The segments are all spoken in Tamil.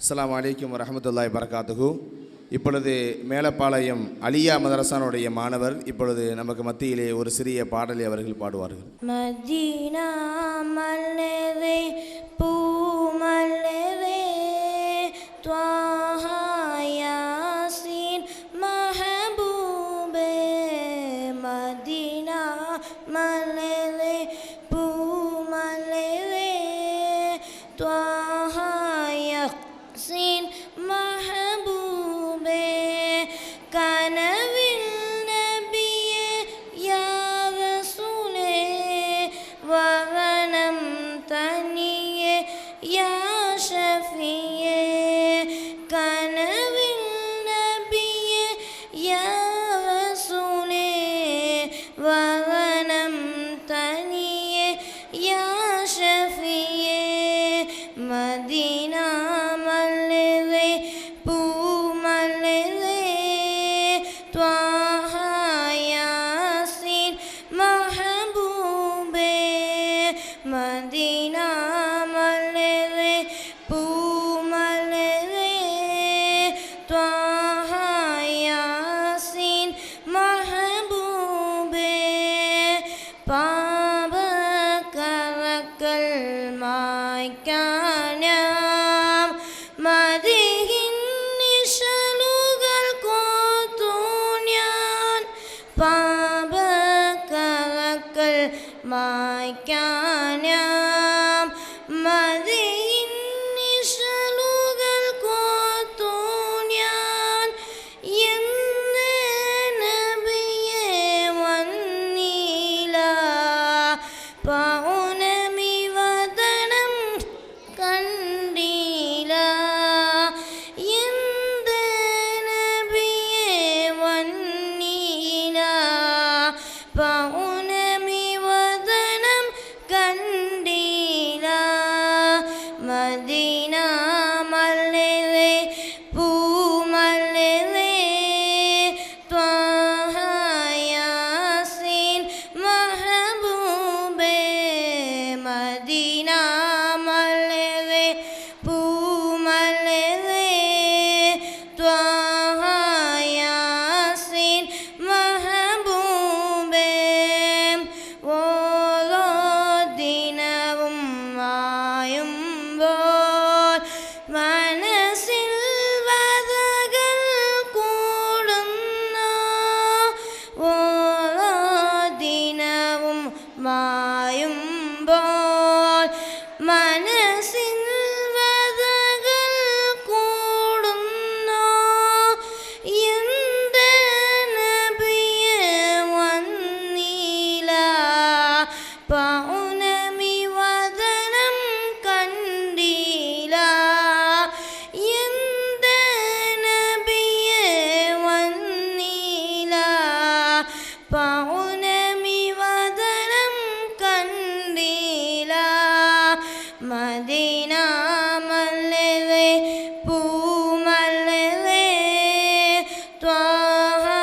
அஸ்ஸலாமு அலைக்கும் வரஹ்மத்துல்லாஹி வபரகாத்துஹு. இப்பொழுது மேலப்பாளையம் அலியா மதரசானுடைய மாணவர் இப்பொழுது நமக்கு மத்தியிலே ஒரு சிறிய பாடலை அவர்கள் பாடுவார்கள். மதீனா மல்லரே பூ மல்லரே த்வாஹா யாசீன் மஹபூபே மதீனா மல்லரே பூ மல்லரே த்வாஹா யாசீன் மஹபூபே கனவில் நபியே யா ரசூலே வரணம் தனியே யா ஷஃபியே கனவில் நபியே யா ரசூலே வரணம் தனியே யா ஷஃபியே மதீனா மல்லரே பூ மல்லரே த்வாஹா யாசீன் மஹபூபே மதீனா மல்லரே பூ மல்லரே த்வாஹா யாசீன் மஹபூபே പാപകറക്കൽ മായ്ക്കാനാം മദിഹിൻ നിശലുകൾ കോർത്തു ഞാൻ പാപകറക്കൽ മായ്ക്കാനാം മദിഹിൻ നിശലുകൾ കോർത്തു ഞാൻ എന്നെ നബിയെ വന്നില്ല പൗർണമി വദനം കണ്ടില്ല എന്റെ നബിയെ വന്നില്ല പൗർണമി വദനം കണ്ടില്ല മദീന മല്ലരേ പൂ മല്ലരേ ത്വാഹാ യാസീൻ മഹബൂബേ മദീന മല്ലരേ പൂ മല്ലരേ ത്വാഹാ യാസീൻ മഹബൂബേ ഓരോ ദിനവും മായുമ്പോൾ മനസ്സിൽ വതകൾ കൂടുന്നു ഓരോ ദിനവും മായുമ്പോൾ മനസ്സിൽ വതകൾ കൂടുന്നു എന്റെ നബിയെ വന്നില്ല പൗർണമി വദനം കണ്ടില്ല എന്റെ നബിയെ വന്നില്ല പൗർണമി വദനം കണ്ടില്ല മദീന മല്ലരേ പൂ മല്ലരേ ത്വാഹാ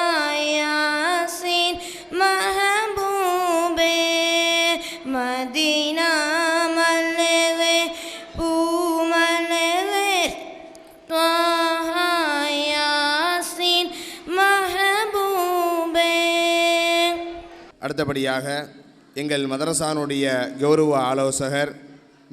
യാസീൻ മഹബൂബേ മദീന മല്ലരേ പൂ മല്ലരേ ത്വാഹാ യാസീൻ മഹബൂബേ. அடுத்தபடியாக எங்கள் மதரசானுடைய கௌரவ ஆலோசகர்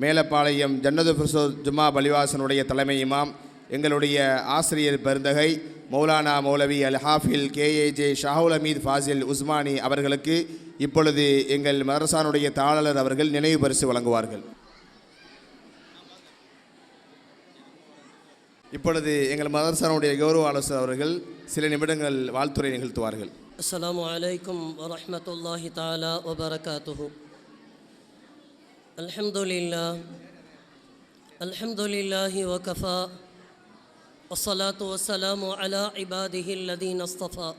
மேலப்பாளையம் ஜன்னத்துல் ஃபிர்தௌஸ் ஜும்மா பள்ளிவாசனுடைய தலைமை இமாம் எங்களுடைய ஆசிரியர் பெருந்தகை மௌலானா மௌலவி அல் ஹாஃபில் கேஏஜே ஷாஹுல் அமீத் ஃபாசில் உஸ்மானி அவர்களுக்கு இப்பொழுது எங்கள் மதரசானுடைய தாளர் அவர்கள் நினைவு பரிசு வழங்குவார்கள். இப்பொழுது எங்கள் மதரசானுடைய கௌரவ ஆலோசகர் அவர்கள் சில நிமிடங்கள் வாழ்த்துரை நிகழ்த்துவார்கள். السلام عليكم ورحمة الله تعالى وبركاته. الحمد لله وكفى والصلاة والسلام على عباده الذين اصطفى.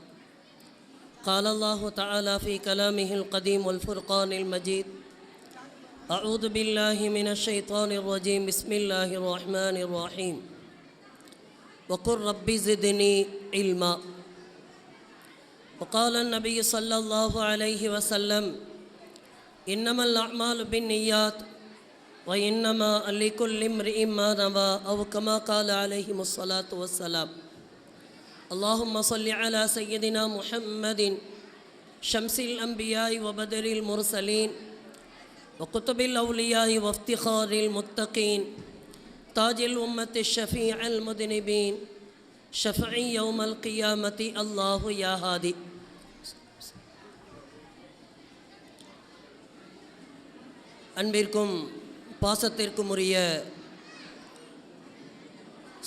قال الله تعالى في كلامه القديم والفرقان المجيد أعوذ بالله من الشيطان الرجيم بسم الله الرحمن الرحيم وقل رب زدني علما. وقال النبي صلى الله عليه وسلم إنما الأعمال بالنيات وإنما لكل امرئ ما نوى أو كما قال عليهم الصلاة والسلام. اللهم صل على سيدنا محمد شمس الأنبياء وبدر المرسلين وقطب الأولياء وافتخار المتقين تاج الأمة الشفيع المذنبين شفعي يوم القيامة الله يا هادي. அன்பிற்கும் பாசத்திற்கும் உரிய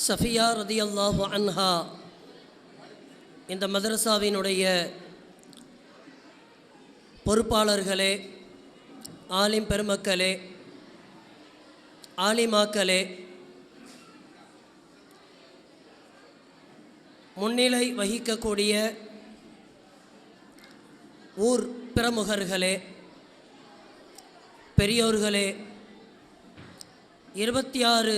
சஃபியா ரதியல்லாஹு அன்ஹா இந்த மதரசாவினுடைய பொறுப்பாளர்களே, ஆலிம் பெருமக்களே, ஆலிமாக்களே, முன்னிலை வகிக்கக்கூடிய ஊர் பிரமுகர்களே, பெரியோர்களே, 26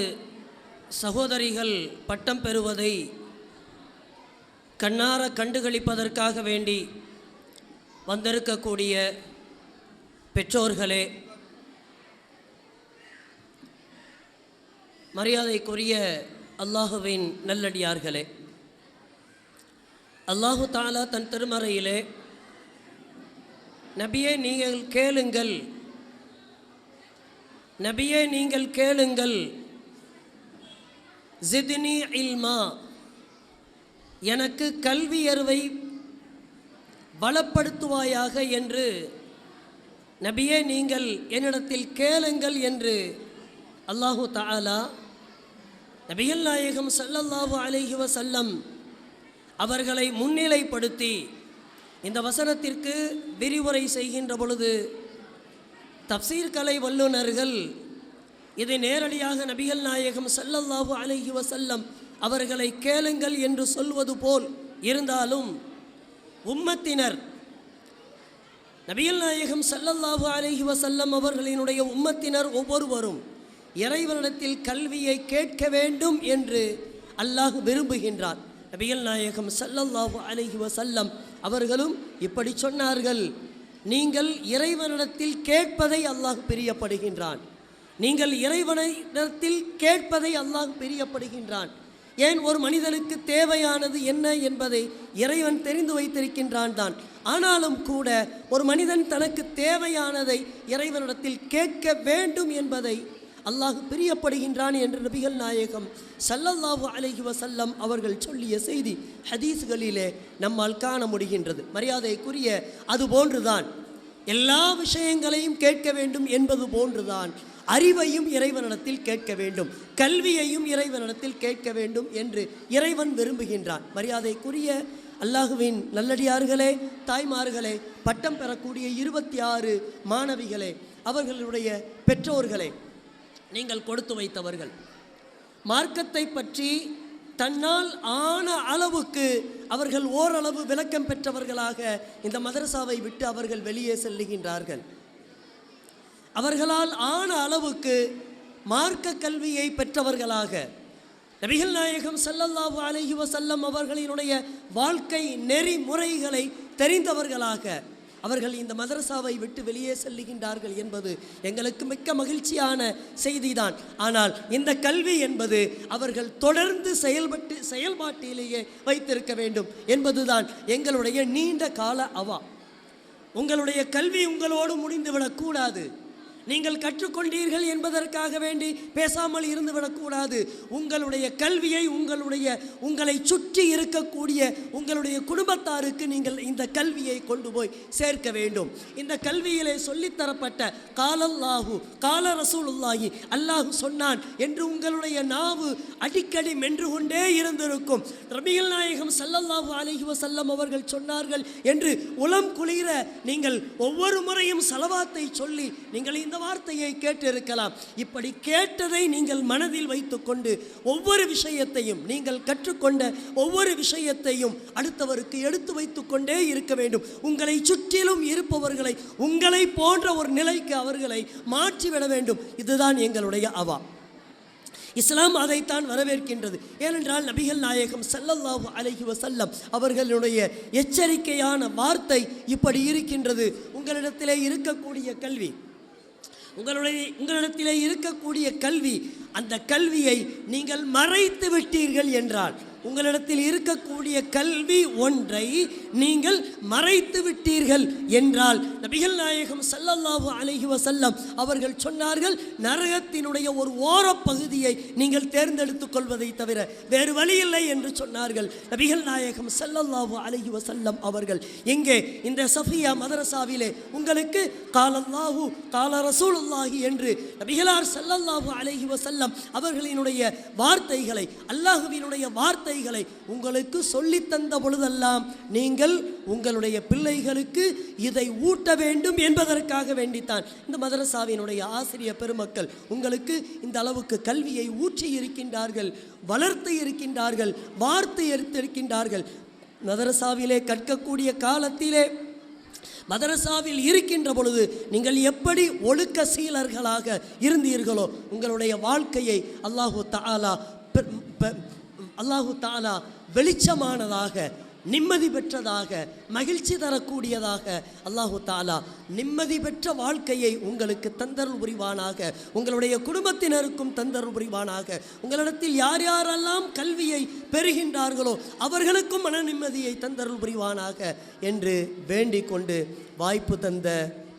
சகோதரிகள் பட்டம் பெறுவதை கண்ணார கண்டுகளிப்பதற்காக வேண்டி வந்திருக்கக்கூடிய பெற்றோர்களே, மரியாதைக்குரிய அல்லாஹுவின் நல்லடியார்களே, அல்லாஹு தஆலா தன் திருமறையிலே, நபியே நீங்கள் கேளுங்கள், நபியே நீங்கள் கேளுங்கள், ஜித்னி இல்மா, எனக்கு கல்வியறிவை பலப்படுத்துவாயாக என்று, நபியே நீங்கள் என்னிடத்தில் கேளுங்கள் என்று அல்லாஹு தஆலா நபிகள் நாயகம் ஸல்லல்லாஹு அலைஹி வஸல்லம் அவர்களை முன்னிலைப்படுத்தி இந்த வசனத்திற்கு விரிவுரை செய்கின்ற பொழுது தஃப்சீர் கலை வல்லுநர்கள் இது நேரடியாக நபிகள் நாயகம் ஸல்லல்லாஹு அலைஹி வஸல்லம் அவர்களை கேளுங்கள் என்று சொல்வது போல் இருந்தாலும், உம்மத்தினர் நபிகள் நாயகம் ஸல்லல்லாஹு அலைஹி வஸல்லம் அவர்களினுடைய உம்மத்தினர் ஒவ்வொருவரும் இறைவனிடத்தில் கல்வியை கேட்க வேண்டும் என்று அல்லாஹ் விரும்புகின்றார். நபிகள் நாயகம் ஸல்லல்லாஹு அலைஹி வஸல்லம் அவர்களும் இப்படி சொன்னார்கள், நீங்கள் இறைவனிடத்தில் கேட்பதை அல்லாஹ் பிரியப்படுகின்றான், நீங்கள் இறைவனிடத்தில் கேட்பதை அல்லாஹ் பிரியப்படுகின்றான். ஏன், ஒரு மனிதனுக்கு தேவையானது என்ன என்பதை இறைவன் தெரிந்து வைத்திருக்கின்றான் தான். ஆனாலும் கூட ஒரு மனிதன் தனக்கு தேவையானதை இறைவனிடத்தில் கேட்க வேண்டும் என்பதை அல்லாஹ் பிரியப்படுகின்றான் என்று நபிகள் நாயகம் ஸல்லல்லாஹு அலைஹி வஸல்லம் அவர்கள் சொல்லிய செய்தி ஹதீஸ்களிலே நம்மால் காண முடிகின்றது. மரியாதைக்குரிய அது போன்றுதான் எல்லா விஷயங்களையும் கேட்க வேண்டும் என்பது போன்றுதான் அறிவையும் இறைவனிடத்தில் கேட்க வேண்டும், கல்வியையும் இறைவனிடத்தில் கேட்க வேண்டும் என்று இறைவன் விரும்புகின்றான். மரியாதைக்குரிய அல்லாஹுவின் நல்லடியார்களே, தாய்மார்களே, பட்டம் பெறக்கூடிய 26 மாணவிகளே, அவர்களுடைய பெற்றோர்களே, நீங்கள் கொடுத்து வைத்தவர்கள், மார்க்கத்தை பற்றி தன்னால் ஆன அளவுக்கு அவர்கள் ஓரளவு விளக்கம் பெற்றவர்களாக இந்த மதரசாவை விட்டு அவர்கள் வெளியே செல்லுகின்றார்கள். அவர்களால் ஆன அளவுக்கு மார்க்க கல்வியை பெற்றவர்களாக, நபிகள் நாயகம் ஸல்லல்லாஹு அலைஹி வஸல்லம் அவர்களினுடைய வாழ்க்கை நெறிமுறைகளை தெரிந்தவர்களாக அவர்கள் இந்த மதரசாவை விட்டு வெளியே செல்லுகின்றார்கள் என்பது எங்களுக்கு மிக்க மகிழ்ச்சியான செய்திதான். ஆனால் இந்த கல்வி என்பது அவர்கள் தொடர்ந்து செயல்பாட்டிலேயே வைத்திருக்க வேண்டும் என்பதுதான் எங்களுடைய நீண்ட கால அவா. உங்களுடைய கல்வி உங்களோடு முடிந்துவிடக்கூடாது. நீங்கள் கற்றுக்கொண்டீர்கள் என்பதற்காக வேண்டி பேசாமல் இருந்துவிடக்கூடாது. உங்களுடைய கல்வியை உங்களை சுற்றி இருக்கக்கூடிய உங்களுடைய குடும்பத்தாருக்கு நீங்கள் இந்த கல்வியை கொண்டு போய் சேர்க்க வேண்டும். இந்த கல்வியிலே சொல்லித்தரப்பட்ட காலல்லாஹு கால ரசூலுல்லாஹி, அல்லாஹு சொன்னான் என்று உங்களுடைய நாவு அடிக்கடி மென்று கொண்டே இருந்திருக்கும். நபிகள் நாயகம் ஸல்லல்லாஹு அலைஹி வஸல்லம் அவர்கள் சொன்னார்கள் என்று உளம் குளிர நீங்கள் ஒவ்வொரு முறையும் ஸலவாத்தை சொல்லி நீங்கள் இந்த வார்த்தையை கேட்டிருக்கலாம். இப்படி கேட்டதை நீங்கள் மனதில் வைத்துக்கொண்டு ஒவ்வொரு விஷயத்தையும், நீங்கள் கற்றுக்கொண்ட ஒவ்வொரு விஷயத்தையும் அடுத்தவருக்கு எடுத்து வைத்துக்கொண்டே இருக்க வேண்டும். உங்களை சுற்றிலும் இருப்பவர்களை உங்களை போன்ற ஒரு நிலைக்கு அவர்களை மாற்றிவிட வேண்டும். இதுதான் எங்களுடைய அவா. இஸ்லாம் அதைத்தான் வரவேற்கின்றது. ஏனென்றால் நபிகள் நாயகம் ஸல்லல்லாஹு அலைஹி வஸல்லம் அவர்களுடைய எச்சரிக்கையான வார்த்தை இப்படி இருக்கின்றது. உங்களிடத்திலே இருக்கக்கூடிய கல்வி, உங்களிடத்திலே இருக்கக்கூடிய கல்வி, அந்த கல்வியை நீங்கள் மறைத்து விட்டீர்கள் என்றால், உங்களிடத்தில் இருக்கக்கூடிய கல்வி ஒன்றை நீங்கள் மறைத்து விட்டீர்கள் என்றால், நபிகள் நாயகம் ஸல்லல்லாஹு அலைஹி வஸல்லம் அவர்கள் சொன்னார்கள், நரகத்தினுடைய ஒரு ஓரப்பகுதியை நீங்கள் தேர்ந்தெடுத்துக் கொள்வதை தவிர வேறு வழி இல்லை என்று சொன்னார்கள் நபிகள் நாயகம் ஸல்லல்லாஹு அலைஹி வஸல்லம் அவர்கள். எங்கே இந்த சஃபியா மதரசாவிலே உங்களுக்கு காலல்லாஹு கால ரசூலுல்லாஹி என்று நபிகளார் ஸல்லல்லாஹு அலைஹி வஸல்லம் அவர்களினுடைய வார்த்தைகளை, அல்லாஹ்வினுடைய வார்த்தைகளை உங்களுக்கு சொல்லித் தந்த பொழுதெல்லாம் நீங்கள் உங்களுடைய பிள்ளைகளுக்கு இதை ஊட்ட வேண்டும் என்பதற்காக வேண்டித்தான் இந்த மதரசாவினுடைய ஆசிரியர் பெருமக்கள் உங்களுக்கு இந்த அளவுக்கு கல்வியை ஊற்றி இருக்கின்றார்கள், வளர்த்து இருக்கின்றார்கள், வார்த்தை எடுத்திருக்கின்றார்கள். மதரசாவிலே கற்கக்கூடிய காலத்திலே, மதரசாவில் இருக்கின்ற பொழுது நீங்கள் எப்படி ஒழுக்க சீலர்களாக இருந்தீர்களோ, உங்களுடைய வாழ்க்கையை அல்லாஹு தஆலா வெளிச்சமானதாக, நிம்மதி பெற்றதாக, மகிழ்ச்சி தரக்கூடியதாக அல்லாஹு தஆலா நிம்மதி பெற்ற வாழ்க்கையை உங்களுக்கு தந்தருள் புரிவானாக, உங்களுடைய குடும்பத்தினருக்கும் தந்தருள் புரிவானாக. உங்களிடத்தில் யார் யாரெல்லாம் கல்வியை பெறுகின்றார்களோ அவர்களுக்கும் மன நிம்மதியை தந்தருள் புரிவானாக என்று வேண்டிக் கொண்டு, வாய்ப்பு தந்த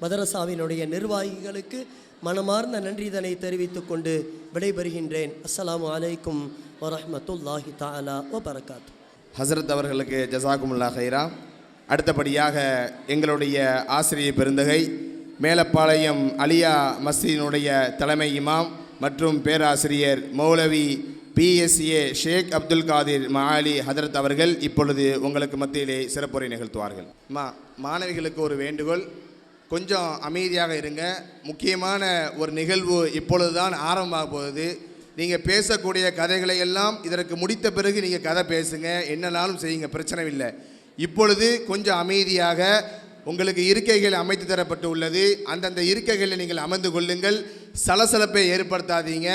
மதரசாவினுடைய நிர்வாகிகளுக்கு மனமார்ந்த நன்றிதனை தெரிவித்துக் கொண்டு விடைபெறுகின்றேன். அஸ்ஸலாமு அலைக்கும் வரஹ்மத்துல்லாஹி தஆலா வபரகாத்து. ஹசரத் அவர்களுக்கு ஜஸாக்குமுல்லா ஹைரா. அடுத்தபடியாக எங்களுடைய ஆசிரியர் பெருந்தகை, மேலப்பாளையம் அலியா மஸ்ஜிதினுடைய தலைமை இமாம் மற்றும் பேராசிரியர் மௌலவி PSA ஷேக் அப்துல் காதிர் மஆலி ஹதரத் அவர்கள் இப்பொழுது உங்களுக்கு மத்தியிலே சிறப்புரை நிகழ்த்துவார்கள். மாணவிகளுக்கு ஒரு வேண்டுகோள், கொஞ்சம் அமைதியாக இருங்க. முக்கியமான ஒரு நிகழ்வு இப்பொழுதுதான் ஆரம்பமாக போகுது. நீங்கள் பேசக்கூடிய கதைகளை எல்லாம் இதற்கு முடித்த பிறகு நீங்கள் கதை பேசுங்க, என்னனாலும் செய்யுங்க, பிரச்சனை இல்லை. இப்பொழுது கொஞ்சம் அமைதியாக உங்களுக்கு இருக்கைகள் அமைத்து தரப்பட்டு உள்ளது, அந்தந்த இருக்கைகளில் நீங்கள் அமர்ந்து கொள்ளுங்கள். சலசலப்பை ஏற்படுத்தாதீங்க.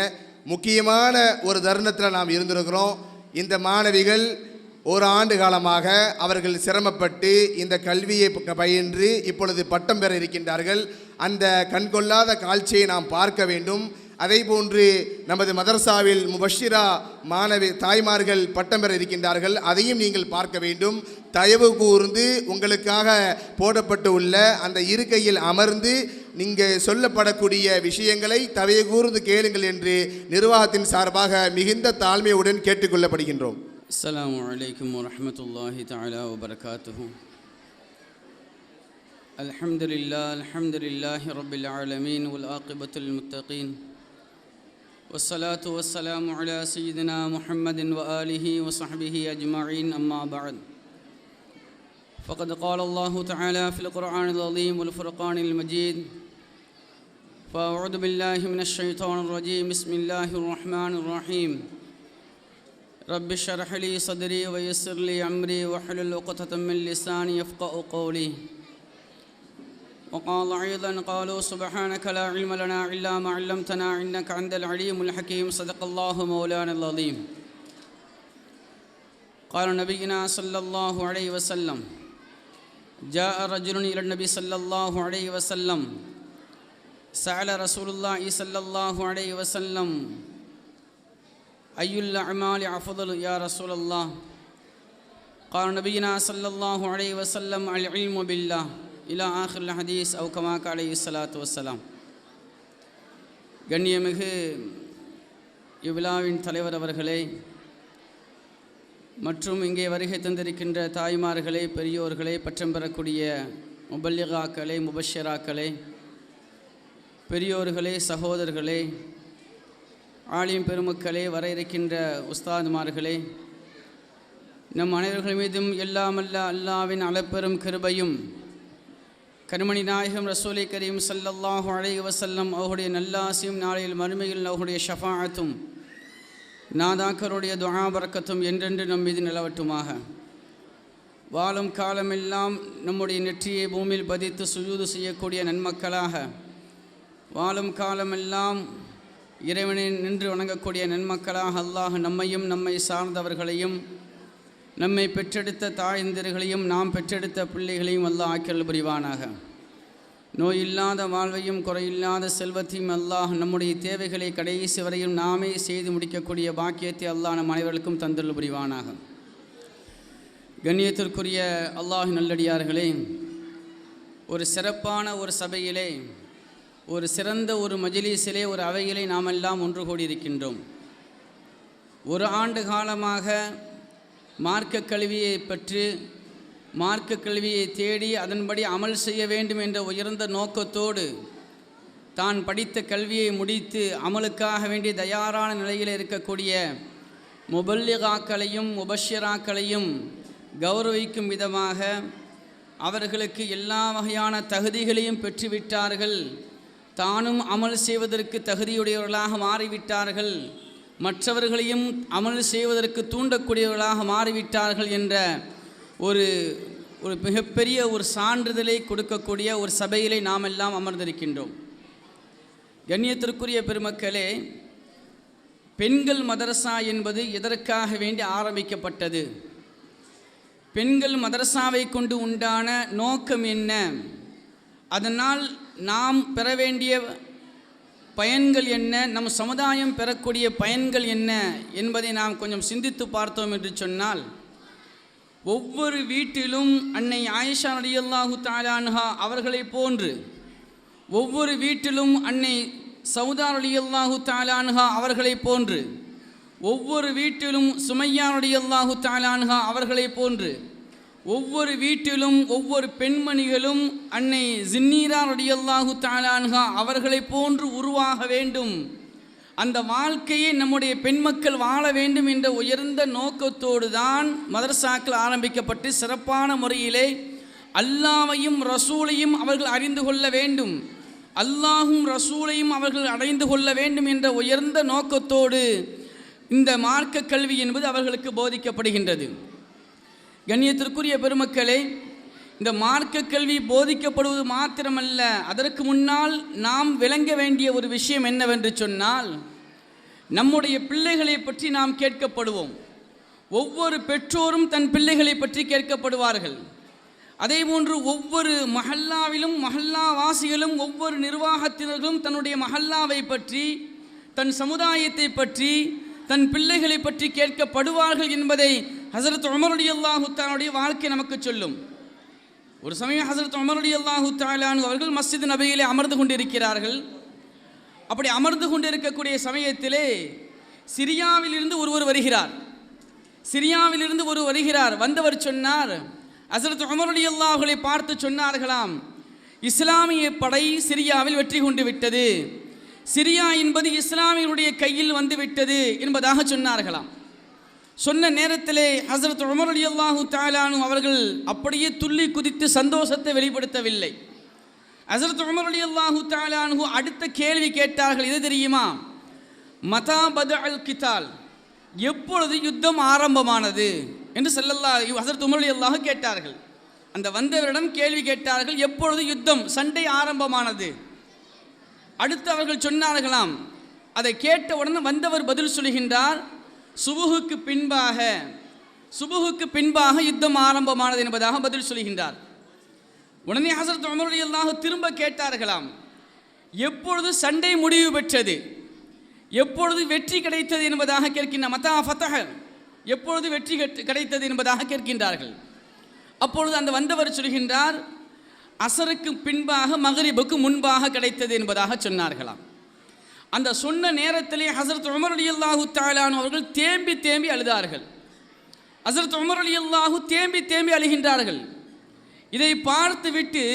முக்கியமான ஒரு தருணத்தில் நாம் இருந்திருக்கிறோம். இந்த மாணவிகள் ஒரு ஆண்டு காலமாக அவர்கள் சிரமப்பட்டு இந்த கல்வியை பயின்று இப்பொழுது பட்டம் பெற இருக்கின்றார்கள். அந்த கண்கொள்ளாத காட்சியை நாம் பார்க்க வேண்டும். அதே போன்று நமது மதரசாவில் முபஷிரா மாணவி தாய்மார்கள் பட்டம் பெற இருக்கின்றார்கள், அதையும் நீங்கள் பார்க்க வேண்டும். தயவு கூர்ந்து உங்களுக்காக போடப்பட்டு உள்ள அந்த இருக்கையில் அமர்ந்து நீங்கள் சொல்லப்படக்கூடிய விஷயங்களை தயவு கூர்ந்து கேளுங்கள் என்று நிர்வாகத்தின் சார்பாக மிகுந்த தாழ்மையுடன் கேட்டுக்கொள்ளப்படுகின்றோம். அஸ்ஸலாமு அலைக்கும் வரஹ்மத்துல்லாஹி தஆலா வபரகாத்துஹு. அல்ஹம்துலில்லாஹி ரப்பில் ஆலமீன் வல் ஆகிபத்துல் முத்தகீன் والصلاة والسلام على سيدنا محمد وآله وصحبه أجمعين أما بعد فقد قال الله تعالى في القرآن العظيم والفرقان المجيد فأعوذ بالله من الشيطان الرجيم بسم الله الرحمن الرحيم رب اشرح لي صدري ويسر لي أمري واحلل عقدة من لساني يفقهوا قولي وقال أيضا قالوا سبحانك لا علم لنا إلا ما علمتنا إنك أنت العليم الحكيم صدق الله مولانا العظيم. قال نبينا صلى الله عليه وسلم جاء رجل إلى النبي صلى الله عليه وسلم سأل رسول الله صلى الله عليه وسلم أي الأعمال أفضل يا رسول الله. قال نبينا صلى الله عليه وسلم العلم بالله இலா ஆஹிர் ஹதீஸ் அவு கமா அலைஹி ஸலாத்து வஸ்ஸலாம். கண்ணியமிகு இவ்விழாவின் தலைவர் அவர்களே மற்றும் இங்கே வருகை தந்திருக்கின்ற தாய்மார்களே, பெரியோர்களே, பட்டம் பெறக்கூடிய முபல்லிகாக்களே, முபஷராக்களே, பெரியோர்களே, சகோதரர்களே, ஆலிம் பெருமக்களே, வர இருக்கின்ற உஸ்தாதுமார்களே, நம் அனைவர்கள் மீதும் எல்லாமல்ல அல்லாவின் அளப்பெரும் கிருபையும் கண்மணி நாயகம் ரசூலை கரீம் ஸல்லல்லாஹு அலைஹி வஸல்லம் அவருடைய நல்லாசியும் நாளையில் மறுமையில் அவருடைய ஷஃபாஅத்தும் நாதாக்கருடைய துஆ பரக்கத்தும் என்றென்று நம் மீது நிலவட்டுமாக. வாழும் காலமெல்லாம் நம்முடைய நெற்றியை பூமியில் பதித்து சுஜூது செய்யக்கூடிய நன்மக்களாக, வாழும் காலமெல்லாம் இறைவனை நின்று வணங்கக்கூடிய நன்மக்களாக அல்லாஹ் நம்மையும் நம்மை சார்ந்தவர்களையும் நம்மை பெற்றெடுத்த தாயந்தர்களையும் நாம் பெற்றெடுத்த பிள்ளைகளையும் அல்லாஹ் ஆக்கியருள் புரிவானாக. நோயில்லாத வாழ்வையும் குறையில்லாத செல்வத்தையும் அல்லாஹ் நம்முடைய தேவைகளை கடைசி வரையும் நாமே செய்து முடிக்கக்கூடிய பாக்கியத்தை அல்லாஹ் நம் அனைவருக்கும் தந்தருள் புரிவானாக. கண்ணியத்திற்குரிய அல்லாஹ் நல்லடியார்களே, ஒரு சிறப்பான ஒரு சபையிலே, ஒரு சிறந்த ஒரு மஜ்லிஸிலே, ஒரு அவையிலே நாம் எல்லாம் ஒன்று கூடியிருக்கின்றோம். ஒரு ஆண்டு காலமாக மார்க்க கல்வியை பெற்று மார்க்க கல்வியை தேடி அதன்படி அமல் செய்ய வேண்டும் என்ற உயர்ந்த நோக்கத்தோடு தான் படித்த கல்வியை முடித்து அமலுக்காக வேண்டி தயாரான நிலையில் இருக்கக்கூடிய முபல்லிகாக்களையும் முபஷிராக்களையும் கௌரவிக்கும் விதமாக அவர்களுக்கு எல்லா வகையான தகுதிகளையும் பெற்றுவிட்டார்கள், தானும் அமல் செய்வதற்கு தகுதியுடையவர்களாக மாறிவிட்டார்கள், மற்றவர்களையும் அமல் செய்வதற்கு தூண்டக்கூடியவர்களாக மாறிவிட்டார்கள் என்ற ஒரு மிகப்பெரிய ஒரு சான்றிதழை கொடுக்கக்கூடிய ஒரு சபையிலே நாம் எல்லாம் அமர்ந்திருக்கின்றோம். கண்ணியத்திற்குரிய பெருமக்களே, பெண்கள் மதரசா என்பது எதற்காக வேண்டி ஆரம்பிக்கப்பட்டது? பெண்கள் மதரசாவை கொண்டு உண்டான நோக்கம் என்ன? அதனால் நாம் பெற வேண்டிய பயன்கள் என்ன, நம் சமுதாயம் பெறக்கூடிய பயன்கள் என்ன என்பதை நாம் கொஞ்சம் சிந்தித்து பார்த்தோம் என்று சொன்னால், ஒவ்வொரு வீட்டிலும் அன்னை ஆயிஷா ரலியல்லாஹு தஆலா அன்ஹா அவர்களை போன்று, ஒவ்வொரு வீட்டிலும் அன்னை சௌதா ரலியல்லாஹு தஆலா அன்ஹா அவர்களை போன்று, ஒவ்வொரு வீட்டிலும் சுமையா ரலியல்லாஹு தஆலா அன்ஹா அவர்களை போன்று, ஒவ்வொரு வீட்டிலும் ஒவ்வொரு பெண்மணிகளும் அன்னை ஜின்னீரா ரலியல்லாஹு தஆலா அன்ஹா அவர்களை போன்று உருவாக வேண்டும், அந்த வாழ்க்கையை நம்முடைய பெண் மக்கள் வாழ வேண்டும் என்ற உயர்ந்த நோக்கத்தோடு தான் மதரசாக்கள் ஆரம்பிக்கப்பட்டு சிறப்பான முறையிலே அல்லாஹ்வையும் ரசூலையும் அவர்கள் அறிந்து கொள்ள வேண்டும், அல்லாஹும் ரசூலையும் அவர்கள் அடைந்து கொள்ள வேண்டும் என்ற உயர்ந்த நோக்கத்தோடு இந்த மார்க்க கல்வி என்பது அவர்களுக்கு போதிக்கப்படுகின்றது. கண்ணியத்திற்குரிய பெருமக்களே, இந்த மார்க்க கல்வி போதிக்கப்படுவது மாத்திரமல்ல, அதற்கு முன்னால் நாம் விளங்க வேண்டிய ஒரு விஷயம் என்னவென்று சொன்னால், நம்முடைய பிள்ளைகளை பற்றி நாம் கேட்கப்படுவோம். ஒவ்வொரு பெற்றோரும் தன் பிள்ளைகளை பற்றி கேட்கப்படுவார்கள். அதேபோன்று ஒவ்வொரு மஹல்லாவிலும் மஹல்லாவாசிகளும் ஒவ்வொரு நிர்வாகத்தினர்களும் தன்னுடைய மஹல்லாவை பற்றி, தன் சமுதாயத்தை பற்றி, தன் பிள்ளைகளை பற்றி கேட்கப்படுவார்கள் என்பதை ஹஸரத் உமர் ரலியல்லாஹு தஆலாவுடைய வாழ்க்கை நமக்கு சொல்லும். ஒரு சமயம் ஹஸரத் உமர் ரலியல்லாஹு தஆலா அவர்கள் மஸ்ஜித் நபியிலே அமர்ந்து கொண்டிருக்கிறார்கள். அப்படி அமர்ந்து கொண்டிருக்கக்கூடிய சமயத்திலே சிரியாவிலிருந்து ஒருவர் வருகிறார். வந்தவர் சொன்னார், ஹஸரத் உமர் ரலியல்லாஹு அவர்களை பார்த்து சொன்னார்களாம், இஸ்லாமிய படை சிரியாவில் வெற்றி கொண்டு விட்டது, சிரியா என்பது இஸ்லாமியருடைய கையில் வந்து விட்டது என்பதாக சொன்னார்களாம். சொன்ன நேரத்திலே ஹஸரத் உமர் ரலியல்லாஹு தஆலா அவர்கள் அப்படியே துள்ளி குதித்து சந்தோஷத்தை வெளிப்படுத்தவில்லை. ஹஸரத் உமர் ரலியல்லாஹு தஆலா அடுத்த கேள்வி கேட்டார்கள். இது தெரியுமா? மதா பதஅல் கிதால், எப்பொழுது யுத்தம் ஆரம்பமானது என்று ஹஸரத் உமர் ரலியல்லாஹு கேட்டார்கள். அந்த வந்தவரிடம் கேள்வி கேட்டார்கள், எப்பொழுது யுத்தம் சண்டை ஆரம்பமானது? அடுத்து அவர்கள் சொன்னார்களாம். அதை கேட்டவுடன் வந்தவர் பதில் சொல்கின்றார், சுபுகுக்கு பின்பாக யுத்தம் ஆரம்பமானது என்பதாக பதில் சொல்கின்றார். உடனே ஹஸரத் உமர் ரலியல்லாஹு திரும்ப கேட்டார்களாம், எப்பொழுது சண்டை முடிவு பெற்றது, எப்பொழுது வெற்றி கிடைத்தது என்பதாக கேட்கின்றார். மதா ஃபதஹ, எப்பொழுது வெற்றி கிடைத்தது என்பதாக கேட்கின்றார்கள். அப்பொழுது அந்த வந்தவர் சொல்கின்றார், அசருக்கு பின்பாக மகரிபுக்கு முன்பாக கிடைத்தது என்பதாக சொன்னார்களாம். அந்த சொன்ன நேரத்திலே ஹஸரத் உமர் ரலியல்லாஹு தஆலா அவர்கள் தேம்பி அழுதார்கள். ஹஸரத் உமர் ரலியல்லாஹு தேம்பி அழுகின்றார்கள். இதை பார்த்துவிட்டு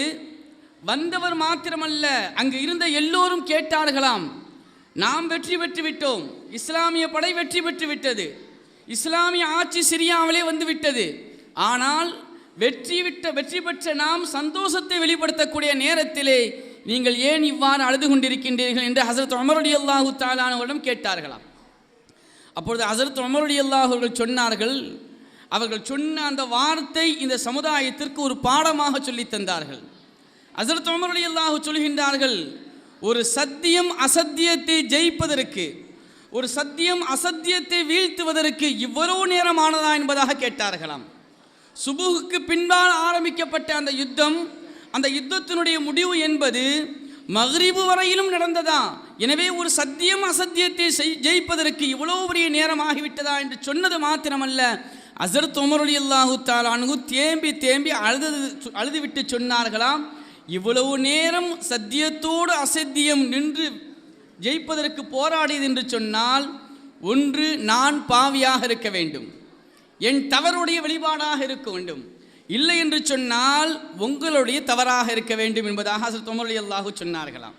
வந்தவர் மாத்திரமல்ல, அங்கு இருந்த எல்லோரும் கேட்டார்களாம், நாம் வெற்றி பெற்று விட்டோம், இஸ்லாமிய படை வெற்றி பெற்று விட்டது, இஸ்லாமிய ஆட்சி சிரியாவிலே வந்து விட்டது, ஆனால் வெற்றி பெற்ற நாம் சந்தோஷத்தை வெளிப்படுத்தக்கூடிய நேரத்திலே நீங்கள் ஏன் இவ்வாறு அழுது கொண்டிருக்கின்றீர்கள் என்று ஹஸரத் உமர் ரலியல்லாஹு தஆலா அவர்களிடம் கேட்டார்களாம். அப்பொழுது ஹஸரத் உமர் ரலியல்லாஹு அவர்கள் சொன்னார்கள், அவர்கள் சொன்ன அந்த வார்த்தை இந்த சமுதாயத்திற்கு ஒரு பாடமாக சொல்லி தந்தார்கள். ஹஸரத் உமர் ரலியல்லாஹு சொல்கின்றார்கள், ஒரு சத்தியம் அசத்தியத்தை ஜெயிப்பதற்கு, ஒரு சத்தியம் அசத்தியத்தை வீழ்த்துவதற்கு இவ்வளவு நேரமானதா என்பதாக கேட்டார்களாம். சுபுகுக்கு பின்பால் ஆரம்பிக்கப்பட்ட அந்த யுத்தம் அந்த யுத்தத்தினுடைய முடிவு என்பது மக்ரிபு வரையிலும் நடந்ததா? எனவே ஒரு சத்தியம் அசத்தியத்தை ஜெயிப்பதற்கு இவ்வளோ பெரிய நேரம் ஆகிவிட்டதா என்று சொன்னது மாத்திரமல்ல, ஹஸரத் உமர் ரலியல்லாஹு தஆலா அன்ஹு தேம்பி தேம்பி அழுதுவிட்டு சொன்னார்களாம், இவ்வளவு நேரம் சத்தியத்தோடு அசத்தியம் நின்று ஜெயிப்பதற்கு போராடியது என்று சொன்னால், ஒன்று நான் பாவியாக இருக்க வேண்டும், என் தவறுடைய வெளிப்பாடாக இருக்க வேண்டும், இல்லை என்று சொன்னால் உங்களுடைய தவறாக இருக்க வேண்டும் என்பதாக ஹஸரத் உமர் ரலியல்லாஹு சொன்னார்களாம்.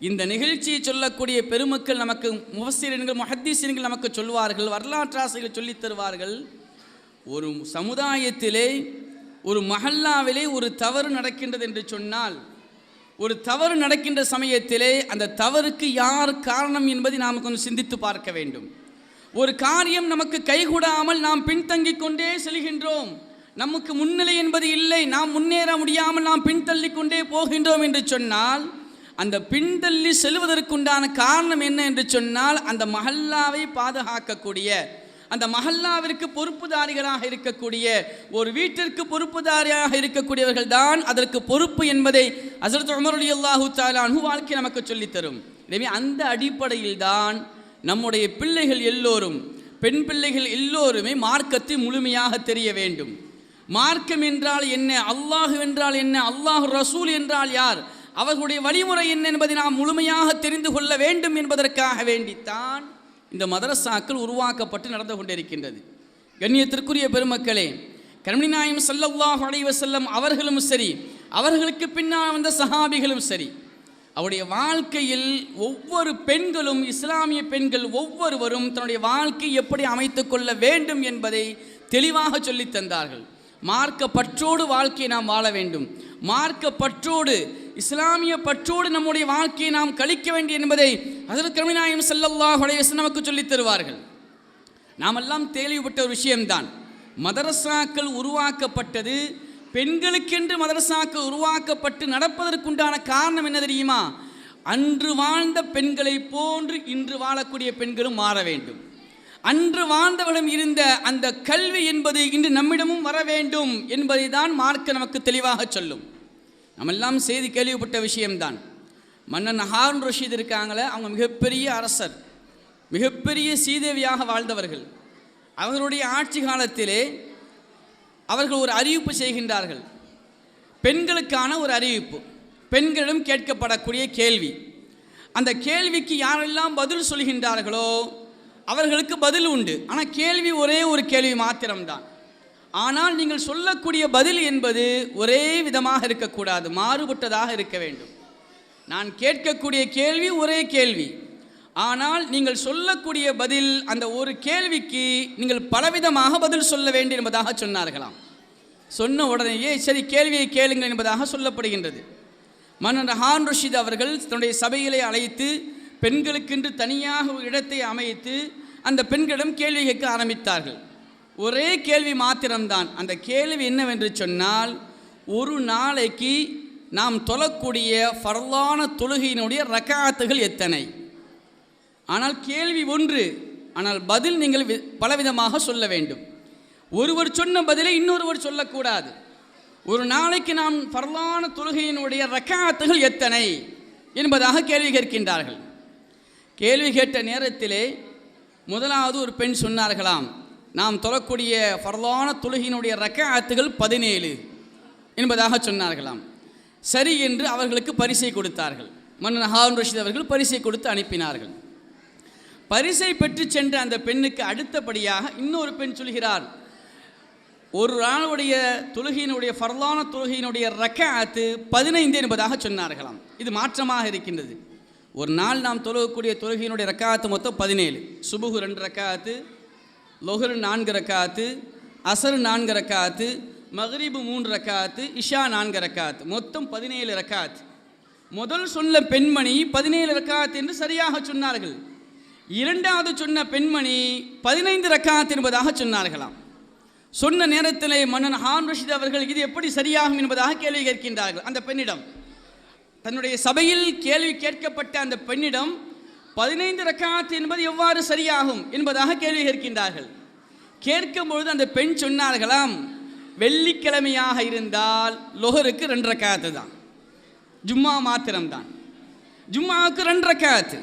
இந்த நிகழ்ச்சியை சொல்லக்கூடிய பெருமக்கள் நமக்கு முஃபஸ்ஸிரீன்கள் முஹத்திஸீன்கள் நமக்கு சொல்வார்கள், வரலாற்றாசிரியர்கள் சொல்லித் தருவார்கள், ஒரு சமுதாயத்திலே ஒரு மஹல்லாவிலே ஒரு தவறு நடக்கின்றது என்று சொன்னால், ஒரு தவறு நடக்கின்ற சமயத்திலே அந்த தவறுக்கு யார் காரணம் என்பதை நாம் கொஞ்சம் சிந்தித்து பார்க்க வேண்டும். ஒரு காரியம் நமக்கு கைகூடாமல் நாம் பின்தங்கிக் கொண்டே செல்கின்றோம், நமக்கு முன்னிலை என்பது இல்லை, நாம் முன்னேற முடியாமல் நாம் பின்தள்ளி கொண்டே போகின்றோம் என்று சொன்னால், அந்த பின்தள்ளி செல்வதற்குண்டான காரணம் என்ன என்று சொன்னால், அந்த மஹல்லாவை பாதுகாக்கக்கூடிய, அந்த மஹல்லாவிற்கு பொறுப்புதாரிகளாக இருக்கக்கூடிய, ஒரு வீட்டிற்கு பொறுப்புதாரியாக இருக்கக்கூடியவர்கள் தான் அதற்கு பொறுப்பு என்பதை ஹஸரத் உமர் ரலியல்லாஹு தஆலா அன்ஹு வாழ்க்கை நமக்கு சொல்லித்தரும். எனவே அந்த அடிப்படையில் தான் நம்முடைய பிள்ளைகள் எல்லோரும், பெண் பிள்ளைகள் எல்லோருமே மார்க்கத்தை முழுமையாக தெரிய வேண்டும். மார்க்கம் என்றால் என்ன, அல்லாஹ் என்றால் என்ன, அல்லாஹ் ரசூல் என்றால் யார், அவர்களுடைய வழிமுறை என்ன என்பதை நாம் முழுமையாக தெரிந்து கொள்ள வேண்டும் என்பதற்காக வேண்டித்தான் இந்த மதரசாக்கள் உருவாக்கப்பட்டு நடந்து கொண்டிருக்கின்றது. கண்ணியத்திற்குரிய பெருமக்களே, கண்மணி நாயகம் ஸல்லல்லாஹு அலைஹி வஸல்லம் அவர்களும் சரி, அவர்களுக்கு பின்னால் வந்த சஹாபிகளும் சரி, அவருடைய வாழ்க்கையில் ஒவ்வொரு பெண்களும், இஸ்லாமிய பெண்கள் ஒவ்வொருவரும் தன்னுடைய வாழ்க்கை எப்படி அமைத்து கொள்ள வேண்டும் என்பதை தெளிவாக சொல்லித் தந்தார்கள். மார்க்க பற்றோடு வாழ்க்கையை நாம் வாழ வேண்டும், மார்க்க பற்றோடு, இஸ்லாமிய பற்றோடு நம்முடைய வாழ்க்கையை நாம் கழிக்க வேண்டும் என்பதை ஹஸரத் கண்மணி நாயகம் ஸல்லல்லாஹு அலைஹி வஸல்லம் நமக்கு சொல்லித் தருவார்கள். நாமெல்லாம் தெளிவுபட்ட ஒரு விஷயம்தான், மதரசாக்கள் உருவாக்கப்பட்டது, பெண்களுக்கென்று மதரசாக்கள் உருவாக்கப்பட்டு நடப்பதற்குண்டான காரணம் என்ன தெரியுமா? அன்று வாழ்ந்த பெண்களை போன்று இன்று வாழக்கூடிய பெண்களும் மாற வேண்டும், அன்று வாழ்ந்தவர்களும் இருந்த அந்த கல்வி என்பது இன்று நம்மிடமும் வர வேண்டும் என்பதை தான் மார்க்க நமக்கு தெளிவாக சொல்லும். நம்மெல்லாம் செய்தி கேள்விப்பட்ட விஷயம்தான். மன்னன் ஹாரூன் ரஷீத் இருக்காங்களே, அவங்க மிகப்பெரிய அரசர், மிகப்பெரிய சீதேவியாக வாழ்ந்தவர்கள். அவர்களுடைய ஆட்சி காலத்திலே அவர்கள் ஒரு அறிவிப்பு செய்கின்றார்கள், பெண்களுக்கான ஒரு அறிவிப்பு, பெண்களிடம் கேட்கப்படக்கூடிய கேள்வி. அந்த கேள்விக்கு யாரெல்லாம் பதில் சொல்கின்றார்களோ அவர்களுக்கு பதில் உண்டு. ஆனால் கேள்வி ஒரே ஒரு கேள்வி மாத்திரம்தான். ஆனால் நீங்கள் சொல்லக்கூடிய பதில் என்பது ஒரே விதமாக இருக்கக்கூடாது, மாறுபட்டதாக இருக்க வேண்டும். நான் கேட்கக்கூடிய கேள்வி ஒரே கேள்வி, ஆனால் நீங்கள் சொல்லக்கூடிய பதில் அந்த ஒரு கேள்விக்கு நீங்கள் பலவிதமாக பதில் சொல்ல வேண்டும் என்பதாக சொன்னார்களாம். சொன்ன உடனேயே சரி கேள்வியை கேளுங்கள் என்பதாக சொல்லப்படுகின்றது. மன்னர் ஹாரூன் ரஷீத் அவர்கள் தன்னுடைய சபையிலே அழைத்து பெண்களுக்கென்று தனியாக ஒரு இடத்தை அமைத்து அந்த பெண்களிடம் கேள்வி கேட்க ஆரம்பித்தார்கள். ஒரே கேள்வி மாத்திரம்தான். அந்த கேள்வி என்னவென்று சொன்னால், ஒரு நாளைக்கு நாம் தொழக்கூடிய ஃபர்லான தொழுகையினுடைய ரக்காத்துகள் எத்தனை? ஆனால் கேள்வி ஒன்று, ஆனால் பதில் நீங்கள் பலவிதமாக சொல்ல வேண்டும். ஒருவர் சொன்ன பதிலை இன்னொருவர் சொல்லக்கூடாது. ஒரு நாளைக்கு நாம் ஃபர்லான தொழுகையினுடைய ரக்காத்துகள் எத்தனை என்பதாக கேள்வி கேட்கின்றார்கள். கேள்வி கேட்ட நேரத்திலே முதலாவது ஒரு பெண் சொன்னார்களாம், நாம் தொழக்கூடிய ஃபர்லான தொழுகையினுடைய ரக்காத்துகள் 17 என்பதாக சொன்னார்களாம். சரி என்று அவர்களுக்கு பரிசை கொடுத்தார்கள். மன்னர் ஹாரூன் ரஷீத் அவர்கள் பரிசை கொடுத்து அனுப்பினார்கள். பரிசை பெற்று சென்ற அந்த பெண்ணுக்கு அடுத்தபடியாக இன்னொரு பெண் சொல்கிறார், ஒரு நாளுடைய தொழுகையினுடைய ஃபர்லான தொழுகையினுடைய ரக்காத்து 15 என்பதாக சொன்னார்களாம். இது மாற்றமாக இருக்கின்றது. ஒரு நாள் நாம் தொழுகக்கூடிய தொழுகையினுடைய ரக்காத்து மொத்தம் 17. சுபுஹு 2 ரக்காத்து, லொஹர் 4 ரக்காத்து, அசர் 4 ரக்காத்து, மக்ரிபு 3 ரக்காத்து, இஷா 4 ரக்காத்து, மொத்தம் 17 ரக்காத். முதல் சொன்ன பெண்மணி 17 ரக்காத் என்று சரியாக சொன்னார்கள். இரண்டாவது சொன்ன பெண்மணி 15 ரக்காத் என்பதாக சொன்னார்களாம். சொன்ன நேரத்திலே மன்னன் ஹாரூன் ரஷீத் அவர்கள் இது எப்படி சரியாகும் என்பதாக கேள்வி கேட்கின்றார்கள். அந்த பெண்ணிடம், தன்னுடைய சபையில் கேள்வி கேட்கப்பட்ட அந்த பெண்ணிடம் 15 ரக்காத் என்பது எவ்வாறு சரியாகும் என்பதாக கேள்வி கேட்கின்றார்கள். கேட்கும்பொழுது அந்த பெண் சொன்னார்களாம், வெள்ளிக்கிழமையாக இருந்தால் லொஹருக்கு 2 ரக்காத்து தான், ஜும்மா மாத்திரம்தான். ஜும்மாவுக்கு 2 ரக்காத்து.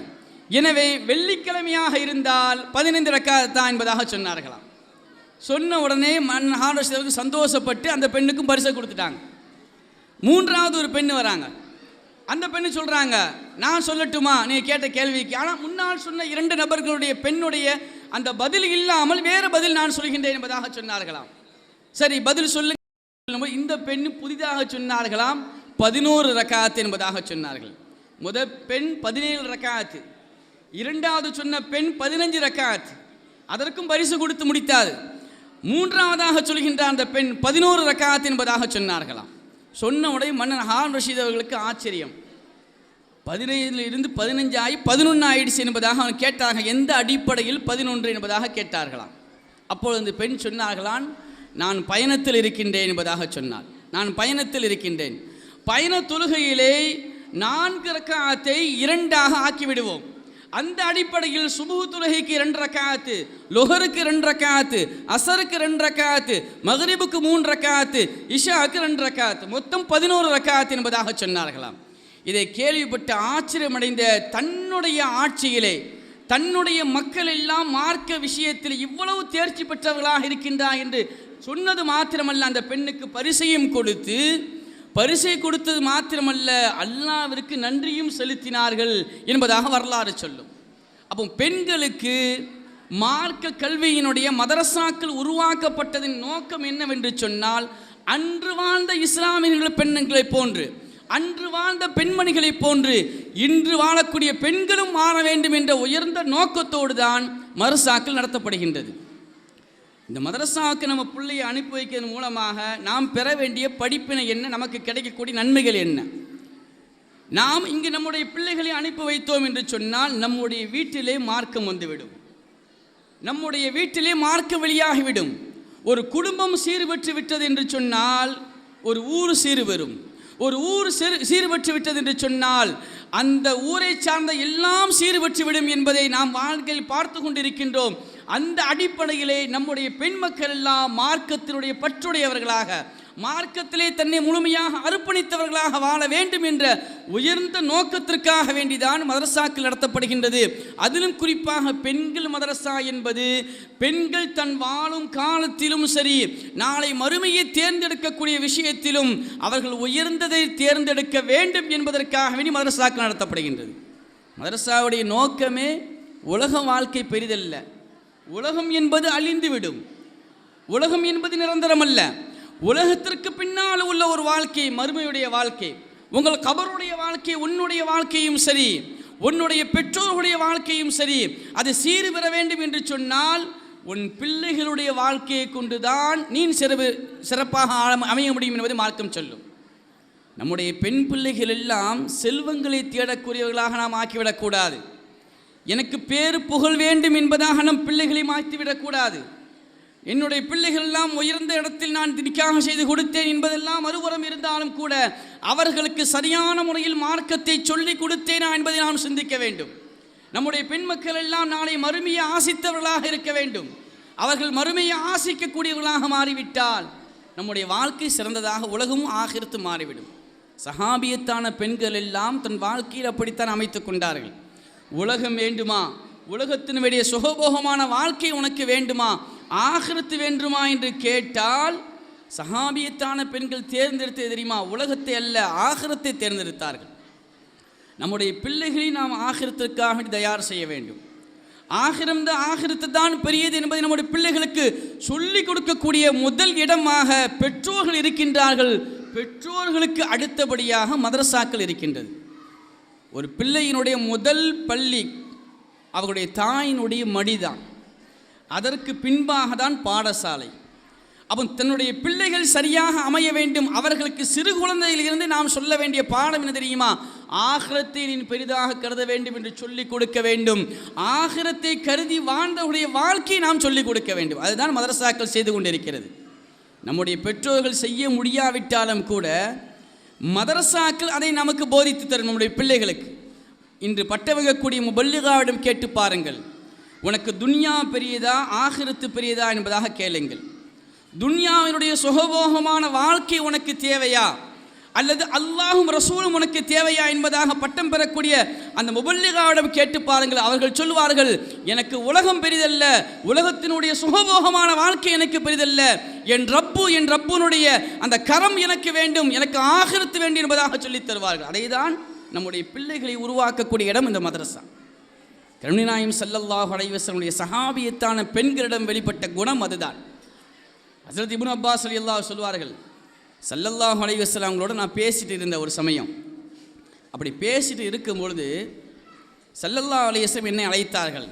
எனவே வெள்ளிக்கிழமையாக இருந்தால் 15 ரக்காத்து தான் என்பதாக சொன்னார்களாம். சொன்ன உடனே ஹாரூன் சந்தோஷப்பட்டு அந்த பெண்ணுக்கும் பரிசை கொடுத்துட்டாங்க. 3வது ஒரு பெண்ணு வராங்க. அந்த பெண்ணு சொல்கிறாங்க, நான் சொல்லட்டுமா நீ கேட்ட கேள்விக்கு? ஆனால் முன்னால் சொன்ன 2 நபர்களுடைய பெண்ணுடைய அந்த பதில் இல்லாமல் வேறு பதில் நான் சொல்கின்றேன் என்பதாக சொன்னார்களாம். சரி, பதில் சொல்லுங்க. இந்த பெண் புதிதாக சொன்னார்களாம் 11 ரக்காத்து என்பதாக சொன்னார்கள். முதல் பெண் 17 ரக்காத்து, 2வது சொன்ன பெண் 15 ரக்காத்து. அதற்கும் பரிசு கொடுத்து முடித்தாது. 3வதாக சொல்கின்ற அந்த பெண் 11 ரக்காத்து என்பதாக சொன்னார்களாம். சொன்ன உடைய மன்னர் ஹாரூன் ரஷீத் அவர்களுக்கு ஆச்சரியம். 17 இருந்து 15 ஆகி 11 ஆயிடுச்சு என்பதாக அவன் கேட்டார்கள். எந்த அடிப்படையில் 11 என்பதாக கேட்டார்களாம். அப்பொழுது அந்த பெண் சொன்னார்களான், நான் பயணத்தில் இருக்கின்றேன் என்பதாக சொன்னார். நான் பயணத்தில் இருக்கின்றேன். பயண தொழுகையிலே 4 ரக்காத்தை 2ஆக ஆக்கிவிடுவோம். அந்த அடிப்படையில் சுபஹு தொழுகைக்கு 2 ரக்காத்து, லொஹருக்கு 2 ரக்காத்து, அசருக்கு 2 ரக்காத்து, மக்ரிபுக்கு 3 ரக்காத்து, இஷாவுக்கு 2 ரக்காத்து, மொத்தம் 11 ரக்காத்து என்பதாக சொன்னார்களாம். இதை கேள்விப்பட்டு ஆச்சரியமடைந்த தன்னுடைய ஆட்சியிலே தன்னுடைய மக்கள் எல்லாம் மார்க்க விஷயத்தில் இவ்வளவு தேர்ச்சி பெற்றவர்களாக இருக்கின்றார் என்று சொன்னது மாத்திரமல்ல, அந்த பெண்ணுக்கு பரிசையும் கொடுத்து, பரிசை கொடுத்தது மாத்திரமல்ல அல்லாஹ்விற்கு நன்றியும் செலுத்தினார்கள் என்பதாக வரலாறு சொல்லும். அப்போ பெண்களுக்கு மார்க்க கல்வியினுடைய மதரசாக்கள் உருவாக்கப்பட்டதின் நோக்கம் என்னவென்று சொன்னால், அன்று வாழ்ந்த இஸ்லாமியர்கள் பெண்களை போன்று, அன்று வாழ்ந்த பெண்மணிகளைப் போன்று இன்று வாழக்கூடிய பெண்களும் மாற வேண்டும் என்ற உயர்ந்த நோக்கத்தோடு தான் மதரசாக்கள் நடத்தப்படுகின்றது. இந்த மதரசாவுக்கு நம்ம பிள்ளையை அனுப்பி வைக்கிறதன் மூலமாக நாம் பெற வேண்டிய படிப்பினை என்ன, நமக்கு கிடைக்கக்கூடிய நன்மைகள் என்ன? நாம் இங்கு நம்முடைய பிள்ளைகளை அனுப்பி வைத்தோம் என்று சொன்னால் நம்முடைய வீட்டிலே மார்க்கம் வந்துவிடும், நம்முடைய வீட்டிலே மார்க்க வெளியாகிவிடும். ஒரு குடும்பம் சீர்பெற்று விட்டது என்று சொன்னால் ஒரு ஊர் சீர் வரும். ஒரு ஊர் சீர்பெற்று விட்டது என்று சொன்னால் அந்த ஊரை சார்ந்த எல்லாம் சீர்பெற்று விடும் என்பதை நாம் வாழ்க்கையில் பார்த்து கொண்டிருக்கின்றோம். அந்த அடிப்படையிலே நம்முடைய பெண் மக்கள் எல்லாம் மார்க்கத்தினுடைய பற்றுடையவர்களாக, மார்க்கத்திலே தன்னை முழுமையாக அர்ப்பணித்தவர்களாக வாழ வேண்டும் என்ற உயர்ந்த நோக்கத்திற்காக வேண்டிதான் மதரசாக்கள் நடத்தப்படுகின்றது. அதிலும் குறிப்பாக பெண்கள் மதரசா என்பது பெண்கள் தன் வாழும் காலத்திலும் சரி, நாளை மறுமையை தேர்ந்தெடுக்கக்கூடிய விஷயத்திலும் அவர்கள் உயர்ந்ததை தேர்ந்தெடுக்க வேண்டும் என்பதற்காக வேண்டி மதரசாக்கள் நடத்தப்படுகின்றது. மதரசாவுடைய நோக்கமே உலக வாழ்க்கை பெரிதல்ல. உலகம் என்பது அழிந்துவிடும், உலகம் என்பது நிரந்தரமல்ல. உலகத்திற்கு பின்னால் உள்ள ஒரு வாழ்க்கை மறுமையுடைய வாழ்க்கை. உங்கள் கபருடைய வாழ்க்கை, உன்னுடைய வாழ்க்கையும் சரி, உன்னுடைய பெற்றோர்களுடைய வாழ்க்கையும் சரி, அது சீர் பெற வேண்டும் என்று சொன்னால் உன் பிள்ளைகளுடைய வாழ்க்கையை கொண்டுதான் நீ சிறப்பாக அமைய முடியும் என்பதை மார்க்கம் சொல்லும். நம்முடைய பெண் பிள்ளைகள் எல்லாம் செல்வங்களை தேடக்கூடியவர்களாக நாம் ஆக்கிவிடக்கூடாது. எனக்கு பேரு புகழ் வேண்டும் என்பதாக நம் பிள்ளைகளை மாற்றிவிடக்கூடாது. என்னுடைய பிள்ளைகள் எல்லாம் உயர்ந்த இடத்தில் நான் நிக்காஹ் செய்து கொடுத்தேன் என்பதெல்லாம் மறுபுறம் இருந்தாலும் கூட அவர்களுக்கு சரியான முறையில் மார்க்கத்தை சொல்லிக் கொடுத்தேனா என்பதை நாம் சிந்திக்க வேண்டும். நம்முடைய பெண் மக்கள் எல்லாம் நாளை மறுமையை ஆசித்தவர்களாக இருக்க வேண்டும். அவர்கள் மறுமையை ஆசிக்கக்கூடியவர்களாக மாறிவிட்டால் நம்முடைய வாழ்க்கை சிறந்ததாக உலகமும் ஆகிரத்து மாறிவிடும். சஹாபியத்தான பெண்கள் எல்லாம் தன் வாழ்க்கையில் அப்படித்தான் அமைத்து கொண்டார்கள். உலகம் வேண்டுமா, உலகத்தினுடைய சுகபோகமான வாழ்க்கை உனக்கு வேண்டுமா, ஆகிரத்து வேண்டுமா என்று கேட்டால் சஹாபியத்தான பெண்கள் தேர்ந்தெடுத்தது தெரியுமா? உலகத்தை அல்ல, ஆகிரத்தை தேர்ந்தெடுத்தார்கள். நம்முடைய பிள்ளைகளை நாம் ஆகிரத்திற்காக தயார் செய்ய வேண்டும். ஆகிரத்து தான் பெரியது என்பதை நம்முடைய பிள்ளைகளுக்கு சொல்லிக் கொடுக்கக்கூடிய முதல் இடமாக பெற்றோர்கள் இருக்கின்றார்கள். பெற்றோர்களுக்கு அடுத்தபடியாக மதரசாக்கள் இருக்கின்றது. ஒரு பிள்ளையினுடைய முதல் பள்ளி அவருடைய தாயினுடைய மடிதான். அதற்கு பின்பாக தான் பாடசாலை. அப்போ தன்னுடைய பிள்ளைகள் சரியாக அமைய வேண்டும். அவர்களுக்கு சிறு குழந்தையிலிருந்து நாம் சொல்ல வேண்டிய பாடம் என்ன தெரியுமா? ஆகிரத்தை நீ பெரிதாக கருத வேண்டும் என்று சொல்லிக் கொடுக்க வேண்டும். ஆகிரத்தை கருதி வாழ்ந்தவருடைய வாழ்க்கையை நாம் சொல்லிக் கொடுக்க வேண்டும். அதுதான் மதரசாக்கள் செய்து கொண்டிருக்கிறது. நம்முடைய பெற்றோர்கள் செய்ய முடியாவிட்டாலும் கூட மதரசாக்கள் அதை நமக்கு போதித்து தரும். நம்முடைய பிள்ளைகளுக்கு இன்று பட்டவகக்கூடிய முபல்லிகாவிடம் கேட்டு பாருங்கள், உனக்கு துன்யா பெரியதா ஆகிரத்து பெரியதா என்பதாக கேளுங்கள். துன்யாவினுடைய சுகபோகமான வாழ்க்கை உனக்கு தேவையா, அல்லது அல்லாஹும் ரசூலும் உனக்கு தேவையா என்பதாக பட்டம் பெறக்கூடிய அந்த முபல்லிகாவிடம் கேட்டு பாருங்கள். அவர்கள் சொல்வார்கள், எனக்கு உலகம் பெரிதல்ல, உலகத்தினுடைய சுகபோகமான வாழ்க்கை எனக்கு பெரிதல்ல, என் ரப்புனுடைய அந்த கரம் எனக்கு வேண்டும், எனக்கு ஆகிரத்து வேண்டும் என்பதாக சொல்லித் தருவார்கள். அதை தான் நம்முடைய பிள்ளைகளை உருவாக்கக்கூடிய இடம் இந்த மதரசா. கருணைநாயகம் ஸல்லல்லாஹு அலைஹி வஸல்லம் சஹாபியத்தான பெண்களிடம் வெளிப்பட்ட குணம் அதுதான். ஹஸரத் இப்னு அப்பாஸ் ரலியல்லாஹு சொல்வார்கள், ஸல்லல்லாஹு அலைஹி வஸல்லம் அவங்களோட நான் பேசிட்டு இருந்த ஒரு சமயம், அப்படி பேசிட்டு இருக்கும்பொழுது ஸல்லல்லாஹு அலைஹி வஸல்லம் என்னை அழைத்தார்கள்.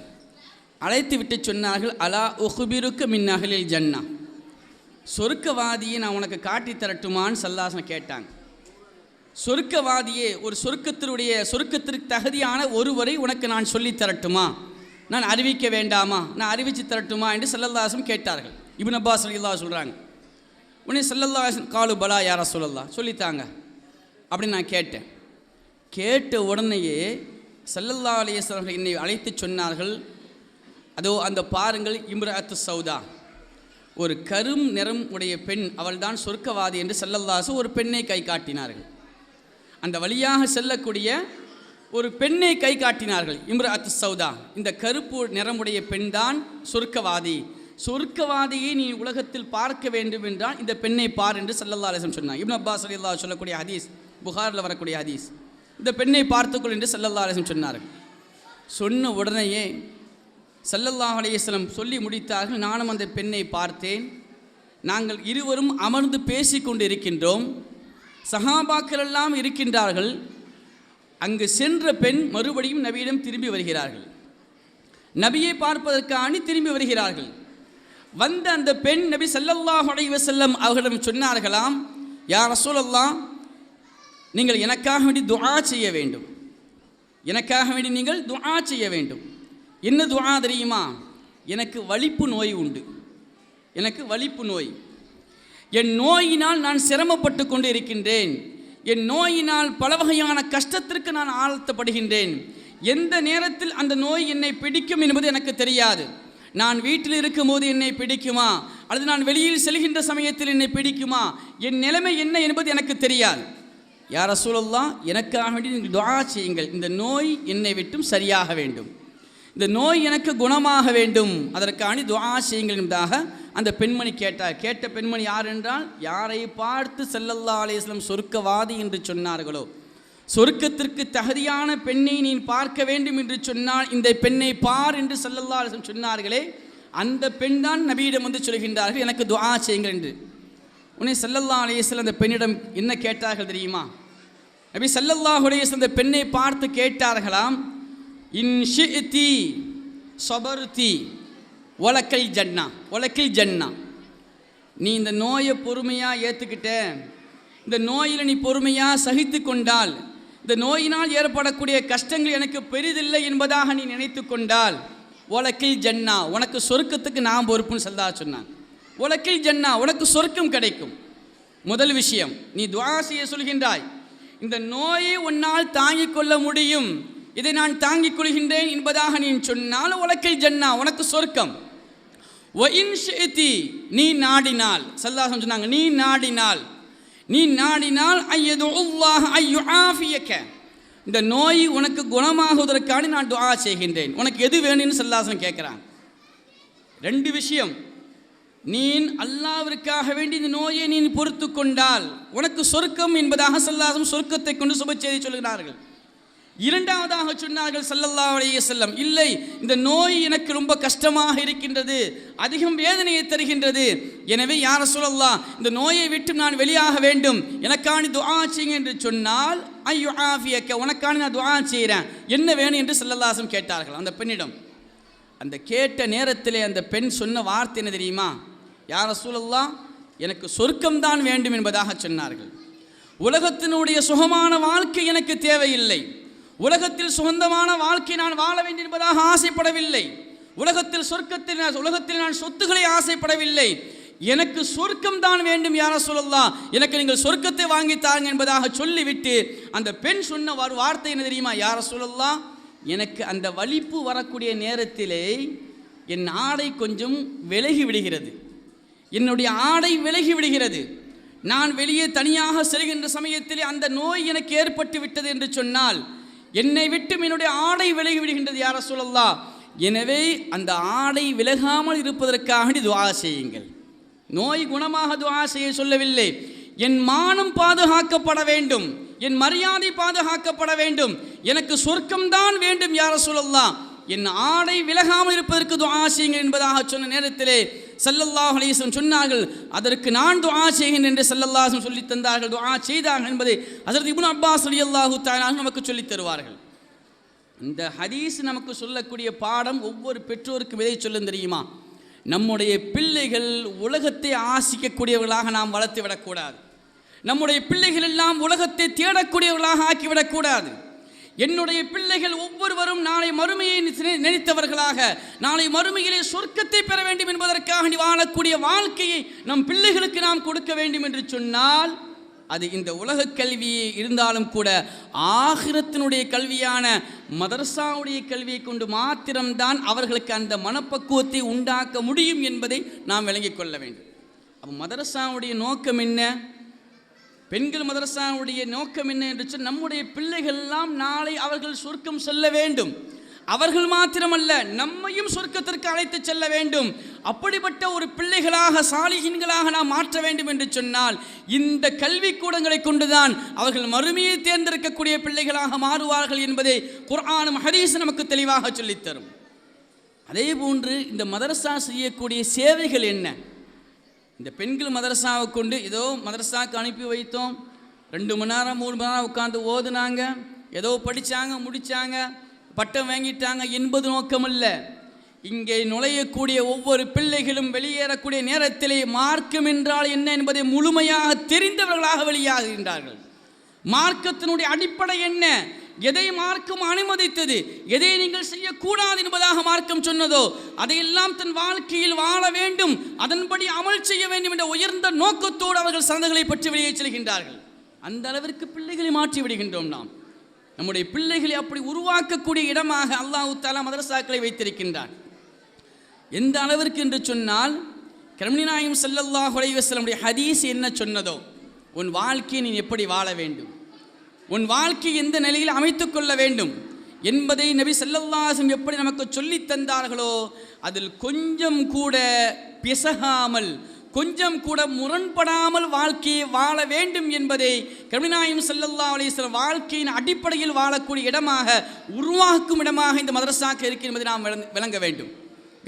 அழைத்து விட்டு சொன்னார்கள், அலா உஹ்பிருக்க மின் அஹ்லில் ஜன்னா, சொர்க்கவாதியை நான் உனக்கு காட்டி தரட்டுமான்னு ஸல்லல்லாஹு கேட்டாங்க. சொர்க்கவாதியே, ஒரு சொர்க்கத்திற்கு தகுதியான ஒருவரை உனக்கு நான் சொல்லி தரட்டுமா, நான் அறிவிக்க வேண்டாமா, நான் அறிவித்து தரட்டுமா என்று ஸல்லல்லாஹு கேட்டார்கள். இப்னு அப்பாஸ் ரலியல்லாஹு சொல்கிறாங்க, உடனே ஸல்லல்லாஹு காலு பலா யா ரசூலல்லாஹ், சொல்லித்தாங்க அப்படின்னு நான் கேட்டேன். கேட்ட உடனேயே ஸல்லல்லாஹு அலைஹி வஸல்லம் என்னை அழைத்து சொன்னார்கள், அதோ அந்த பாருங்கள், இம்ரஅத்து சௌதா, ஒரு கரும் நிறம் உடைய பெண், அவள்தான் சொர்க்கவாதி என்று ஸல்லல்லாஹு ஒரு பெண்ணை கை காட்டினார்கள். அந்த வழியாக செல்லக்கூடிய ஒரு பெண்ணை கை காட்டினார்கள். இம்ரஅத்து சௌதா, இந்த கருப்பு நிறமுடைய பெண் தான் சொர்க்கவாதி, சொர்க்கவாதியை நீ உலகத்தில் பார்க்க வேண்டும் என்றால் இந்த பெண்ணை பார் என்று ஸல்லல்லாஹு அலைஹி வஸல்லம் சொன்னார். இப்னு அப்பாஸ் ரலியல்லாஹு சொல்லக்கூடிய ஹதீஸ், புகாரில் வரக்கூடிய ஹதீஸ், இந்த பெண்ணை பார்த்துக்கொள் என்று ஸல்லல்லாஹு அலைஹி வஸல்லம் சொன்னார்கள். சொன்ன உடனேயே ஸல்லல்லாஹு அலைஹி வஸல்லம் சொல்லி முடித்தார்கள், நானும் அந்த பெண்ணை பார்த்தேன், நாங்கள் இருவரும் அமர்ந்து பேசிக்கொண்டு இருக்கின்றோம், சஹாபாக்கள் எல்லாம் இருக்கின்றார்கள். அங்கு சென்ற பெண் மறுபடியும் நபியிடம் திரும்பி வருகிறார்கள், நபியை பார்ப்பதற்காக திரும்பி வருகிறார்கள். வந்த அந்த பெண் நபி ஸல்லல்லாஹு அலைஹி வஸல்லம் அவர்களிடம் சொன்னார்களாம், யா ரசூலல்லாஹ், நீங்கள் எனக்காக வேண்டி துஆ செய்ய வேண்டும், எனக்காக வேண்டி நீங்கள் துஆ செய்ய வேண்டும். என்ன துஆ தெரியுமா? எனக்கு வலிப்பு நோய் உண்டு, எனக்கு வலிப்பு நோய், என் நோயினால் நான் சிரமப்பட்டு கொண்டு இருக்கின்றேன், என் நோயினால் பல வகையான கஷ்டத்திற்கு நான் ஆழ்த்தப்படுகின்றேன், எந்த நேரத்தில் அந்த நோய் என்னை பிடிக்கும் என்பது எனக்கு தெரியாது, நான் வீட்டில் இருக்கும்போது என்னை பிடிக்குமா, அல்லது நான் வெளியில் செல்கின்ற சமயத்தில் என்னை பிடிக்குமா, என் நிலைமை என்ன என்பது எனக்கு தெரியாது. யா ரசூலல்லாஹ், எனக்காக வேண்டி நீங்கள் துஆ செய்யுங்கள், இந்த நோய் என்னை விட்டும் சரியாக வேண்டும், இந்த நோய் எனக்கு குணமாக வேண்டும், அதற்காண்டி துஆ செய்யுங்கள் என்பதாக அந்த பெண்மணி கேட்டார். கேட்ட பெண்மணி யார் என்றால், யாரை பார்த்து ஸல்லல்லாஹு அலைஹி வஸல்லம் சொர்க்கவாதி என்று சொன்னார்களோ, சொர்க்கத்திற்கு தகுதியான பெண்ணை நீ பார்க்க வேண்டும் என்று சொன்னால் இந்த பெண்ணை பார் என்று ஸல்லல்லாஹு அலைஹி வஸல்லம் சொன்னார்களே, அந்த பெண் தான் நபியிடம் வந்து சொல்கின்றார்கள், எனக்கு துஆ செய்யுங்கள் என்று. உடனே ஸல்லல்லாஹு அலைஹி வஸல்லம் அந்த பெண்ணிடம் என்ன கேட்டார்கள் தெரியுமா? நபி ஸல்லல்லாஹு அலைஹி வஸல்லம் அந்த பெண்ணை பார்த்து கேட்டார்களாம், இன் ஷிஇதி ஸபர்தி வலக்கல் ஜன்னா, வலக்கல் ஜன்னா, நீ இந்த நோயை பொறுமையாக ஏற்றுக்கிட்ட, இந்த நோயில் நீ பொறுமையாக சகித்து கொண்டால், இந்த நோயினால் ஏற்படக்கூடிய கஷ்டங்கள் எனக்கு பெரிதில்லை என்பதாக நீ நினைத்து கொண்டால், வலக்கல் ஜன்னா, உனக்கு சொர்க்கத்துக்கு நான் பொறுப்புன்னு ஸல்லல்லாஹு சொன்னான். வலக்கல் ஜன்னா, உனக்கு சொர்க்கம் கிடைக்கும். முதல் விஷயம், நீ துஆ செய்ய சொல்கின்றாய், இந்த நோயை உன்னால் தாங்கிக் கொள்ள முடியும், இதை நான் தாங்கிக் கொள்கின்றேன் என்பதாக நீ சொன்னால் வலக்கல் ஜன்னா, உனக்கு சொர்க்கம். நீ நாடினால், ஸல்லல்லாஹு சொன்னாங்க, நீ நாடினால் ஐயதுல்லாஹ் ஐயுஆஃபியக, இந்த நோய் உனக்கு குணமாகுவதற்காக நான் துஆ செய்கின்றேன், உனக்கு எது வேணும்னு ஸல்லல்லாஹு கேட்குறான். ரெண்டு விஷயம், நீ அல்லாஹ்விற்காக வேண்டி இந்த நோயை நீ பொறுத்து கொண்டால் உனக்கு சொர்க்கம் என்பதாக ஸல்லல்லாஹு சொர்க்கத்தை கொண்டு சுப செய்தி சொல்கிறார்கள். இரண்டாவதாக சொன்னார்கள் ஸல்லல்லாஹு அலைஹி வஸல்லம், இல்லை, இந்த நோய் எனக்கு ரொம்ப கஷ்டமாக இருக்கின்றது, அதிகம் வேதனையை தருகின்றது, எனவே யா ரசூலல்லாஹ், இந்த நோயை விட்டு நான் வெளியாக வேண்டும், எனக்கான துஆ செய்யுங்க என்று சொன்னால் ஐயுஆஃபியக, உனக்கான நான் துஆ செய்கிறேன், என்ன வேணும் என்று ஸல்லல்லாஹு அலைஹி வஸல்லம் கேட்டார்கள் அந்த பெண்ணிடம். அந்த கேட்ட நேரத்திலே அந்த பெண் சொன்ன வார்த்தை என்ன தெரியுமா? யா ரசூலல்லாஹ், எனக்கு சொர்க்கம்தான் வேண்டும் என்பதாக சொன்னார்கள். உலகத்தினுடைய சுகமான வாழ்க்கை எனக்கு தேவையில்லை, உலகத்தில் சுகந்தமான வாழ்க்கை நான் வாழ வேண்டும் என்பதாக ஆசைப்படவில்லை, உலகத்தில் நான் சொத்துக்களை ஆசைப்படவில்லை, எனக்கு சொர்க்கம் தான் வேண்டும் யா ரசூலல்லாஹ், எனக்கு நீங்கள் சொர்க்கத்தை வாங்கி தாருங்க என்பதாக சொல்லிவிட்டு அந்த பெண் சொன்ன வார்த்தை என்ன தெரியுமா? யா ரசூலல்லாஹ், எனக்கு அந்த வலிப்பு வரக்கூடிய நேரத்திலே என் ஆடை கொஞ்சம் விலகி விடுகிறது, என்னுடைய ஆடை விலகி விடுகிறது. நான் வெளியே தனியாக செல்கின்ற சமயத்தில் அந்த நோய் எனக்கு ஏற்பட்டு விட்டது என்று சொன்னால் என்னை விட்டு என்னுடைய ஆடை விலகி விடுகின்றது யா ரசூலல்லாஹ். எனவே அந்த ஆடை விலகாமல் இருப்பதற்காக துஆ செய்யுங்கள். நோய் குணமாக துஆ செய்ய சொல்லவில்லை. என் மானம் பாதுகாக்கப்பட வேண்டும், என் மரியாதை பாதுகாக்கப்பட வேண்டும், எனக்கு சொர்க்கம்தான் வேண்டும் யா ரசூலல்லாஹ், என் ஆடை விலகாமல் இருப்பதற்கு துஆ செய்யுங்கள் என்பதாக சொன்ன நேரத்திலே ஸல்லல்லாஹு அலைஹி வஸல்லம் சொன்னார்கள், அதற்கு நான் துஆ செய்கிறேன் என்று ஸல்லல்லாஹு அலைஹி வஸல்லம் சொல்லித் தந்தார்கள். துஆ செய்தார்கள் என்பதை ஹஸரத் இப்னு அப்பாஸ் ரலியல்லாஹு தஆலா நமக்கு சொல்லித் தருவார்கள். இந்த ஹதீஸ் நமக்கு சொல்லக்கூடிய பாடம் ஒவ்வொரு பெற்றோருக்கும் எதை சொல்லும் தெரியுமா? நம்முடைய பிள்ளைகள் உலகத்தை ஆசிக்கக்கூடியவர்களாக நாம் வளர்த்து விடக்கூடாது. நம்முடைய பிள்ளைகள் எல்லாம் உலகத்தை தேடக்கூடியவர்களாக ஆக்கிவிடக்கூடாது. என்னுடைய பிள்ளைகள் ஒவ்வொருவரும் நாளை மறுமையை நினைத்தவர்களாக, நாளை மறுமையிலே சொர்க்கத்தை பெற வேண்டும் என்பதற்காக வாழக்கூடிய வாழ்க்கையை நம் பிள்ளைகளுக்கு நாம் கொடுக்க வேண்டும் என்று சொன்னால் அது இந்த உலக கல்வி இருந்தாலும் கூட ஆகிரத்தினுடைய கல்வியான மதரசாவுடைய கல்வியை கொண்டு மாத்திரம்தான் அவர்களுக்கு அந்த மனப்பக்குவத்தை உண்டாக்க முடியும் என்பதை நாம் விளங்கிக் கொள்ள வேண்டும். அப்போ மதரசாவுடைய நோக்கம் என்ன? பெண்கள் மதரசாவுடைய நோக்கம் என்ன என்று சொன்னால் நம்முடைய பிள்ளைகள் எல்லாம் நாளை அவர்கள் சொர்க்கம் செல்ல வேண்டும். அவர்கள் மாத்திரமல்ல, நம்மையும் சொர்க்கத்திற்கு அழைத்து செல்ல வேண்டும். அப்படிப்பட்ட ஒரு பிள்ளைகளாக சாலிஹீன்களாக நாம் மாற்ற வேண்டும் என்று சொன்னால் இந்த கல்விக்கூடங்களை கொண்டுதான் அவர்கள் மறுமையை தேர்ந்தெடுக்கக்கூடிய பிள்ளைகளாக மாறுவார்கள் என்பதை குர்ஆனும் ஹதீஸும் நமக்கு தெளிவாக சொல்லித்தரும். அதே போன்று இந்த மதரசா செய்யக்கூடிய சேவைகள் என்ன? இந்த பெண்கள் மதரசாவை கொண்டு ஏதோ மதரசாவுக்கு அனுப்பி வைத்தோம், 2 மணி நேரம் 3 மணி நேரம் உட்காந்து ஓதுனாங்க, ஏதோ படித்தாங்க, முடித்தாங்க, பட்டம் வாங்கிட்டாங்க என்பது நோக்கமல்ல. இங்கே நுழையக்கூடிய ஒவ்வொரு பிள்ளைகளும் வெளியேறக்கூடிய நேரத்திலே மார்க்கம் என்றால் என்ன என்பதை முழுமையாக தெரிந்தவர்களாக வெளியாகின்றார்கள். மார்க்கத்தினுடைய அடிப்படை என்ன, எதை மார்க்கம் அனுமதித்தது, எதை நீங்கள் செய்யக்கூடாது என்பதாக மார்க்கம் சொன்னதோ அதையெல்லாம் தன் வாழ்க்கையில் வாழ வேண்டும், அதன்படி அமல் செய்ய வேண்டும் என்ற உயர்ந்த நோக்கத்தோடு அவர்கள் சந்தங்களை பற்றி வெளியே செல்கின்றார்கள். அந்த அளவிற்கு பிள்ளைகளை மாற்றி விடுகின்றோம். நாம் நம்முடைய பிள்ளைகளை அப்படி உருவாக்கக்கூடிய இடமாக அல்லாஹ் தஆலா மதரசாக்களை வைத்திருக்கின்றான். எந்த அளவிற்கு என்று சொன்னால் கண்மணி நாயகம் ஸல்லல்லாஹு அலைஹி வஸல்லம் ஹதீஸ் என்ன சொன்னதோ, உன் வாழ்க்கையை நீ எப்படி வாழ வேண்டும், உன் வாழ்க்கை எந்த நிலையில் அமைத்துக் கொள்ள வேண்டும் என்பதை நபி ஸல்லல்லாஹு அலைஹி வஸல்லம் எப்படி நமக்கு சொல்லித் தந்தார்களோ அதில் கொஞ்சம் கூட பிசகாமல், கொஞ்சம் கூட முரண்படாமல் வாழ்க்கையை வாழ வேண்டும் என்பதை கண்மணி நாயகம் ஸல்லல்லாஹு அலைஹி வஸல்லம் வாழ்க்கையின் அடிப்படையில் வாழக்கூடிய இடமாக உருவாக்கும் இடமாக இந்த மதரசாக்கள் இருக்கிறது என்பதை நாம் விளங்க வேண்டும்.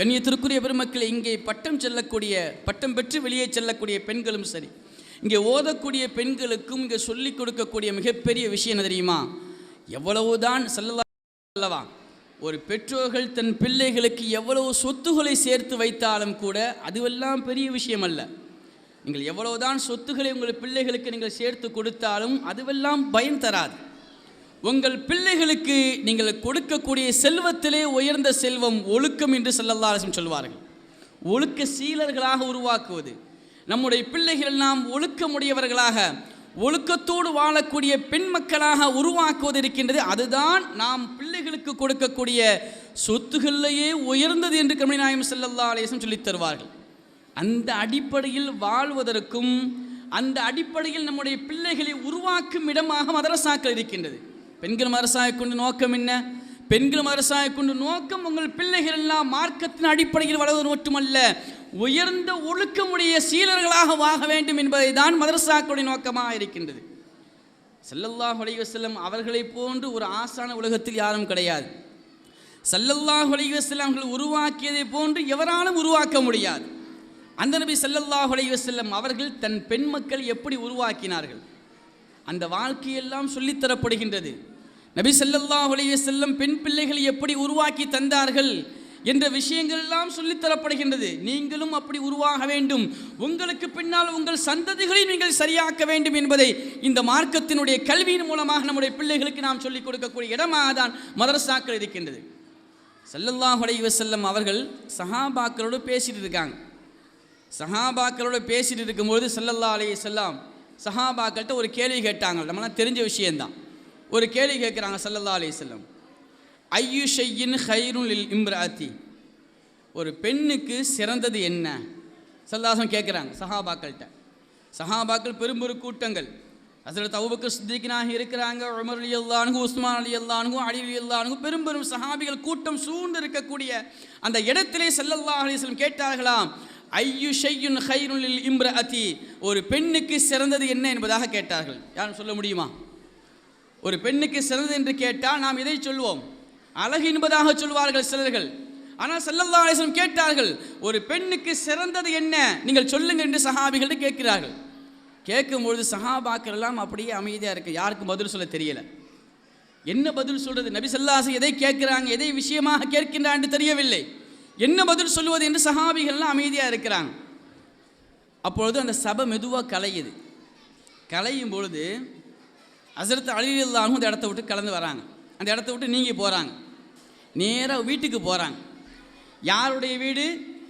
கண்ணியத்திற்குரிய பெருமக்களை, இங்கே பட்டம் பெற்று வெளியே செல்லக்கூடிய பெண்களும் சரி, இங்கே ஓதக்கூடிய பெண்களுக்கும் இங்கே சொல்லிக் கொடுக்கக்கூடிய மிகப்பெரிய விஷயம் என்ன தெரியுமா? எவ்வளவுதான் அல்லவா ஒரு பெற்றோர்கள் தன் பிள்ளைகளுக்கு எவ்வளவு சொத்துக்களை சேர்த்து வைத்தாலும் கூட அதுவெல்லாம் பெரிய விஷயம் அல்ல. நீங்கள் எவ்வளவுதான் சொத்துக்களை உங்கள் பிள்ளைகளுக்கு நீங்கள் சேர்த்து கொடுத்தாலும் அதுவெல்லாம் பயன் தராது. உங்கள் பிள்ளைகளுக்கு நீங்கள் கொடுக்கக்கூடிய செல்வத்திலே உயர்ந்த செல்வம் ஒழுக்கம் என்று ஸல்லல்லாஹு அலைஹி வஸல்லம் சொல்வார்கள். ஒழுக்க சீலர்களாக உருவாக்குவது, நம்முடைய பிள்ளைகள் எல்லாம் ஒழுக்கமுடையவர்களாக ஒழுக்கத்தோடு வாழக்கூடிய பெண் மக்களாக உருவாக்குவது இருக்கின்றது. அதுதான் நாம் பிள்ளைகளுக்கு கொடுக்கக்கூடிய சொத்துகளிலேயே உயர்ந்தது என்று கண்மணி நாயகம் ஸல்லல்லாஹு அலைஹி வஸல்லம் சொல்லித் தருவார்கள். அந்த அடிப்படையில் வாழ்வதற்கும் அந்த அடிப்படையில் நம்முடைய பிள்ளைகளை உருவாக்கும் இடமாக மதரசாக்கள் இருக்கின்றது. பெண்கள் மதரசாவை கொண்டு நோக்கம் என்ன? பெண்கள் மதரசாவை கொண்டு நோக்கம் உங்கள் பிள்ளைகள் எல்லாம் மார்க்கத்தின் அடிப்படையில் வளர்வது மட்டுமல்ல, உயர்ந்த ஒழுக்கமுடைய சீலர்களாக வாழ வேண்டும் என்பதை தான் மதரசாக்களுடைய நோக்கமாக இருக்கின்றது. ஸல்லல்லாஹு அலைஹி வஸல்லம் அவர்களை போன்று ஒரு ஆசான உலகத்தில் யாரும் கிடையாது. ஸல்லல்லாஹு அலைஹி வஸல்லம் அவர்கள் உருவாக்கியதை போன்று எவராலும் உருவாக்க முடியாது. அந்த நபி ஸல்லல்லாஹு அலைஹி வஸல்லம் அவர்கள் தன் பெண் மக்கள் எப்படி உருவாக்கினார்கள் அந்த வாழ்க்கையெல்லாம் சொல்லித்தரப்படுகின்றது. நபி ஸல்லல்லாஹு அலைஹி வஸல்லம் பெண் பிள்ளைகளை எப்படி உருவாக்கி தந்தார்கள் என்ற விஷயங்கள் எல்லாம் சொல்லித்தரப்படுகின்றது. நீங்களும் அப்படி உருவாக வேண்டும், உங்களுக்கு பின்னால் உங்கள் சந்ததிகளை நீங்கள் சரியாக்க வேண்டும் என்பதை இந்த மார்க்கத்தினுடைய கல்வியின் மூலமாக நம்முடைய பிள்ளைகளுக்கு நாம் சொல்லிக் கொடுக்கக்கூடிய இடமாக தான் மதரசாக்கள் இருக்கின்றது. ஸல்லல்லாஹு அலைஹி வஸல்லம் அவர்கள் சஹாபாக்களோடு பேசிட்டு இருக்காங்க. சஹாபாக்களோடு பேசிட்டு இருக்கும்போது ஸல்லல்லாஹு அலைஹி வஸல்லம் சஹாபாக்கள்கிட்ட ஒரு கேள்வி கேட்டாங்க. நம்மளாம் தெரிஞ்ச விஷயந்தான். ஒரு கேள்வி கேட்குறாங்க ஸல்லல்லாஹு அலைஹி வஸல்லம், ஐயு ஷையின் ஹைருன் லில் இம்ராத்தி, ஒரு பெண்ணுக்கு சிறந்தது என்ன, ஸல்லல்லாஹு கேட்குறாங்க சஹாபாக்கள்கிட்ட. சஹாபாக்கள் பெரும்பெரும் கூட்டங்கள். ஹஸரத் அபூபக்கர் சித்திக்னாக இருக்கிறாங்க, உமர் ரலியல்லாஹு அன்ஹு, உஸ்மான் ரலியல்லாஹு அன்ஹு, அலி ரலியல்லாஹு அன்ஹு, பெரும்பெரும் சஹாபிகள் கூட்டம் சூழ்ந்து இருக்கக்கூடிய அந்த இடத்திலே ஸல்லல்லாஹு அலைஹி வஸல்லம் கேட்டார்களாம், ஐயு ஷையுன் கைருன் லில் இம்ரஅதி, ஒரு பெண்ணுக்கு சிறந்தது என்ன என்பதாக கேட்டார்கள். யாரும் சொல்ல முடியுமா? ஒரு பெண்ணுக்கு சிறந்தது என்று கேட்டால் நாம் இதை சொல்வோம், அழகு என்பதாக சொல்வார்கள் சிலர்கள். ஆனால் ஸல்லல்லாஹு அலைஹி வஸல்லம் கேட்டார்கள், ஒரு பெண்ணுக்கு சிறந்தது என்ன நீங்கள் சொல்லுங்கள் என்று சஹாபிகள் கேட்கிறார்கள். கேட்கும்பொழுது சஹாபாக்கள் எல்லாம் அப்படியே அமைதியாக இருக்கு, யாருக்கும் பதில் சொல்ல தெரியல. என்ன பதில் சொல்றது? நபி ஸல்லல்லாஹு அலைஹி வஸல்லம் எதை கேட்கிறாங்க, எதை விஷயமாக கேட்கின்றான் என்று தெரியவில்லை. என்ன பதில் சொல்லுவது என்று சஹாபிகள்லாம் அமைதியாக இருக்கிறாங்க. அப்பொழுது அந்த சபை மெதுவாக கலையுது. கலையும் பொழுது ஹஸரத் அலி ரலியல்லாஹு அன்ஹு அந்த இடத்த விட்டு கலந்து வராங்க. அந்த இடத்த விட்டு நீங்கி போகிறாங்க, நேராக வீட்டுக்கு போகிறாங்க. யாருடைய வீடு?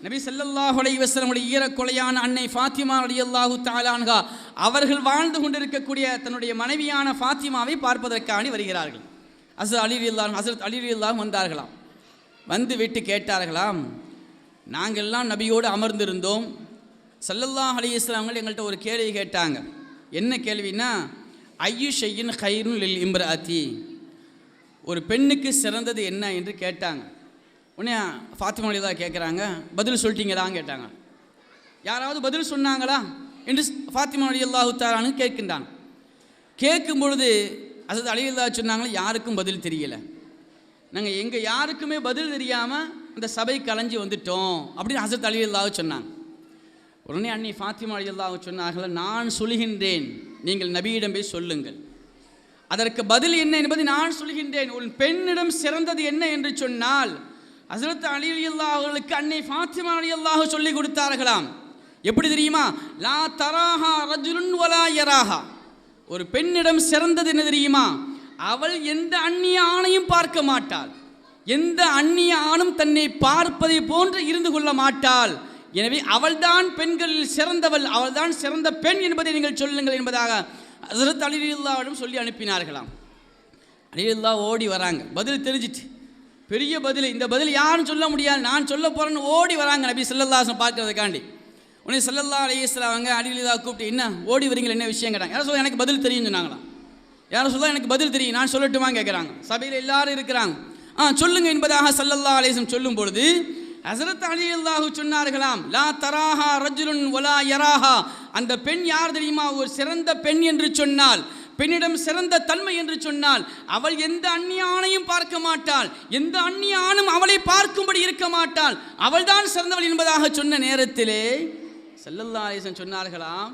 நபி ஸல்லல்லாஹு அலைஹி வஸல்லம் ஈரக்கொலையான அன்னை ஃபாத்திமா ரலியல்லாஹு தஆலா அன்ஹா அவர்கள் வாழ்ந்து கொண்டிருக்கக்கூடிய தன்னுடைய மனைவியான ஃபாத்திமாவை பார்ப்பதற்காக வருகிறார்கள். ஹஸரத் அலி ரலியல்லாஹு வந்தார்களாம். வந்து விட்டு கேட்டார்களாம், நாங்கள்லாம் நபியோடு அமர்ந்திருந்தோம், ஸல்லல்லாஹு அலைஹி வஸல்லம் எங்கள்கிட்ட ஒரு கேள்வி கேட்டாங்க. என்ன கேள்வின்னா, ஐயு ஷையின் கைருன் லில் இம்ரஅதி, ஒரு பெண்ணுக்கு சிறந்தது என்ன என்று கேட்டாங்க. உடனே ஃபாத்திமா ரலியல்லாஹு கேட்குறாங்க, பதில் சொல்லிட்டீங்களான்னு கேட்டாங்க. யாராவது பதில் சொன்னாங்களா என்று ஃபாத்திமா ரலியல்லாஹு தஆலா கேட்கின்றான். கேட்கும் பொழுது ஹஸரத் அலி ரலியல்லாஹு சொன்னாங்களா, யாருக்கும் பதில் தெரியல, நாங்கள் எங்கள் யாருக்குமே பதில் தெரியாமல் அந்த சபை கலைஞ்சி வந்துட்டோம் அப்படின்னு ஹஸரத் அலி ரலியல்லாஹு சொன்னாங்க. உடனே அன்னை ஃபாத்திமா ரலியல்லாஹு சொன்னார்கள், நான் சொல்கின்றேன், நீங்கள் நபியிடம் போய் சொல்லுங்கள், அதற்கு பதில் என்ன என்பதை நான் சொல்கின்றேன். ஒரு பெண்ணிடம் சிறந்தது என்ன என்று சொன்னால் ஹஸரத் அலி ரலியல்லாஹு அவர்களுக்கு அன்னை ஃபாத்திமா ரலியல்லாஹு சொல்லி கொடுத்தார்களாம். எப்படி தெரியுமா? லா தராஹா ரஜுலுன் வலா யராஹா, ஒரு பெண்ணிடம் சிறந்தது என்ன தெரியுமா? அவள் எந்த அந்நிய ஆணையும் பார்க்க மாட்டாள், எந்த அந்நிய ஆணும் தன்னை பார்ப்பதை போன்று இருந்து கொள்ள மாட்டாள். எனவே அவள்தான் பெண்களில் சிறந்தவள், அவள்தான் சிறந்த பெண் என்பதை நீங்கள் சொல்லுங்கள் என்பதாக ஹஸரத் அலி ரலியல்லாஹுவிடம் சொல்லி அனுப்பினார்களாம். அலி ரலியல்லாஹு ஓடி வராங்க, பதில் தெரிஞ்சிட்டு, பெரிய பதில், இந்த பதில் யாரும் சொல்ல முடியாது, நான் சொல்ல போகிறேன்னு ஓடி வராங்க நபி ஸல்லல்லாஹு அலைஹி வஸல்லம் பார்க்கறதுக்காண்டி. உடனே ஸல்லல்லாஹு அலைஹி வஸல்லம் அவங்க அலி ரலியல்லாஹு கூப்பிட்டு, என்ன ஓடி வரீங்களா, என்ன விஷயம் கேட்டாங்க. யாரும் சொல்ல எனக்கு பதில் தெரியும் சொன்னாங்களாம். யாரும் சொல்ல எனக்கு பதில் தெரியும், நான் சொல்லட்டுமா கேட்குறாங்க. சபையில் எல்லாரும் இருக்கிறாங்க. சொல்லுங்க என்பதாக ஸல்லல்லாஹு அலைஹி வஸல்லம் சொல்லும் பொழுது ஹஸரத் அலி ரலியல்லாஹு சொன்னார்களாம், லா தராஹா ரஜுலுன் வலா யராஹா, அந்த பெண் யார் தெரியுமா? ஒரு சிறந்த பெண் என்று சொன்னால், பெண்ணிடம் சிறந்த தன்மை என்று சொன்னால், அவள் எந்த அந்நிய ஆணையும் பார்க்க மாட்டாள், எந்த அந்நிய ஆணும் அவளை பார்க்கும்படி இருக்க மாட்டாள், அவள் தான் சிறந்தவள் என்பதாக சொன்ன நேரத்திலே ஸல்லல்லாஹு அலைஹி வஸல்லம் சொன்னார்களாம்,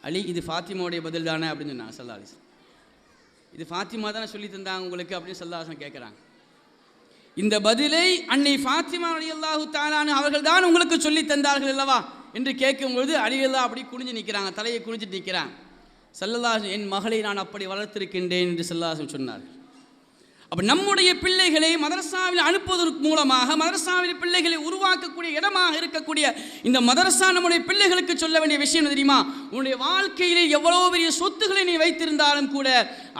அலி இது ஃபாத்திமாவுடைய பதில் தானே அப்படின்னு சொன்னாங்க. ஸல்லல்லாஹு அலைஹி வஸல்லம், இது ஃபாத்திமா தானே சொல்லி தந்தாங்க உங்களுக்கு அப்படின்னு ஸல்லல்லாஹு அலைஹி வஸல்லம் கேட்குறாங்க. இந்த பதிலை அன்னை ஃபாத்திமா ரலியல்லாஹு தஆலா அவர்கள் தான் உங்களுக்கு சொல்லி தந்தார்கள் அல்லவா என்று கேட்கும்பொழுது அலி ரலியல்லாஹு அப்படி குனிஞ்சு நிற்கிறாங்க, தலையை குனிஞ்சிட்டு நிற்கிறாங்க. ஸல்லல்லாஹு அலைஹி வஸல்லம், என் மகளை நான் அப்படி வளர்த்திருக்கின்றேன் என்று ஸல்லல்லாஹு அலைஹி வஸல்லம் சொன்னார்கள். அப்போ நம்முடைய பிள்ளைகளை மதரசாவில் அனுப்புவதற்கு மூலமாக, மதரசாவில் பிள்ளைகளை உருவாக்கக்கூடிய இடமாக இருக்கக்கூடிய இந்த மதரசா நம்முடைய பிள்ளைகளுக்கு சொல்ல வேண்டிய விஷயம் தெரியுமா? உன்னுடைய வாழ்க்கையிலே எவ்வளோ பெரிய சொத்துக்களை நீ வைத்திருந்தாலும் கூட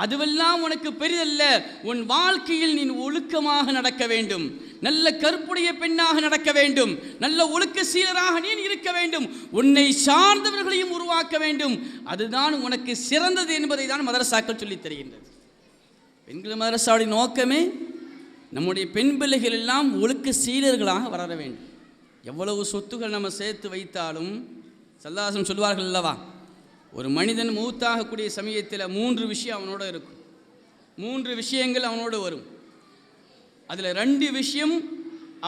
அதுவெல்லாம் உனக்கு பெரிதல்ல. உன் வாழ்க்கையில் நீ ஒழுக்கமாக நடக்க வேண்டும், நல்ல கற்புடைய பெண்ணாக நடக்க வேண்டும், நல்ல ஒழுக்க சீலராக நீ இருக்க வேண்டும், உன்னை சார்ந்தவர்களையும் உருவாக்க வேண்டும், அதுதான் உனக்கு சிறந்தது என்பதை தான் மதரசாக்கள் சொல்லித் தருகின்றது. பெண்கள் மதரசாவுடைய நோக்கமே நம்முடைய பெண் பிள்ளைகள் எல்லாம் ஒழுக்க சீலர்களாக வளர வேண்டும். எவ்வளவு சொத்துக்கள் நம்ம சேர்த்து வைத்தாலும் ஸல்லல்லாஹு அலைஹி வஸல்லம் சொல்வார்கள் அல்லவா, ஒரு மனிதன் மௌத்தாகக்கூடிய சமயத்தில் 3 விஷயம் அவனோட இருக்கும், 3 விஷயங்கள் அவனோடு வரும். அதில் 2 விஷயம்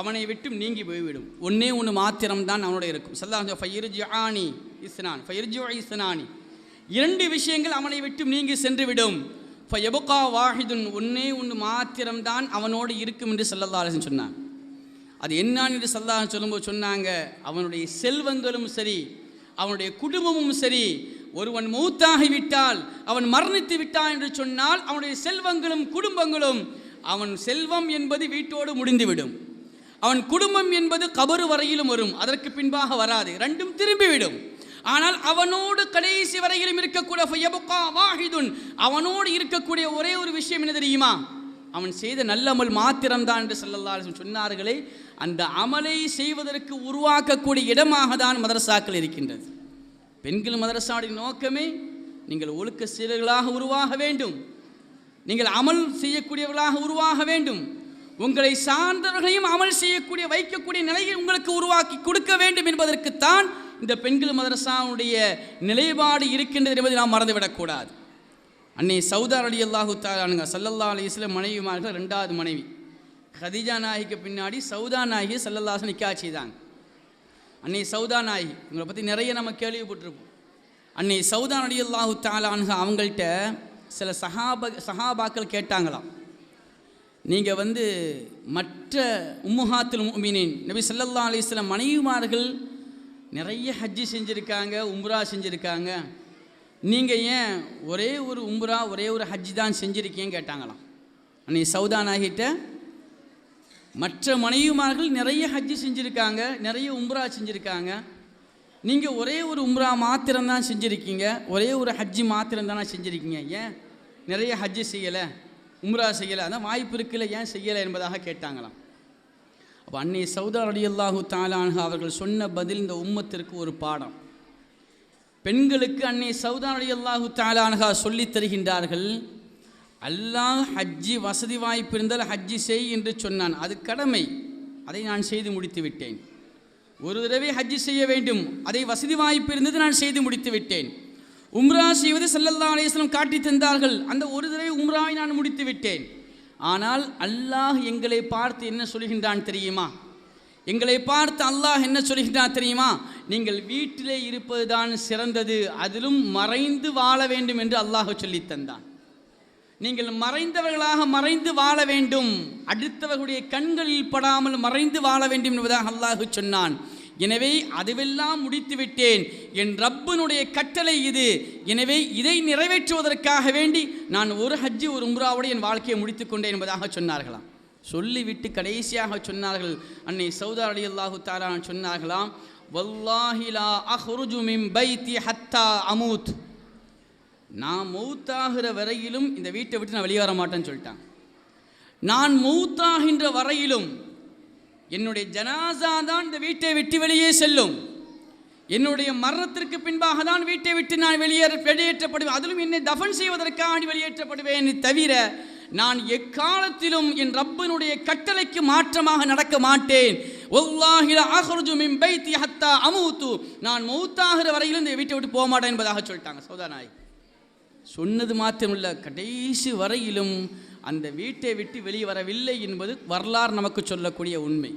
அவனை விட்டு நீங்கி போய்விடும், ஒன்றே ஒன்று மாத்திரம்தான் அவனோட இருக்கும். ஸல்லல்லாஹு அலைஹி வஸல்லம் ஃபயர்ஜிஆனி இஸ்னான் ஃபயர்ஜிஉ இஸ்னானி, 2 விஷயங்கள் அவனை விட்டு நீங்கி சென்றுவிடும். ஃபயபுகா வாஹிதுன், ஒன்றே ஒன்று மாத்திரம்தான் அவனோடு இருக்கும் என்று ஸல்லல்லாஹு அலைஹி வஸல்லம் சொன்னாங்க. அது என்னான்னு என்று ஸல்லல்லாஹு அலைஹி வஸல்லம் சொல்லும்போது சொன்னாங்க, அவனுடைய செல்வங்களும் சரி, அவனுடைய குடும்பமும் சரி. ஒருவன் மௌத்தாகிவிட்டால், அவன் மரணித்து விட்டான் என்று சொன்னால் அவனுடைய செல்வங்களும் குடும்பங்களும், அவன் செல்வம் என்பது வீட்டோடு முடிந்துவிடும், அவன் குடும்பம் என்பது கபரு வரையிலும் வரும், அதற்கு பின்பாக வராது, 2ம் திரும்பிவிடும். ஆனால் அவனோடு கடைசி வரையிலும் இருக்கக்கூடிய ஃபயபுகா வாஹிதுன், அவனோடு இருக்கக்கூடிய ஒரே ஒரு விஷயம் என்ன தெரியுமா? அவன் செய்த நல்ல அமல் மாத்திரம்தான் என்று ஸல்லல்லாஹு அலைஹி வஸல்லம் சொன்னார்களே, அந்த அமலை செய்வதற்கு உருவாக்கக்கூடிய இடமாக தான் மதரசாக்கள் இருக்கின்றது. பெண்கள் மதரசாவுடைய நோக்கமே நீங்கள் ஒழுக்க சீலர்களாக உருவாக வேண்டும், நீங்கள் அமல் செய்யக்கூடியவர்களாக உருவாக வேண்டும், உங்களை சார்ந்தவர்களையும் அமல் செய்யக்கூடிய வைக்கக்கூடிய நிலையை உங்களுக்கு உருவாக்கி கொடுக்க வேண்டும் என்பதற்குத்தான் இந்த பெண்கள் மதரசாவுடைய நிலைப்பாடு இருக்கின்றது என்பதை நாம் மறந்துவிடக்கூடாது. அன்னை சௌதா ரலியல்லாஹு தஆலா ஸல்லல்லாஹு அலைஹி வஸல்லம் மனைவிமார்கள் 2வது மனைவி கதீஜா நாயகிக்கு பின்னாடி சௌதா நாயகி ஸல்லல்லாஹு அலைஹி நிக்காஹ் செய்தாங்க. அன்னை சௌதா நாயகி இவங்களை பற்றி நிறைய நம்ம கேள்விப்பட்டிருப்போம். அன்னை சௌதா ரலியல்லாஹு தஆலா அவங்கள்ட்ட சில சஹாபாக்கள் கேட்டாங்களாம், நீங்கள் மற்ற உம்முஹாத்துல் முஃமினீன் நபி ஸல்லல்லாஹு அலைஹி வஸல்லம் மனைவிமார்கள் நிறைய ஹஜ்ஜி செஞ்சுருக்காங்க, உம்ரா செஞ்சுருக்காங்க, நீங்கள் ஏன் ஒரே ஒரு உம்ரா ஒரே ஒரு ஹஜ்ஜி தான் செஞ்சுருக்கீங்கன்னு கேட்டாங்களாம். அன்னை சௌதா நாயகிட்ட மற்ற மனைவிமார்கள் நிறைய ஹஜ்ஜி செஞ்சுருக்காங்க, நிறைய உம்ரா செஞ்சுருக்காங்க, நீங்கள் ஒரே ஒரு உம்ரா மாத்திரம்தான் செஞ்சுருக்கீங்க, ஒரே ஒரு ஹஜ்ஜி மாத்திரம்தானே செஞ்சுருக்கீங்க, ஏன் நிறைய ஹஜ்ஜி செய்யலை உம்ரா செய்யலை, அதான் வாய்ப்பு இருக்குல்ல ஏன் செய்யலை என்பதாக கேட்டாங்களாம். அப்போ அன்னை சௌதா ரலியல்லாஹு தஆலா அன்ஹா அவர்கள் சொன்ன பதில் இந்த உம்மத்திற்கு ஒரு பாடம். பெண்களுக்கு அன்னை சௌதா ரலியல்லாஹு தஆலா அன்ஹா சொல்லித் தருகின்றார்கள், அல்லாஹ் ஹஜ்ஜி வசதி வாய்ப்பு இருந்தால் ஹஜ்ஜி செய் என்று சொன்னான், அது கடமை, அதை நான் செய்து முடித்து விட்டேன். ஒரு தடவை ஹஜ்ஜி செய்ய வேண்டும், அதை வசதி வாய்ப்பு இருந்தது, நான் செய்து முடித்து விட்டேன். உம்ரா செய்வது ஸல்லல்லாஹு அலைஹி வஸல்லம் காட்டி தந்தார்கள், அந்த ஒரு தடவை உம்ராவை நான் முடித்து விட்டேன். ஆனால் அல்லாஹ் எங்களை பார்த்து என்ன சொல்கின்றான் தெரியுமா? எங்களை பார்த்து அல்லாஹ் என்ன சொல்கின்றான் தெரியுமா? நீங்கள் வீட்டிலே இருப்பது தான் சிறந்தது, அதிலும் மறைந்து வாழ வேண்டும் என்று அல்லாஹ் சொல்லித் தந்தான். நீங்கள் மறைந்தவர்களாக மறைந்து வாழ வேண்டும், அடுத்தவர்களுடைய கண்களில் படாமல் மறைந்து வாழ வேண்டும் என்பதாக அல்லாஹ் சொன்னான். எனவே அதுவெல்லாம் முடித்து விட்டேன், என் ரப்பினுடைய கட்டளை இது, எனவே இதை நிறைவேற்றுவதற்காக வேண்டி நான் ஒரு ஹஜ்ஜி ஒரு உம்ராவோடு என் வாழ்க்கையை முடித்து கொண்டேன் என்பதாக சொன்னார்களாம். சொல்லிவிட்டு கடைசியாக சொன்னார்கள், அன்னை சௌதா ரலியல்லாஹு தஆலா சொன்னார்களாம், வல்லாஹி லா அஹ்ருஜு மின் பைத்தி ஹத்தா அமூத், நான் மௌத்தாகிற வரையிலும் இந்த வீட்டை விட்டு நான் வெளியே வர மாட்டேன்னு சொல்லிட்டாங்க. நான் மௌத்தாகின்ற வரையிலும் என்னுடைய ஜனாசா தான் இந்த வீட்டை விட்டு வெளியே செல்லும், என்னுடைய மரணத்திற்கு பின்பாக தான் வீட்டை விட்டு நான் வெளியேற்றப்படுவேன், அதிலும் என்னை தஃபன் செய்வதற்காக வெளியேற்றப்படுவேன் தவிர நான் எக்காலத்திலும் என் ரப்பினுடைய கட்டளைக்கு மாற்றமாக நடக்க மாட்டேன். வல்லாஹி லா அஹ்ருஜு மின் பைத்தி ஹத்தா அமூது, நான் மௌத்தாகிற வரையிலும் இந்த வீட்டை விட்டு போக மாட்டேன் என்பதாக சொல்லிட்டாங்க சௌதா நாயகி. சொன்னது மாத்திரமில்லை, கடைசி வரையிலும் அந்த வீட்டை விட்டு வெளியே வரவில்லை என்பது வரலாறு நமக்கு சொல்லக்கூடிய உண்மை.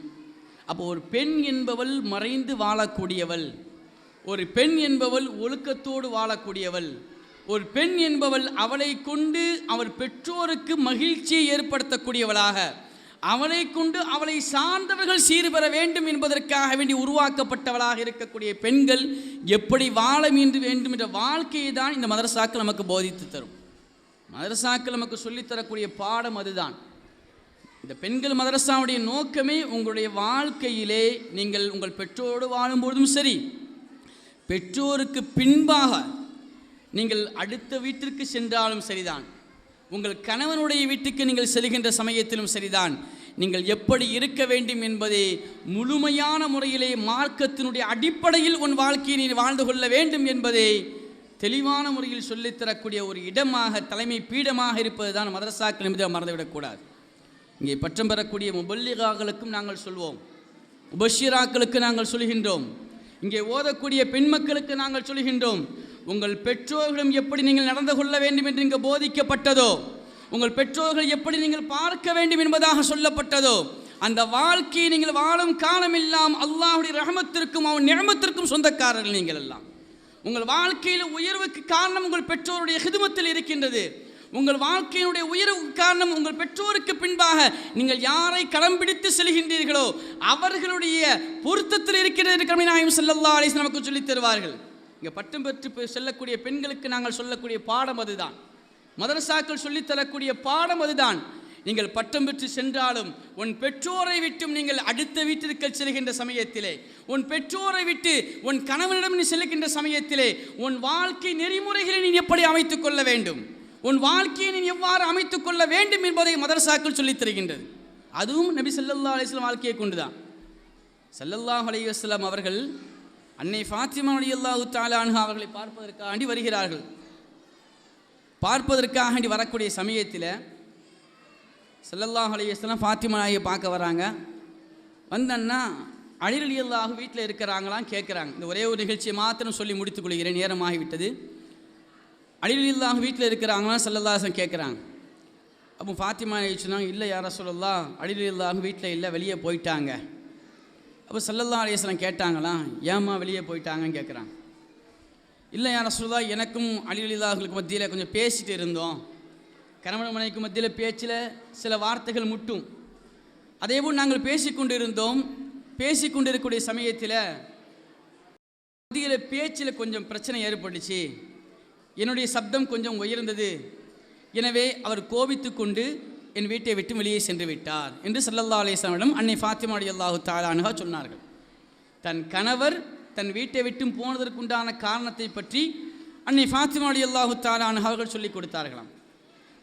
அப்போ ஒரு பெண் என்பவள் மறைந்து வாழக்கூடியவள், ஒரு பெண் என்பவள் ஒழுக்கத்தோடு வாழக்கூடியவள், ஒரு பெண் என்பவள் அவளை கொண்டு அவள் பெற்றோருக்கு மகிழ்ச்சியை ஏற்படுத்தக்கூடியவளாக, அவளை கொண்டு அவளை சார்ந்தவர்கள் சீர்பெற வேண்டும் என்பதற்காக வேண்டி உருவாக்கப்பட்டவளாக இருக்கக்கூடிய பெண்கள் எப்படி வாழ வேண்டும் என்ற வாழ்க்கையை தான் இந்த மதரசாக்கள் நமக்கு போதித்து தரும். மதரசாக்கள் நமக்கு சொல்லித்தரக்கூடிய பாடம் அதுதான். இந்த பெண்கள் மதரசாவுடைய நோக்கமே உங்களுடைய வாழ்க்கையிலே நீங்கள் உங்கள் பெற்றோரோடு வாழும்பொழுதும் சரி, பெற்றோருக்கு பின்பாக நீங்கள் அடுத்த வீட்டிற்கு சென்றாலும் சரிதான், உங்கள் கணவனுடைய வீட்டுக்கு நீங்கள் செல்கின்ற சமயத்திலும் சரிதான், நீங்கள் எப்படி இருக்க வேண்டும் என்பதை முழுமையான முறையிலே மார்க்கத்தினுடைய அடிப்படையில் உன் வாழ்க்கையை நீ வாழ்ந்து கொள்ள வேண்டும் என்பதை தெளிவான முறையில் சொல்லித்தரக்கூடிய ஒரு இடமாக, தலைமை பீடமாக இருப்பது தான் மதரசாக்கள் என்பதை மறந்துவிடக்கூடாது. இங்கே பட்டம் பெறக்கூடிய முபல்லிகாக்களுக்கும் நாங்கள் சொல்வோம், முபஷிராக்களுக்கு நாங்கள் சொல்கின்றோம், இங்கே ஓதக்கூடிய பெண் மக்களுக்கு நாங்கள் சொல்கின்றோம், உங்கள் பெற்றோர்களும் எப்படி நீங்கள் நடந்து கொள்ள வேண்டும் என்று இங்கே போதிக்கப்பட்டதோ, உங்கள் பெற்றோர்கள் எப்படி நீங்கள் பார்க்க வேண்டும் என்பதாக சொல்லப்பட்டதோ, அந்த வாழ்க்கையை நீங்கள் வாழும் காலமெல்லாம் அல்லாஹ்வுடைய ரஹமத்திற்கும் அவன் நிஅமத்திற்கும் சொந்தக்காரர்கள் நீங்கள் எல்லாம். உங்கள் வாழ்க்கையில் உயர்வுக்கு காரணம் உங்கள் பெற்றோருடைய ஹிதுமத்தில் இருக்கின்றது. உங்கள் வாழ்க்கையினுடைய உயர்வுக்கு காரணம் உங்கள் பெற்றோருக்கு பின்பாக நீங்கள் யாரை களம் பிடித்து செல்கின்றீர்களோ அவர்களுடைய பொருத்தத்தில் இருக்கிறது. நாயகம் ஸல்லல்லாஹு அலைஹி வஸல்லம் நமக்கு சொல்லித் தருவார்கள். இங்கே பட்டம் பெற்று செல்லக்கூடிய பெண்களுக்கு நாங்கள் சொல்லக்கூடிய பாடம் அதுதான். மதரசாக்கள் சொல்லித்தரக்கூடிய பாடம் அதுதான். நீங்கள் பட்டம் பெற்று சென்றாலும் உன் பெற்றோரை விட்டும் நீங்கள் அடுத்த வீட்டிற்கு செல்கின்ற சமயத்திலே, உன் பெற்றோரை விட்டு உன் கணவனிடம் நீ செல்கின்ற சமயத்திலே உன் வாழ்க்கை நெறிமுறைகளை நீ எப்படி அமைத்துக் கொள்ள வேண்டும், உன் வாழ்க்கையை நீ எவ்வாறு அமைத்துக் கொள்ள வேண்டும் என்பதை மதரசாக்கள் சொல்லித் தருகின்றது. அதுவும் நபி ஸல்லல்லாஹு அலைஹி வஸல்லம் வாழ்க்கையை கொண்டுதான். ஸல்லல்லாஹு அலைஹி வஸல்லம் அவர்கள் அன்னை ஃபாத்திமா ரலியல்லாஹு தஆலா அன்ஹா அவர்களை பார்ப்பதற்காண்டி வருகிறார்கள். பார்ப்பதற்காக வரக்கூடிய சமயத்தில் ஸல்லல்லாஹு அலைஹி வஸல்லம் ஃபாத்திமா நாயை பார்க்க வராங்க. வந்தன்னா அலி ரலியல்லாஹு வீட்டில் இருக்கிறாங்களாம் கேட்குறாங்க. இந்த ஒரே ஒரு நிகழ்ச்சியை மாத்திரம் சொல்லி முடித்துக் கொள்கிறேன், நேரமாகிவிட்டது. அலி ரலியல்லாஹு வீட்டில் இருக்கிறாங்களாம் ஸல்லல்லாஹு அலைஹி வஸல்லம் கேட்குறாங்க. அப்போ ஃபாத்திமா நாயை சொன்னாங்க, இல்லை யா ரசூலல்லாஹ், அலி ரலியல்லாஹு வீட்டில் இல்லை, வெளியே போயிட்டாங்க. அப்போ ஸல்லல்லாஹு அலைஹி வஸல்லம் கேட்டாங்களாம், ஏம்மா வெளியே போயிட்டாங்கன்னு கேட்குறாங்க. இல்லை யா ரசூலல்லாஹ், எனக்கும் அலி ரலியல்லாஹுக்கு மத்தியில் கொஞ்சம் பேசிட்டு இருந்தோம். கணவன் மனைவிக்கு மத்தியில் பேச்சில் சில வார்த்தைகள் முட்டும். அதேபோல் நாங்கள் பேசிக்கொண்டு இருந்தோம். பேசிக்கொண்டு இருக்கக்கூடிய சமயத்தில் மத்தியில் பேச்சில் கொஞ்சம் பிரச்சனை ஏற்பட்டுச்சு. என்னுடைய சப்தம் கொஞ்சம் உயர்ந்தது. எனவே அவர் கோபித்து கொண்டு என் வீட்டை விட்டு வெளியே சென்று விட்டார் என்று ஸல்லல்லாஹு அலைஹி வஸல்லம் அன்னை ஃபாத்திமா ரலியல்லாஹு தஆலா அன்ஹா சொன்னார்கள். தன் கணவர் தன் வீட்டை விட்டு போனதற்குண்டான காரணத்தை பற்றி அன்னை ஃபாத்திமா ரலியல்லாஹு தஆலா அன்ஹா அவர்கள் சொல்லிக் கொடுத்தார்களாம்.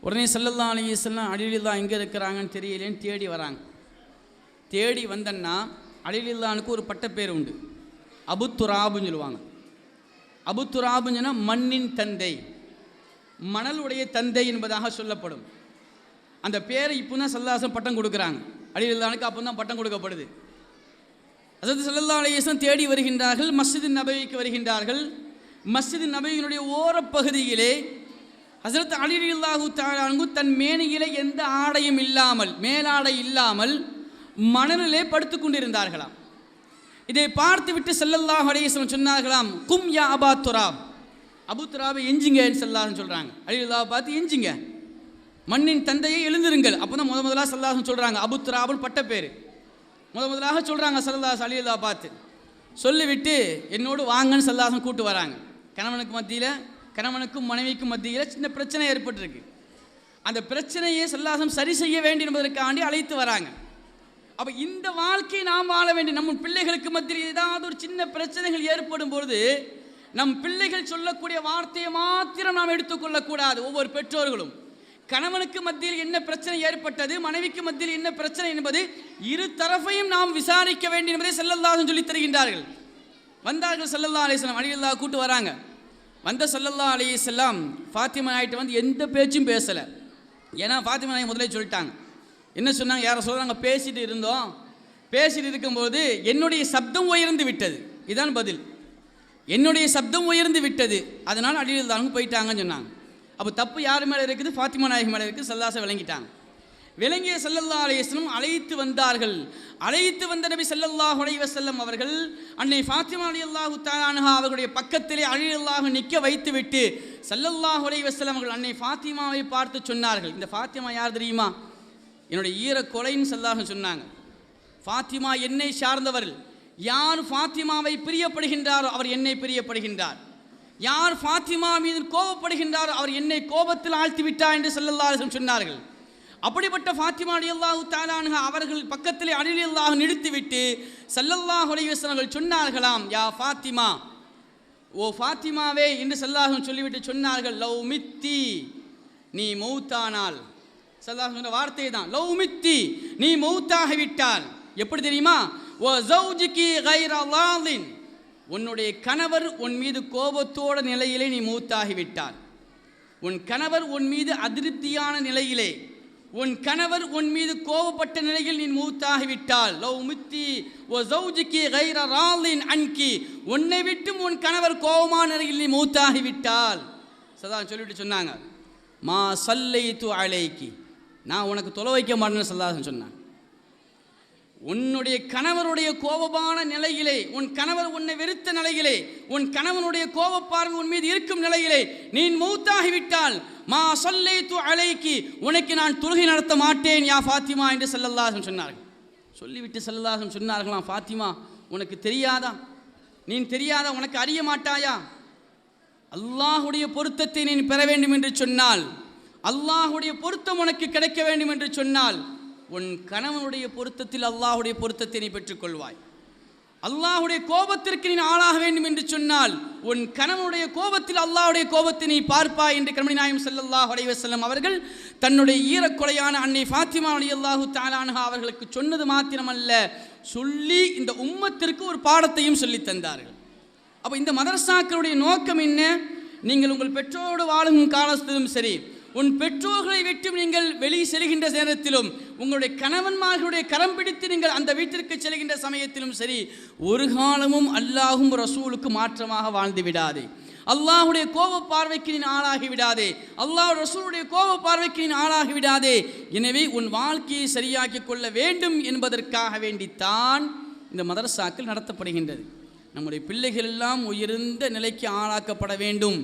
உடனே ஸல்லல்லாஹு அலைஹி வஸல்லம் அலி ரலியல்லாஹு எங்கே இருக்கிறாங்கன்னு தெரியலேன்னு தேடி வராங்க. தேடி வந்தன்னா அலி ரலியல்லாஹுக்கு ஒரு பட்டப்பேர் உண்டு, அபு துராபுன்னு சொல்லுவாங்க. அபு துராபுன்னு சொன்னால் மண்ணின் தந்தை, மணலுடைய தந்தை என்பதாக சொல்லப்படும். அந்த பேரை இப்போ தான் ஸல்லல்லாஹு அலைஹி வஸல்லம் பட்டம் கொடுக்குறாங்க. அலி ரலியல்லாஹுக்கு அப்போ தான் பட்டம் கொடுக்கப்படுது. ஹஸரத் ஸல்லல்லாஹு அலைஹி வஸல்லம் தேடி வருகின்றார்கள். மஸ்ஜித் நபவிக்கு வருகின்றார்கள். மஸ்ஜித் நபவியினுடைய ஓரப்பகுதியிலே ஹஸரத் அலி ரலியல்லாஹு தஆலா அன்ஹு தன் மேனியிலே எந்த ஆடையும் இல்லாமல், மேலாடை இல்லாமல் மணலிலே படுத்து கொண்டிருந்தார்களாம். இதை பார்த்துவிட்டு ஸல்லல்லாஹு அலைஹி வஸல்லம் சொன்னார்களாம், கும் யா அபா துராப், அபு துராபை எஞ்சிங்கன்னு ஸல்லல்லாஹு சொல்கிறாங்க. அலி ரலியல்லாஹு பார்த்து எஞ்சிங்க, மண்ணின் தந்தையை எழுந்திருங்கள். அப்போ தான் முதலாக ஸல்லல்லாஹு சொல்கிறாங்க. அபு துராபுல் பட்ட பேர் முதலாக சொல்கிறாங்க ஸல்லல்லாஹு அலைஹி வஸல்லம் பார்த்து. சொல்லிவிட்டு என்னோடு வாங்கன்னு ஸல்லல்லாஹு கூட்டு வராங்க. கணவனுக்கும் மனைவிக்கும் மத்தியில் சின்ன பிரச்சனை ஏற்பட்டிருக்கு. அந்த பிரச்சனையை ஸல்லல்லாஹு சரி செய்ய வேண்டும் என்பதற்காண்டி அழைத்து வராங்க. அப்போ இந்த வாழ்க்கை நாம் வாழ வேண்டும். நம்ம பிள்ளைகளுக்கு மத்தியில் ஏதாவது ஒரு சின்ன பிரச்சனைகள் ஏற்படும் பொழுது நம் பிள்ளைகள் சொல்லக்கூடிய வார்த்தையை மாத்திரம் நாம் எடுத்துக்கொள்ளக்கூடாது. ஒவ்வொரு பெற்றோர்களும் கணவனுக்கு மத்தியில் என்ன பிரச்சனை ஏற்பட்டது, மனைவிக்கு மத்தியில் என்ன பிரச்சனை என்பது இரு தரப்பையும் நாம் விசாரிக்க வேண்டும் என்பதை ஸல்லல்லாஹு சொல்லித் தருகின்றார்கள். வந்தார்கள் ஸல்லல்லாஹு அலைஹி வஸல்லம், அலி ரலியல்லாஹு கூட்டு வராங்க. வந்த ஸல்லல்லாஹு அலைஹி வஸல்லம் ஃபாத்திமா நாயிட்ட வந்து எந்த பேச்சும் பேசலை. ஏன்னா ஃபாத்திமா நாய் முதலே சொல்லிட்டாங்க. என்ன சொன்னாங்க, யாரை சொல்கிறாங்க, பேசிட்டு இருந்தோம். பேசிட்டு இருக்கும்போது என்னுடைய சப்தம் உயர்ந்து விட்டது. இதுதான் பதில். என்னுடைய சப்தம் உயர்ந்து விட்டது, அதனால் அலி ரலியல்லாஹு போயிட்டாங்கன்னு சொன்னாங்க. அப்போ தப்பு யார் மேலே இருக்குது, ஃபாத்திமா நாயகி மேலே இருக்குது. ஸல்லல்லாஹு விளங்கிட்டாங்க. விளங்கிய ஸல்லல்லாஹு அலைஹி வஸல்லம் அழைத்து வந்தார்கள். அழைத்து வந்த நபி ஸல்லல்லாஹு அலைஹி வஸல்லம் அவர்கள் அன்னை ஃபாத்திமா ரலியல்லாஹு தஆலா அன்ஹா அவர்களுடைய பக்கத்திலே அலி ரலியல்லாஹு நிற்க வைத்துவிட்டு ஸல்லல்லாஹு அலைஹி வஸல்லம் அவர்கள் அன்னை ஃபாத்திமாவை பார்த்து சொன்னார்கள், இந்த ஃபாத்திமா யார் தெரியுமா, என்னுடைய ஈர கொலைன்னு ஸல்லல்லாஹு சொன்னாங்க. ஃபாத்திமா என்னை சார்ந்தவர்கள். யார் ஃபாத்திமாவை பிரியப்படுகின்றாரோ அவர் என்னை பிரியப்படுகின்றார். யார் ஃபாத்திமா மீது கோபப்படுகின்றாரோ அவர் என்னை கோபத்தில் ஆழ்த்தி விட்டார் என்று ஸல்லல்லாஹு அலைஹி வஸல்லம் சொன்னார்கள். அப்படிப்பட்ட ஃபாத்திமா ரலியல்லாஹு தஆலா அன்ஹா அவர்கள் பக்கத்திலே அலி ரலியல்லாஹு நிறுத்திவிட்டு ஸல்லல்லாஹு அலைஹி வஸல்லம் சொன்னார்களாம், யா ஃபாத்திமா, ஓ ஃபாத்திமாவே என்று ஸல்லல்லாஹு சொல்லிவிட்டு சொன்னார்கள், லவ் மித்தி, நீ மௌத்தானால். ஸல்லல்லாஹு சொன்ன வார்த்தை தான், லவ் மித்தி, நீ மௌத்தாகிவிட்டால். எப்படி தெரியுமா, ஓ ஜௌஜிகி கைர லாலின், உன்னுடைய கணவர் உன் மீது கோபத்தோட நிலையிலே நீ மௌத்தாகிவிட்டால். உன் கணவர் உன் மீது அதிருப்தியான நிலையிலே, உன் கணவர் உன் மீது கோபப்பட்ட நிலையில் நீ மௌத்தாகிவிட்டால். லவ் மித்தி ஓ ஜௌஜிகி கைர ராலின் அன்கி, உன்னை விட்டும் உன் கணவர் கோபமான நிலையில் நீ மௌத்தாகிவிட்டால். ஸல்லல்லாஹு சொல்லிவிட்டு சொன்னாங்க, மா ஸல்லைது அலைக்கி, நான் உனக்கு தொலை வைக்க மாட்டேன்னு ஸல்லல்லாஹு சொன்னாங்க. உன்னுடைய கணவருடைய கோபமான நிலையிலே, உன் கணவர் உன்னை வெறுத்த நிலையிலே, உன் கணவனுடைய கோபப்பார்வை உன் மீது இருக்கும் நிலையிலே நீ மௌத்தாகிவிட்டால், மா ஸல்லைது அலைக்கி, உனக்கு நான் தொழுகை நடத்த மாட்டேன் யா ஃபாத்திமா என்று ஸல்லல்லாஹு சொன்னார்கள். சொல்லிவிட்டு ஸல்லல்லாஹு சொன்னார்களாம், ஃபாத்திமா உனக்கு தெரியாதா, நீ தெரியாதா, உனக்கு அறிய மாட்டாயா, அல்லாஹுடைய பொருத்தத்தை நீ பெற வேண்டும் என்று சொன்னால், அல்லாஹுடைய பொருத்தம் உனக்கு கிடைக்க வேண்டும் என்று சொன்னால் உன் கணவனுடைய பொருத்தத்தில் அல்லாஹுடைய பொருத்தத்தை நீ பெற்றுக்கொள்வாய். அல்லாஹ்வுடைய கோபத்திற்கு நீ ஆளாக வேண்டும் என்று சொன்னால் உன் கணவனுடைய கோபத்தில் அல்லாஹ்வுடைய கோபத்தை நீ பார்ப்பாய் என்று கண்மணி நாயகம் ஸல்லல்லாஹு அலைஹி வஸல்லம் அவர்கள் தன்னுடைய ஈரக்கொலையான அன்னை ஃபாத்திமா ரலியல்லாஹு தஆலா அன்ஹா அவர்களுக்கு சொன்னது மாத்திரமல்ல, சொல்லி இந்த உம்மத்திற்கு ஒரு பாடத்தையும் சொல்லி தந்தார்கள். அப்போ இந்த மதரசாக்களுடைய நோக்கம் என்ன? நீங்கள் உங்கள் பெற்றோரோடு வாழும் காலத்திலும் சரி, உன் பெற்றோர்களை விட்டு நீங்கள் வெளியே செல்கின்ற நேரத்திலும், உங்களுடைய கணவன்மார்களுடைய கரம் பிடித்து நீங்கள் அந்த வீட்டிற்கு செல்கின்ற சமயத்திலும் சரி, ஒரு காலமும் அல்லாஹும் ரசூலுக்கு மாற்றமாக வாழ்ந்து விடாதே. அல்லாஹுடைய கோப பார்வைக்கு நீ ஆளாகி விடாதே. அல்லாஹ் ரசூலுடைய கோப பார்வைக்கு நீ ஆளாகி விடாதே. எனவே உன் வாழ்க்கையை சரியாக்கி கொள்ள வேண்டும் என்பதற்காக வேண்டித்தான் இந்த மதரசாக்கள் நடத்தப்படுகின்றது. நம்முடைய பிள்ளைகள் எல்லாம் உயர்ந்த நிலைக்கு ஆளாக்கப்பட வேண்டும்,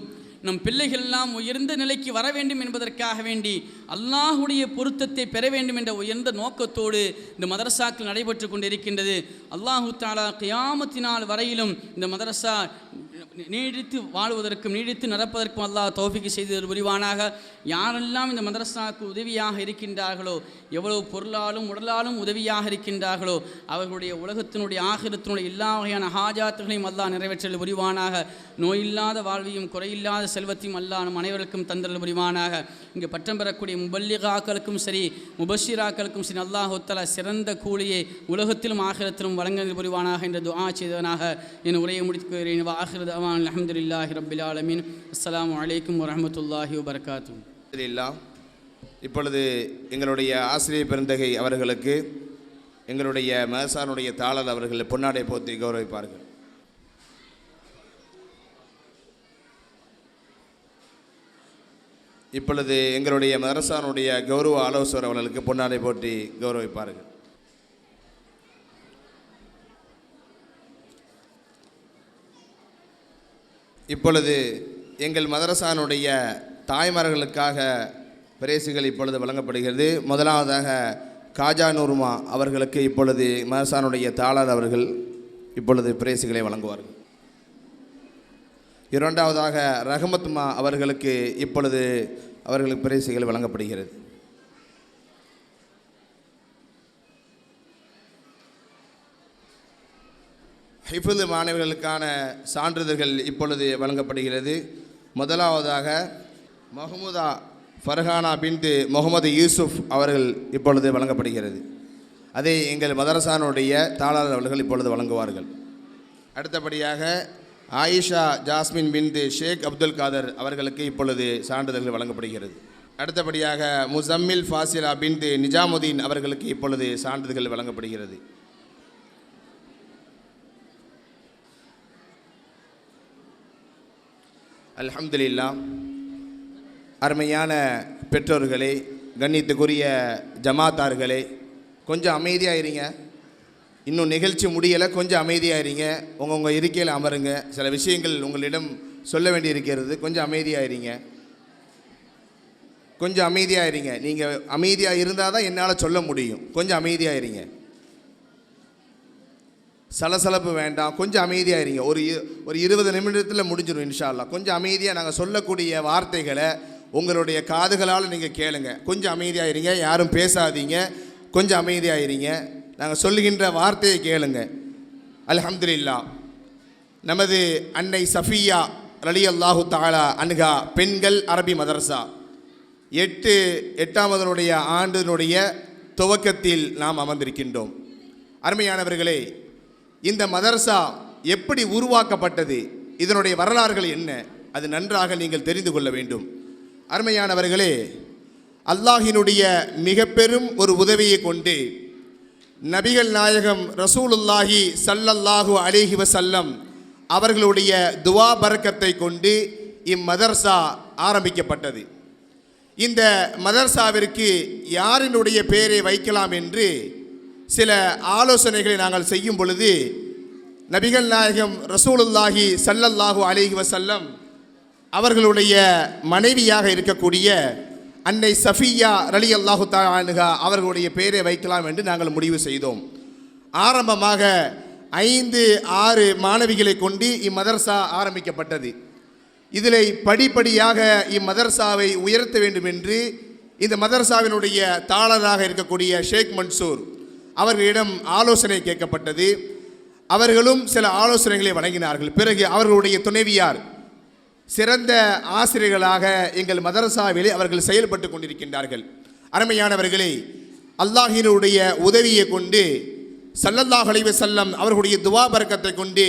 நம் பிள்ளைகள் எல்லாம் உயர்ந்த நிலைக்கு வர வேண்டும் என்பதற்காக வேண்டி அல்லாஹுடைய பொருத்தத்தை பெற வேண்டும் என்ற உயர்ந்த நோக்கத்தோடு இந்த மதரசாக்கள் நடைபெற்று கொண்டிருக்கின்றது. அல்லாஹு தஆலா கியாமத்தினால் வரையிலும் இந்த மதரசா நீடித்து வாழ்வதற்கும் நீடித்து நடப்பதற்கும் அல்லாஹ் தௌஃபீக் செய்து புரிவானாக. யாரெல்லாம் இந்த மதரசாவுக்கு உதவியாக இருக்கின்றார்களோ, எவ்வளவு பொருளாலும் உடலாலும் உதவியாக இருக்கின்றார்களோ, அவர்களுடைய உலகத்தினுடைய ஆகிரத்தினுடைய எல்லா வகையான ஹாஜாத்துகளையும் அல்லாஹ் நிறைவேற்றல் புரிவானாக. நோயில்லாத வாழ்வையும் குறையில்லாத செல்வத்தையும் அல்லாஹ் நம் அனைவருக்கும் தந்தல் புரிவானாக. இங்கே பட்டம் பெறக்கூடிய முபல்லிகாக்களுக்கும் சரி, முபஷிராக்களுக்கும் சரி, அல்லாஹ் தஆலா சிறந்த கூலியை உலகத்திலும் ஆகிரத்திலும் வழங்கல் புரிவானாக என்று துஆ செய்தவனாக என் உரையை முடித்துக்கிறேன். ஆகிர தஅவானா அல்ஹம்துலில்லாஹி ரப்பில் ஆலமீன். அஸ்ஸலாமு அலைக்கும் வரஹ்மத்துல்லாஹி வபரகாத்துஹு. இப்பொழுது எங்களுடைய ஆசிரியர் பெருந்தகை அவர்களுக்கு எங்களுடைய மதரசானுடைய தாளர் அவர்கள் பொன்னாடை போத்தி கௌரவிப்பார்கள். இப்பொழுது எங்களுடைய மதரசானுடைய கௌரவ ஆலோசகர் அவர்களுக்கு பொன்னாடை போட்டி கௌரவிப்பார்கள். இப்பொழுது எங்கள் மதரசானுடைய தாய்மார்களுக்காக பரிசுகள் இப்பொழுது வழங்கப்படுகிறது. முதலாவதாக காஜா நூர்மா அவர்களுக்கு இப்பொழுது மதரசானுடைய தாளர் அவர்கள் இப்பொழுது பரிசுகளை வழங்குவார்கள். இரண்டாவதாக ரஹமத்மா அவர்களுக்கு இப்பொழுது அவர்களுக்கு பரிசுகள் வழங்கப்படுகிறது. ஹிஃபுல் மாணவர்களுக்கான சான்றிதழ்கள் இப்பொழுது வழங்கப்படுகிறது. முதலாவதாக மஹமுதா ஃபர்ஹானா பின்து முகமது யூசுப் அவர்கள் இப்பொழுது வழங்கப்படுகிறது. அதை எங்கள் மதரசானுடைய தாளர் அவர்கள் இப்பொழுது வழங்குவார்கள். அடுத்தபடியாக ஆயிஷா ஜாஸ்மின் பின்து ஷேக் அப்துல் காதர் அவர்களுக்கு இப்பொழுது சான்றிதழ்கள் வழங்கப்படுகிறது. அடுத்தபடியாக முசம்மில் ஃபாசிலா பின்து நிஜாமுதீன் அவர்களுக்கு இப்பொழுது சான்றிதழ்கள் வழங்கப்படுகிறது. அல்ஹம்துலில்லாஹ். அருமையான பெற்றோர்களே, கண்ணியத்துக்குரிய ஜமாத்தார்களே, கொஞ்சம் அமைதியாக இருங்க. இன்னும் நிகழ்ச்சி முடியலை, கொஞ்சம் அமைதியாக இருங்க. உங்கள் இருக்கையில் அமருங்க. சில விஷயங்கள் உங்களிடம் சொல்ல வேண்டி இருக்கிறது. கொஞ்சம் அமைதியாக இருங்க. கொஞ்சம் அமைதியாக இருங்க. நீங்கள் அமைதியாக இருந்தால் தான் என்னால் சொல்ல முடியும். கொஞ்சம் அமைதியாக இருங்க. சலசலப்பு வேண்டாம். கொஞ்சம் அமைதியாக இருங்க. ஒரு 20 நிமிடத்தில் முடிஞ்சிடும் இன்ஷா அல்லாஹ். கொஞ்சம் அமைதியாக நாங்கள் சொல்லக்கூடிய வார்த்தைகளை உங்களுடைய காதுகளால் நீங்கள் கேளுங்க. கொஞ்சம் அமைதியாக இருங்க. யாரும் பேசாதீங்க. கொஞ்சம் அமைதியாக இருங்க. நாங்கள் சொல்லுகின்ற வார்த்தையை கேளுங்க. அல்ஹம்துலில்லாஹ். நமது அன்னை சஃபியா ரலியல்லாஹு தஆலா அன்ஹா பெண்கள் அரபி மதரசா 8வது ஆண்டினுடைய துவக்கத்தில் நாம் அமர்ந்திருக்கின்றோம். அருமையானவர்களே, இந்த மதரசா எப்படி உருவாக்கப்பட்டது, இதனுடைய வரலாறுகள் என்ன, அது நன்றாக நீங்கள் தெரிந்து கொள்ள வேண்டும். அருமையானவர்களே, அல்லாஹினுடைய மிக பெரும் ஒரு உதவியை கொண்டு நபிகள் நாயகம் ரசூலுல்லாஹி ஸல்லல்லாஹு அலைஹி வஸல்லம் அவர்களுடைய துவா பரக்கத்தை கொண்டு இம்மதர்சா ஆரம்பிக்கப்பட்டது. இந்த மதர்சாவிற்கு யாரினுடைய பெயரை வைக்கலாம் என்று சில ஆலோசனைகளை நாங்கள் செய்யும் பொழுது நபிகள் நாயகம் ரசூலுல்லாஹி ஸல்லல்லாஹு அலைஹி வஸல்லம் அவர்களுடைய மனைவியாக இருக்கக்கூடிய அன்னை சஃபியா ரலியல்லாஹு தஆலா அன்ஹா அவர்களுடைய பெயரை வைக்கலாம் என்று நாங்கள் முடிவு செய்தோம். ஆரம்பமாக 5-6 மாணவிகளை கொண்டு இம்மதர்சா ஆரம்பிக்கப்பட்டது. இதில் படிப்படியாக இம்மதர்சாவை உயர்த்த வேண்டும் என்று இந்த மதர்சாவினுடைய தாளராக இருக்கக்கூடிய ஷேக் மன்சூர் அவர்களிடம் ஆலோசனை கேட்கப்பட்டது. அவர்களும் சில ஆலோசனைகளை வழங்கினார்கள். பிறகு அவர்களுடைய துணைவியார் சிறந்த ஆசிரியர்களாக எங்கள் மதரசாவிலே அவர்கள் செயல்பட்டு கொண்டிருக்கின்றார்கள். அருமையானவர்களே, அல்லாஹ்வினுடைய உதவியை கொண்டு ஸல்லல்லாஹு அலைஹி வஸல்லம் அவர்களுடைய துஆ பரக்கத்தை கொண்டு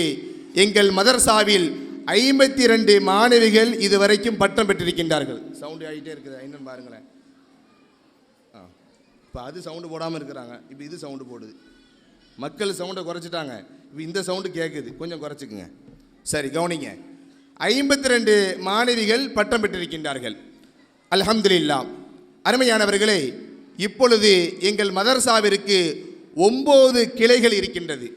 எங்கள் மதரசாவில் 52 மாணவிகள் இதுவரைக்கும் பட்டம் பெற்றிருக்கின்றார்கள். சவுண்டு ஆகிட்டே இருக்குது, என்னன்னு பாருங்களேன். இப்போ அது சவுண்டு போடாமல் இருக்கிறாங்க, இப்போ இது சவுண்டு போடுது. மக்கள் சவுண்டை குறைச்சிட்டாங்க, இப்போ இந்த சவுண்டு கேட்குது, கொஞ்சம் குறைச்சிக்குங்க. சரி, கவனிங்க. 52 மாணவிகள் பட்டம் பெற்றிருக்கின்றார்கள். அல்ஹம்துலில்லாஹ். அருமையானவர்களே, இப்பொழுது எங்கள் மதரசாவிற்கு 9 கிளைகள் இருக்கின்றது.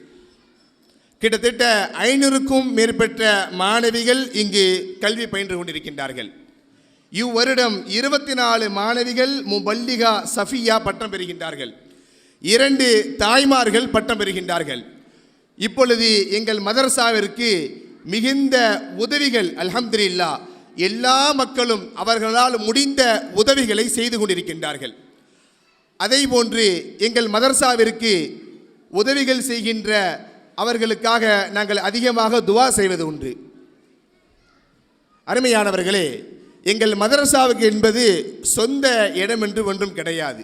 கிட்டத்தட்ட 500க்கும் மேற்பட்ட மாணவிகள் இங்கு கல்வி பயின்று கொண்டிருக்கின்றார்கள். இவ்வருடம் 24 மாணவிகள் முபல்லிகா சஃபியா பட்டம் பெறுகின்றார்கள். 2 தாய்மார்கள் பட்டம் பெறுகின்றார்கள். இப்பொழுது எங்கள் மதரசாவிற்கு மிகுந்த உதவிகள் அல்ஹம்துலில்லாஹ் எல்லா மக்களும் அவர்களால் முடிந்த உதவிகளை செய்து கொண்டிருக்கின்றார்கள். அதே போன்று எங்கள் மதரசாவிற்கு உதவிகள் செய்கின்ற அவர்களுக்காக நாங்கள் அதிகமாக துஆ செய்வது உண்டு. அருமையானவர்களே, எங்கள் மதரசாவுக்கு என்பது சொந்த இடம் என்று ஒன்றும் கிடையாது.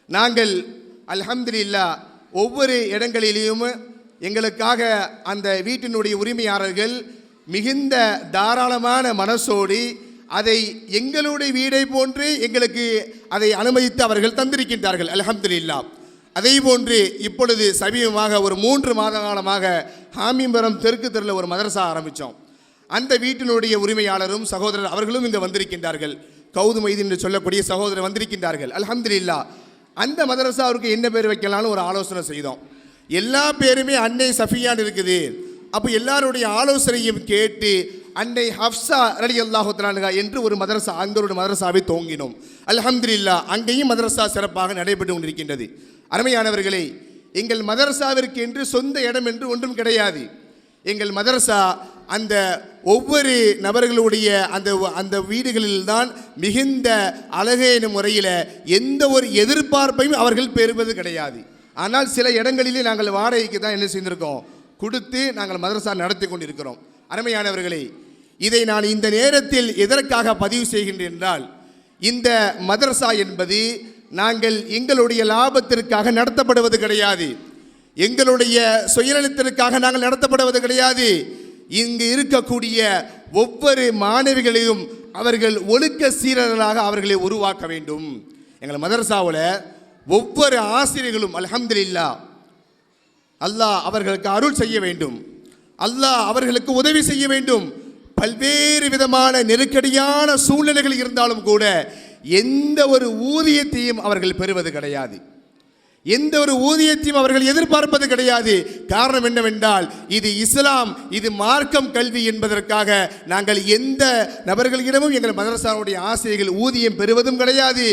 நாங்கள் அல்ஹம்துலில்லாஹ் ஒவ்வொரு இடங்களிலேயும் எங்களுக்காக அந்த வீட்டினுடைய உரிமையாளர்கள் மிகுந்த தாராளமான மனசோடு அதை எங்களுடைய வீடை போன்று எங்களுக்கு அதை அனுமதித்து அவர்கள் தந்திருக்கின்றார்கள். அல்ஹம்துலில்லாஹ். அதே போன்று இப்பொழுது சமீபமாக ஒரு 3 மாத காலமாக ஹாமிம்பரம் தெற்கு தெருவில் ஒரு மதரசா ஆரம்பித்தோம். அந்த வீட்டினுடைய உரிமையாளரும் சகோதரர் அவர்களும் இங்கே வந்திருக்கின்றார்கள். கௌது மைதீன் என்று சொல்லக்கூடிய சகோதரர் வந்திருக்கின்றார்கள். அல்ஹம்துலில்லாஹ். அந்த மதரசாவிற்கு என்ன பேர் வைக்கலாம்னு ஒரு ஆலோசனை செய்தோம். எல்லா பேருமே அன்னை சஃபியான் இருக்குது. அப்போ எல்லாருடைய ஆலோசனையும் கேட்டு அன்னை ஹப்ஸா ரலியல்லாஹு தஆலா என்று ஒரு மதரசா, அந்த ஒரு மதரசாவை துவங்கினோம். அல்ஹம்துலில்லாஹ். அங்கேயும் மதரசா சிறப்பாக நடைபெற்று கொண்டிருக்கின்றது. அருமையானவர்களே, எங்கள் மதரசாவிற்கு என்று சொந்த இடம் என்று ஒன்றும் கிடையாது. எங்கள் மதரசா அந்த ஒவ்வொரு நபர்களுடைய அந்த வீடுகளில்தான் மிகுந்த அழகான முறையில் எந்த ஒரு எதிர்பார்ப்பையும் அவர்கள் பெறுவது கிடையாது. ஆனால் சில இடங்களிலே நாங்கள் வாடகைக்கு தான் என்ன செய்திருக்கோம், கொடுத்து நாங்கள் மதரசா நடத்தி கொண்டிருக்கிறோம். அருமையானவர்களே, இதை நான் இந்த நேரத்தில் எதற்காக பதிவு செய்கின்றேன் என்றால், இந்த மதரசா என்பது நாங்கள் எங்களுடைய லாபத்திற்காக நடத்தப்படுவது கிடையாது, எங்களுடைய சுயநலத்திற்காக நாங்கள் நடத்தப்படுவது கிடையாது. இங்கு இருக்கக்கூடிய ஒவ்வொரு மாணவிகளையும் அவர்கள் ஒழுக்க சீரர்களாக அவர்களை உருவாக்க வேண்டும். எங்கள் மதரசாவில் ஒவ்வொரு ஆசிரியர்களும் அல்ஹம்துலில்லாஹ் அல்லாஹ் அவர்களுக்கு அருள் செய்ய வேண்டும், அல்லாஹ் அவர்களுக்கு உதவி செய்ய வேண்டும். பல்வேறு விதமான நெருக்கடியான சூழ்நிலைகள் இருந்தாலும் கூட எந்த ஒரு ஊதியத்தையும் அவர்கள் பெறுவது கிடையாது, எந்த ஒரு ஊதியத்தையும் அவர்கள் எதிர்பார்ப்பது கிடையாது. காரணம் என்னவென்றால், இது இஸ்லாம், இது மார்க்கம் கல்வி என்பதற்காக நாங்கள் எந்த நபர்களிடமும் எங்கள் மதரசாவுடைய ஆசிரியர்கள் ஊதியம் பெறுவதும் கிடையாது.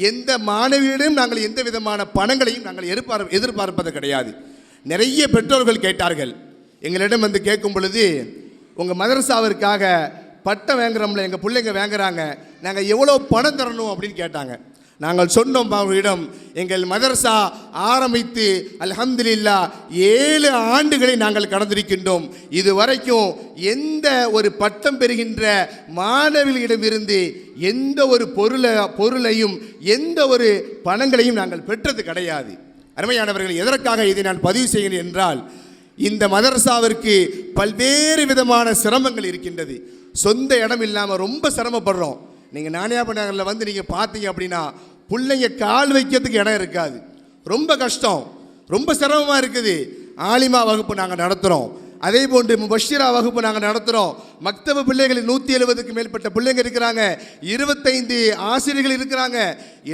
எந்த மாணவியிடம் நாங்கள் எந்த விதமான பணங்களையும் நாங்கள் எதிர்பார்ப்பது கிடையாது. நிறைய பெற்றோர்கள் கேட்டார்கள், எங்களிடம் வந்து கேட்கும் பொழுது, உங்கள் மதரசாவிற்காக பட்டம் வாங்குறோம்ல, எங்கள் பிள்ளைங்க வாங்குறாங்க, நாங்கள் எவ்வளோ பணம் தரணும் அப்படின்னு கேட்டாங்க. நாங்கள் சொன்னோம் அவர்களிடம், எங்கள் மதரசா ஆரம்பித்து அல்ஹம்துலில்லாஹ் 7 ஆண்டுகளை நாங்கள் கடந்திருக்கின்றோம். இதுவரைக்கும் எந்த ஒரு பட்டம் பெறுகின்ற மாணவிகளிடமிருந்து எந்த ஒரு பொருளையும் எந்த ஒரு பணங்களையும் நாங்கள் பெற்றது கிடையாது. அருமையானவர்கள், எதற்காக இதை நான் பதிவு செய்கிறேன் என்றால், இந்த மதரசாவிற்கு பல்வேறு விதமான சிரமங்கள் இருக்கின்றது. சொந்த இடம் இல்லாமல் ரொம்ப சிரமப்படுறோம். நீங்கள் நானியாப நகரில் வந்து நீங்கள் பார்த்தீங்க அப்படின்னா பிள்ளைங்க கால் வைக்கிறதுக்கு இடம் இருக்காது, ரொம்ப கஷ்டம், ரொம்ப சிரமமாக இருக்குது. ஆலிமா வகுப்பு நாங்கள் நடத்துகிறோம், அதே போன்று முபஷ்ஷிரா வகுப்பு நாங்கள் நடத்துகிறோம். மக்தப பிள்ளைகள் 170க்கு மேற்பட்ட பிள்ளைங்க இருக்கிறாங்க, 25 ஆசிரியர்கள் இருக்கிறாங்க.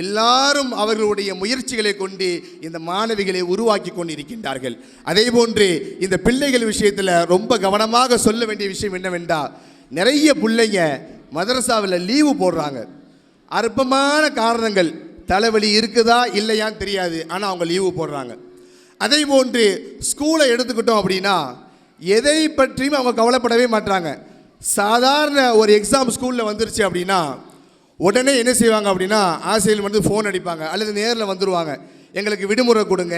எல்லாரும் அவர்களுடைய முயற்சிகளை கொண்டு இந்த மாணவிகளை உருவாக்கி கொண்டு இருக்கின்றார்கள். அதே போன்று இந்த பிள்ளைகள் விஷயத்தில் ரொம்ப கவனமாக சொல்ல வேண்டிய விஷயம் என்னவென்றால், நிறைய பிள்ளைங்க மதரசாவில் லீவு போடுறாங்க. அற்பமான காரணங்கள், தலைவலி இருக்குதா இல்லையான்னு தெரியாது, ஆனால் அவங்க லீவு போடுறாங்க. அதே போன்று ஸ்கூலை எடுத்துக்கிட்டோம் அப்படின்னா எதை பற்றியும் அவங்க கவலைப்படவே மாட்டாங்க. சாதாரண ஒரு எக்ஸாம் ஸ்கூலில் வந்துருச்சு அப்படின்னா உடனே என்ன செய்வாங்க அப்படின்னா, ஆசிரியர்கள் வந்து ஃபோன் அடிப்பாங்க அல்லது நேரில் வந்துடுவாங்க, எங்களுக்கு விடுமுறை கொடுங்க,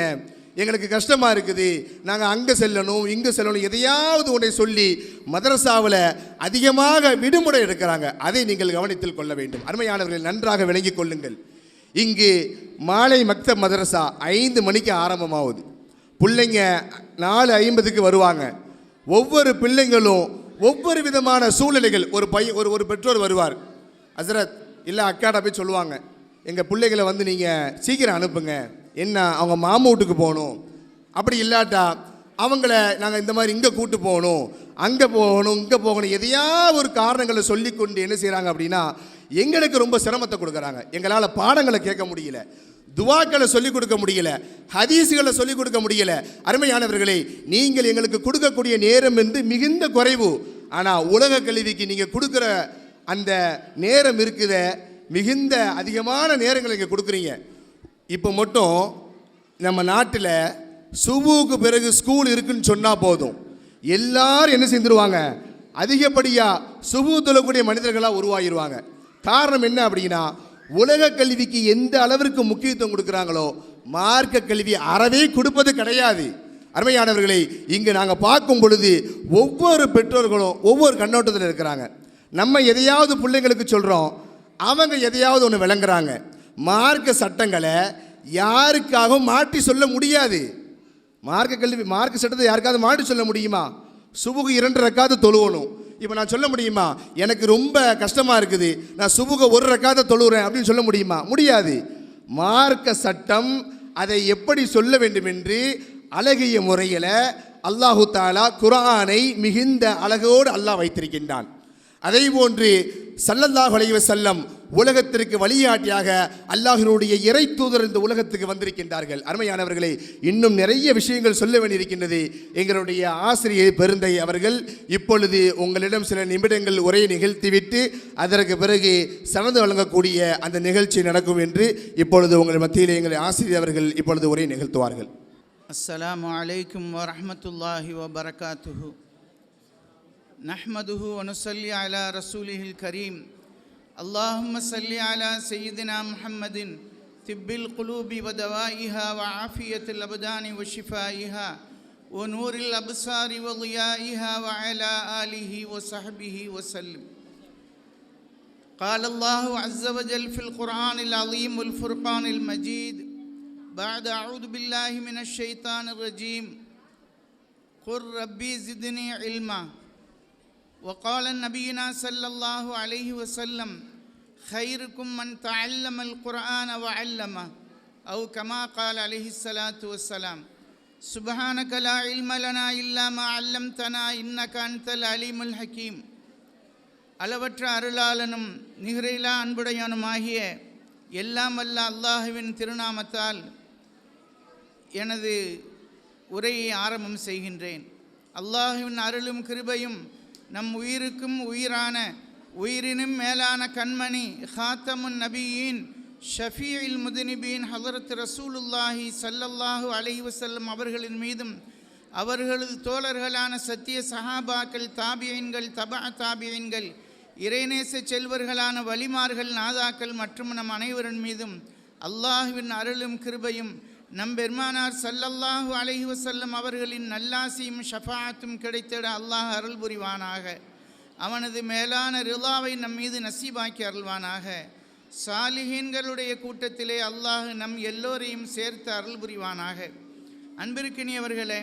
எங்களுக்கு கஷ்டமாக இருக்குது, நாங்கள் அங்கே செல்லணும் இங்கே செல்லணும், எதையாவது ஒன்றை சொல்லி மதரசாவில் அதிகமாக விடுமுறை எடுக்கிறாங்க. அதை நீங்கள் கவனித்தில் கொள்ள வேண்டும். அருமையானவர்கள், நன்றாக விளங்கிக் கொள்ளுங்கள். இங்கு மாலை மக்தப் மதரசா 5 மணிக்கு ஆரம்பமாகுது. பிள்ளைங்க 4:50க்கு வருவாங்க. ஒவ்வொரு பிள்ளைங்களும் ஒவ்வொரு விதமான சூழ்நிலைகள். ஒரு பெற்றோர் வருவார், ஹஸ்ரத் இல்லை அக்காட்ட போய் சொல்லுவாங்க, எங்கள் பிள்ளைகளை வந்து நீங்கள் சீக்கிரம் அனுப்புங்க, என்ன அவங்க மாமா வீட்டுக்கு போகணும், அப்படி இல்லாட்டா அவங்கள நாங்கள் இந்த மாதிரி இங்கே கூட்டு போகணும், அங்கே போகணும், இங்கே போகணும், எதையாவது ஒரு காரணங்களை சொல்லி கொண்டு என்ன செய்கிறாங்க அப்படின்னா எங்களுக்கு ரொம்ப சிரமத்தை கொடுக்குறாங்க. எங்களால் பாடங்களை கேட்க முடியல, துவாக்களை சொல்லிக் கொடுக்க முடியல, ஹதீஸுகளை சொல்லிக் கொடுக்க முடியல. அருமையானவர்களே, நீங்கள் எங்களுக்கு கொடுக்கக்கூடிய நேரம் என்று மிகுந்த குறைவு. ஆனால் உலக கல்விக்கு நீங்கள் கொடுக்குற அந்த நேரம் இருக்குத மிகுந்த அதிகமான நேரங்களை இங்கே கொடுக்குறீங்க. இப்போ மட்டும் நம்ம நாட்டில் சுபுவுக்கு பிறகு ஸ்கூல் இருக்குன்னு சொன்னால் போதும், எல்லாரும் என்ன செஞ்சிருவாங்க, அதிகப்படியாக சுபு தொழக்கூடிய மனிதர்களாக உருவாகிடுவாங்க. காரணம் என்ன அப்படின்னா, உலக கல்விக்கு எந்த அளவிற்கு முக்கியத்துவம் கொடுக்குறாங்களோ மார்க்க கல்வி அறவே கொடுப்பது கிடையாது. அருமையானவர்களை, இங்கு நாங்கள் பார்க்கும் பொழுது ஒவ்வொரு பெற்றோர்களும் ஒவ்வொரு கண்ணோட்டத்தில் இருக்கிறாங்க. நம்ம எதையாவது பிள்ளைங்களுக்கு சொல்கிறோம், அவங்க எதையாவது ஒன்று விளங்குறாங்க. மார்க்க சட்டங்களை யாருக்காகவும் மாற்றி சொல்ல முடியாது. மார்க்க கல்வி மார்க்க சட்டத்தை யாருக்காவது மாற்றி சொல்ல முடியுமா? சுபுகு 2 ரக்காத்து தொழுவணும். இப்போ நான் சொல்ல முடியுமா, எனக்கு ரொம்ப கஷ்டமாக இருக்குது, நான் சுபுக 1 ரக்காத்தை தொழுகிறேன் அப்படின்னு சொல்ல முடியுமா? முடியாது. மார்க்க சட்டம் அதை எப்படி சொல்ல வேண்டும் என்று அழகிய முறையில் அல்லாஹு தாலா குர்ஆனை மிகுந்த அழகோடு அல்லாஹ் வைத்திருக்கின்றான். அதே போன்று ஸல்லல்லாஹு அலைஹி வஸல்லம் உலகத்திற்கு வழிகாட்டியாக அல்லாஹ்வினுடைய இறை தூதர் இந்த உலகத்துக்கு வந்திருக்கின்றார்கள். அருமையானவர்களே, இன்னும் நிறைய விஷயங்கள் சொல்ல வேண்டியிருக்கின்றது. எங்களுடைய ஆசிரியர் பெருந்தை அவர்கள் இப்பொழுது உங்களிடம் சில நிமிடங்கள் உரையை நிகழ்த்திவிட்டு அதற்கு பிறகு சனது வழங்கக்கூடிய அந்த நிகழ்ச்சி நடக்கும் என்று இப்பொழுது உங்கள் மத்தியில் எங்கள் ஆசிரியர் அவர்கள் இப்பொழுது உரையை நிகழ்த்துவார்கள். அஸ்ஸலாமு அலைக்கும் வரஹ்மத்துல்லாஹி வபரகாத்துஹு. நஹ்மதுஹு வ நுஸல்லி அலா ரசூலிஹில் கரீம். அல்லாஹும்ம ஸல்லி அலா சய்யிதினா முஹம்மதின் திப்பில் குலூபி வ தவாயிஹா வ ஆஃபியத்தில் அப்தானி வ ஷிஃபாயிஹா வ நூரில் அப்சாரி வ ضியாயிஹா வ அலா ஆலிஹி வ ஸஹ்பிஹி வ ஸல்லம். قال الله عز وجل في القرآن العظيم والفرقان المجيد بعد أعوذ بالله من الشيطان الرجيم قل ربي زدني علما. وقال نبينا صلى الله عليه وسلم خيركم من تعلم القرآن وعلمه أو كما قال عليه الصلاة والسلام. سبحانك لا علم لنا إلا ما علمتنا إنك أنت العليم الحكيم. அளவற்ற அருளாளனும் நிகரில்லா அன்புடையவனுமாகிய எல்லாம் வல்ல அல்லாஹுவின் திருநாமத்தால் எனது உரையை ஆரம்பம் செய்கின்றேன். அல்லாஹுவின் அருளும் கிருபையும் நம் உயிருக்கும் உயிரான உயிரினும் மேலான கண்மணி ஹாத்தமுன் நபியின் ஷஃபீஇல் முதுனிபீன் ஹலரத் ரசூலுல்லாஹி ஸல்லல்லாஹு அலைஹி வஸல்லம் அவர்களின் மீதும் அவர்களது தோழர்களான சத்திய சஹாபாக்கள், தாபியீன்கள், தபா தாபியீன்கள், இறைநேச செல்வர்களான வலிமார்கள், நாதாக்கள் மற்றும் நம் அனைவரின் மீதும் அல்லாஹுவின் அருளும் கிருபையும் நம் பெருமானார் ஸல்லல்லாஹு அலைஹி வஸல்லம் அவர்களின் நல்லாசியும் ஷஃபாஅத்தும் கிடைத்திட அல்லாஹ் அருள் புரிவானாக. அவனது மேலான ரிலாவை நம் மீது நசீபாக்கி அருள்வானாக. சாலிஹீன்களுடைய கூட்டத்திலே அல்லாஹ் நம் எல்லோரையும் சேர்த்து அருள் புரிவானாக. அன்பிற்கினியவர்களே,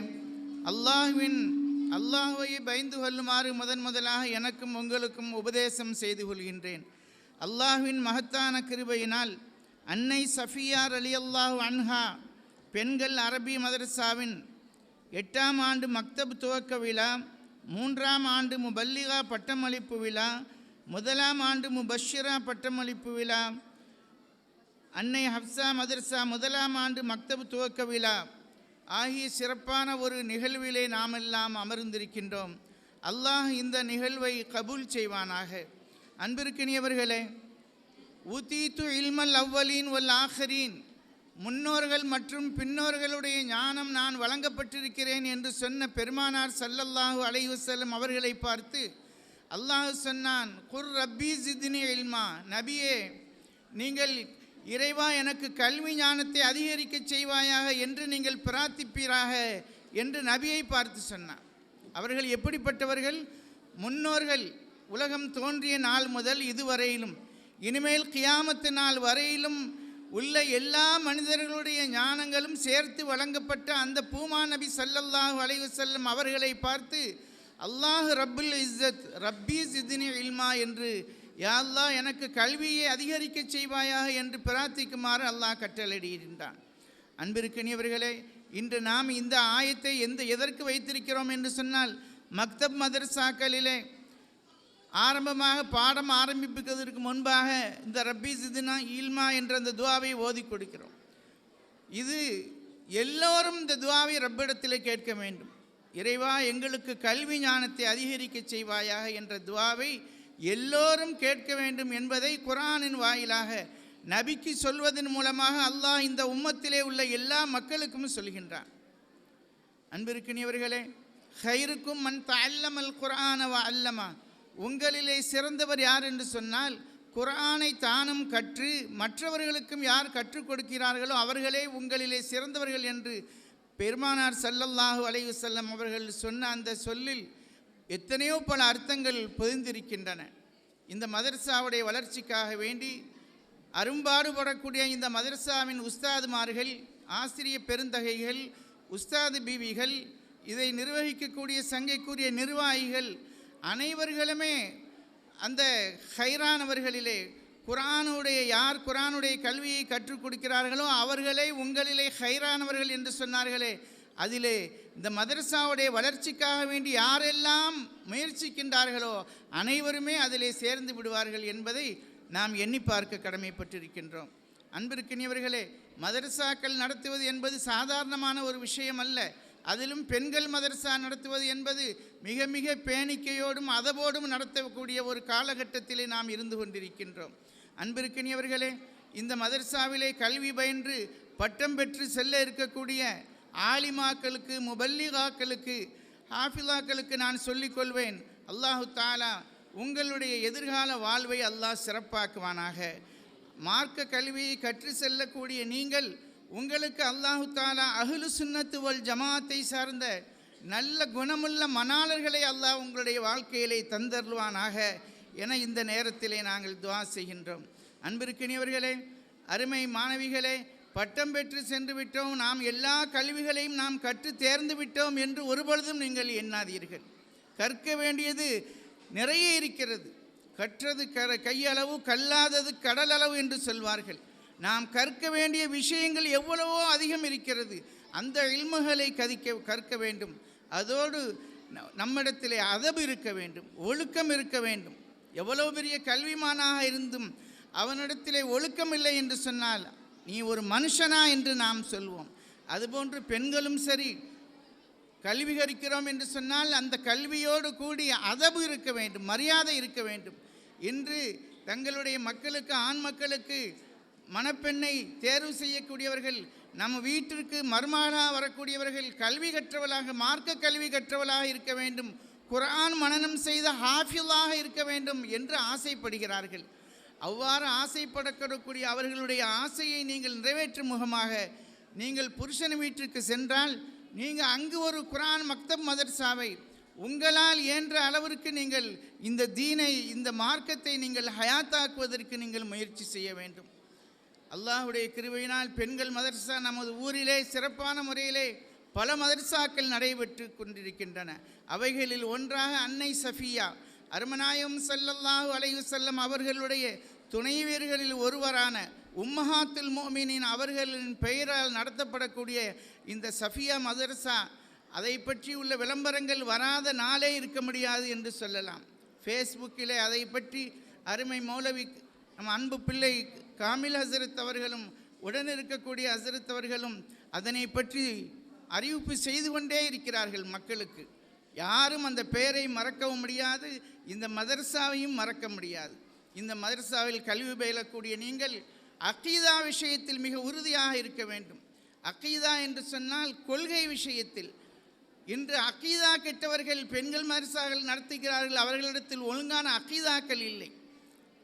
அல்லாஹ்வை பயந்து கொள்ளுமாறு முதலாக எனக்கும் உங்களுக்கும் உபதேசம் செய்து கொள்கின்றேன். அல்லாஹ்வின் மகத்தான கிருபையினால் அன்னை சஃபியா ரலியல்லாஹு அன்ஹா பெண்கள் அரபி மதரசாவின் 8ஆம் ஆண்டு மக்தப் துவக்க விழா, 3ஆம் ஆண்டு முபல்லிகா பட்டமளிப்பு விழா, 1ஆம் ஆண்டு முபஷிரா பட்டமளிப்பு விழா, அன்னை ஹப்சா மதரசா 1ஆம் ஆண்டு மக்தப் துவக்க விழா ஆகிய சிறப்பான ஒரு நிகழ்விலே நாமெல்லாம் அமர்ந்திருக்கின்றோம். அல்லாஹ் இந்த நிகழ்வை கபூல் செய்வானாக. அன்பிற்கினியவர்களே, ஊதீத்து இல்மல் அவ்வலீன் வல் ஆஹரீன், முன்னோர்கள் மற்றும் பின்னோர்களுடைய ஞானம் நான் வழங்கப்பட்டிருக்கிறேன் என்று சொன்ன பெருமானார் ஸல்லல்லாஹு அலைஹி வஸல்லம் அவர்களை பார்த்து அல்லாஹ் சொன்னான், குர் ரப்பி ஜித்னி இல்மா, நபியே நீங்கள் இறைவா எனக்கு கல்வி ஞானத்தை அதிகரிக்க செய்வாயாக என்று நீங்கள் பிரார்த்திப்பீராக என்று நபியை பார்த்து சொன்னார். அவர்கள் எப்படிப்பட்டவர்கள்? முன்னோர்கள் உலகம் தோன்றிய நாள் முதல் இதுவரையிலும் இனிமேல் கியாமத்து நாள் வரையிலும் உள்ள எல்லா மனிதர்களுடைய ஞானங்களும் சேர்த்து வழங்கப்பட்ட அந்த பூமா நபி ஸல்லல்லாஹு அலைஹி வஸல்லம் அவர்களை பார்த்து அல்லாஹ் ரப்புல் இஸ்ஸத் ரப்பி ஸித்னி இல்மா என்று, யா அல்லாஹ் எனக்கு கல்வியை அதிகரிக்க செய்வாயாக என்று பிரார்த்திக்குமாறு அல்லாஹ் கட்டளையிடுகின்றான். அன்பிற்கினியவர்களே, இன்று நாம் இந்த ஆயத்தை எதற்கு வைத்திருக்கிறோம் என்று சொன்னால், மக்தப் மதரசாக்களிலே ஆரம்பமாக பாடம் ஆரம்பிப்பதற்கு முன்பாக இந்த ரப்பி ஸித்னா இல்மா என்ற அந்த துஆவை ஓதி கொடுக்கிறோம். இது எல்லோரும் இந்த துஆவை ரப்பிடத்திலே கேட்க வேண்டும். இறைவா எங்களுக்கு கல்வி ஞானத்தை அதிகரிக்க செய்வாயாக என்ற துஆவை எல்லோரும் கேட்க வேண்டும் என்பதை குர்ஆனின் வாயிலாக நபிக்கு சொல்வதன் மூலமாக அல்லாஹ் இந்த உம்மத்திலே உள்ள எல்லா மக்களுக்கும் சொல்கின்றான். அன்பிற்கினியவர்களே, ஹைருக்கும் மன் தஅல்லமல் குர்ஆன வ அல்லமா, உங்களிலே சிறந்தவர் யார் என்று சொன்னால், குர்ஆனை தானும் கற்று மற்றவர்களுக்கும் யார் கற்றுக் கொடுக்கிறார்களோ அவர்களே உங்களிலே சிறந்தவர்கள் என்று பெருமானார் ஸல்லல்லாஹு அலைஹி வஸல்லம் அவர்கள் சொன்ன அந்த சொல்லில் எத்தனையோ பல அர்த்தங்கள் பொதிந்திருக்கின்றன. இந்த மதரசாவுடைய வளர்ச்சிக்காக வேண்டி அரும்பாடுபடக்கூடிய இந்த மதரசாவின் உஸ்தாதுமார்கள், ஆசிரிய பெருந்தகைகள், உஸ்தாது பீவிகள், இதை நிர்வகிக்கக்கூடிய சங்கைக்குரிய நிர்வாகிகள் அனைவர்களுமே அந்த ஹைரானவர்களிலே யார் குர்ஆனுடைய கல்வியை கற்றுக் கொடுக்கிறார்களோ அவர்களே உங்களிலே ஹைரானவர்கள் என்று சொன்னார்களே, அதிலே இந்த மதரசாவுடைய வளர்ச்சிக்காக வேண்டி யாரெல்லாம் முயற்சிக்கின்றார்களோ அனைவருமே அதிலே சேர்ந்து விடுவார்கள் என்பதை நாம் எண்ணி பார்க்க கடமைப்பட்டிருக்கின்றோம். அன்பிற்கினியவர்களே, மதரசாக்கள் நடத்துவது என்பது சாதாரணமான ஒரு விஷயம் அல்ல. அதிலும் பெண்கள் மதரசா நடத்துவது என்பது மிக மிக பேணிக்கையோடும் அதவோடும் நடத்தக்கூடிய ஒரு காலகட்டத்திலே நாம் இருந்து கொண்டிருக்கின்றோம். அன்பிற்கினியவர்களே, இந்த மதரசாவிலே கல்வி பயின்று பட்டம் பெற்று செல்ல இருக்கக்கூடிய ஆலிமாக்களுக்கு, முபல்லிகாக்களுக்கு, ஹாஃபிலாக்களுக்கு நான் சொல்லிக்கொள்வேன், அல்லாஹு தஆலா உங்களுடைய எதிர்கால வாழ்வை அல்லாஹ் சிறப்பாக்குவானாக. மார்க்க கல்வியை கற்று செல்லக்கூடிய நீங்கள், உங்களுக்கு அல்லாஹு தஆலா அஹ்லு சுன்னத்து வல் ஜமாத்தை சார்ந்த நல்ல குணமுள்ள மணாளர்களை அல்லாஹ் உங்களுடைய வாழ்க்கையிலே தந்தருள்வானாக என இந்த நேரத்திலே நாங்கள் துஆ செய்கின்றோம். அன்பிற்கினியவர்களே, அருமை மாணவிகளே, பட்டம் பெற்று சென்று விட்டோம், நாம் எல்லா கல்விகளையும் நாம் கற்று தேர்ந்து விட்டோம் என்று ஒருபொழுதும் நீங்கள் எண்ணாதீர்கள். கற்க வேண்டியது நிறைய இருக்கிறது. கற்றது கையளவு, கல்லாதது கடலளவு என்று சொல்வார்கள். நாம் கற்க வேண்டிய விஷயங்கள் எவ்வளவோ அதிகம் இருக்கிறது. அந்த இல்முகளை கற்க வேண்டும். அதோடு நம்மிடத்திலே அதபு இருக்க வேண்டும், ஒழுக்கம் இருக்க வேண்டும். எவ்வளவு பெரிய கல்விமானாக இருந்தும் அவனிடத்திலே ஒழுக்கம் இல்லை என்று சொன்னால் நீ ஒரு மனுஷனா என்று நாம் சொல்வோம். அதுபோன்று பெண்களும் சரி, கல்வி கற்கிறோம் என்று சொன்னால் அந்த கல்வியோடு கூடிய அதபு இருக்க வேண்டும், மரியாதை இருக்க வேண்டும். இன்று தங்களுடைய மக்களுக்கு, ஆண் மக்களுக்கு மணப்பெண்ணை தேர்வு செய்யக்கூடியவர்கள், நம்ம வீட்டிற்கு மருமகளாக வரக்கூடியவர்கள் கல்வி கற்றவளாக, மார்க்க கல்வி கற்றவளாக இருக்க வேண்டும், குர்ஆன் மனனம் செய்த ஹாஃபிலாக இருக்க வேண்டும் என்று ஆசைப்படுகிறார்கள். அவ்வாறு ஆசைப்படக்கூடிய அவர்களுடைய ஆசையை நீங்கள் நிறைவேற்றும் முகமாக நீங்கள் புருஷன் வீட்டிற்கு சென்றால், நீங்கள் அங்கு ஒரு குர்ஆன் மக்தப் மதரசாவை உங்களால் இயன்ற அளவிற்கு நீங்கள் இந்த தீனை, இந்த மார்க்கத்தை நீங்கள் ஹயாத்தாக்குவதற்கு நீங்கள் முயற்சி செய்ய வேண்டும். அல்லாஹுடைய கிருபையினால் பெண்கள் மதரசா நமது ஊரிலே சிறப்பான முறையிலே பல மதரசாக்கள் நடைபெற்று கொண்டிருக்கின்றன. அவைகளில் ஒன்றாக அன்னை சஃபியா, அருமநாயகம் ஸல்லல்லாஹு அலைஹி வஸல்லம் அவர்களுடைய துணைவியர்களில் ஒருவரான உம்மஹாத்துல் முஃமினீன் அவர்களின் பெயரால் நடத்தப்படக்கூடிய இந்த சஃபியா மதரசா, அதை பற்றி உள்ள விளம்பரங்கள் வராத நாளே இருக்க முடியாது என்று சொல்லலாம். ஃபேஸ்புக்கிலே அதை பற்றி அருமை மௌலவி நம் அன்பு பிள்ளை காமில் ஹசரத் அவர்களும் உடன் இருக்கக்கூடிய ஹசரத் அவர்களும் அதனை பற்றி அறிவிப்பு செய்து கொண்டே இருக்கிறார்கள் மக்களுக்கு. யாரும் அந்த பெயரை மறக்கவும் முடியாது, இந்த மதரசாவையும் மறக்க முடியாது. இந்த மதரசாவில் கல்வி பயிலக்கூடிய நீங்கள் அகீதா விஷயத்தில் மிக உறுதியாக இருக்க வேண்டும். அகீதா என்று சொன்னால் கொள்கை விஷயத்தில். இன்று அகீதா கெட்டவர்கள் பெண்கள் மதரசாக்கள் நடத்துகிறார்கள், அவர்களிடத்தில் ஒழுங்கான அகீதாக்கள் இல்லை.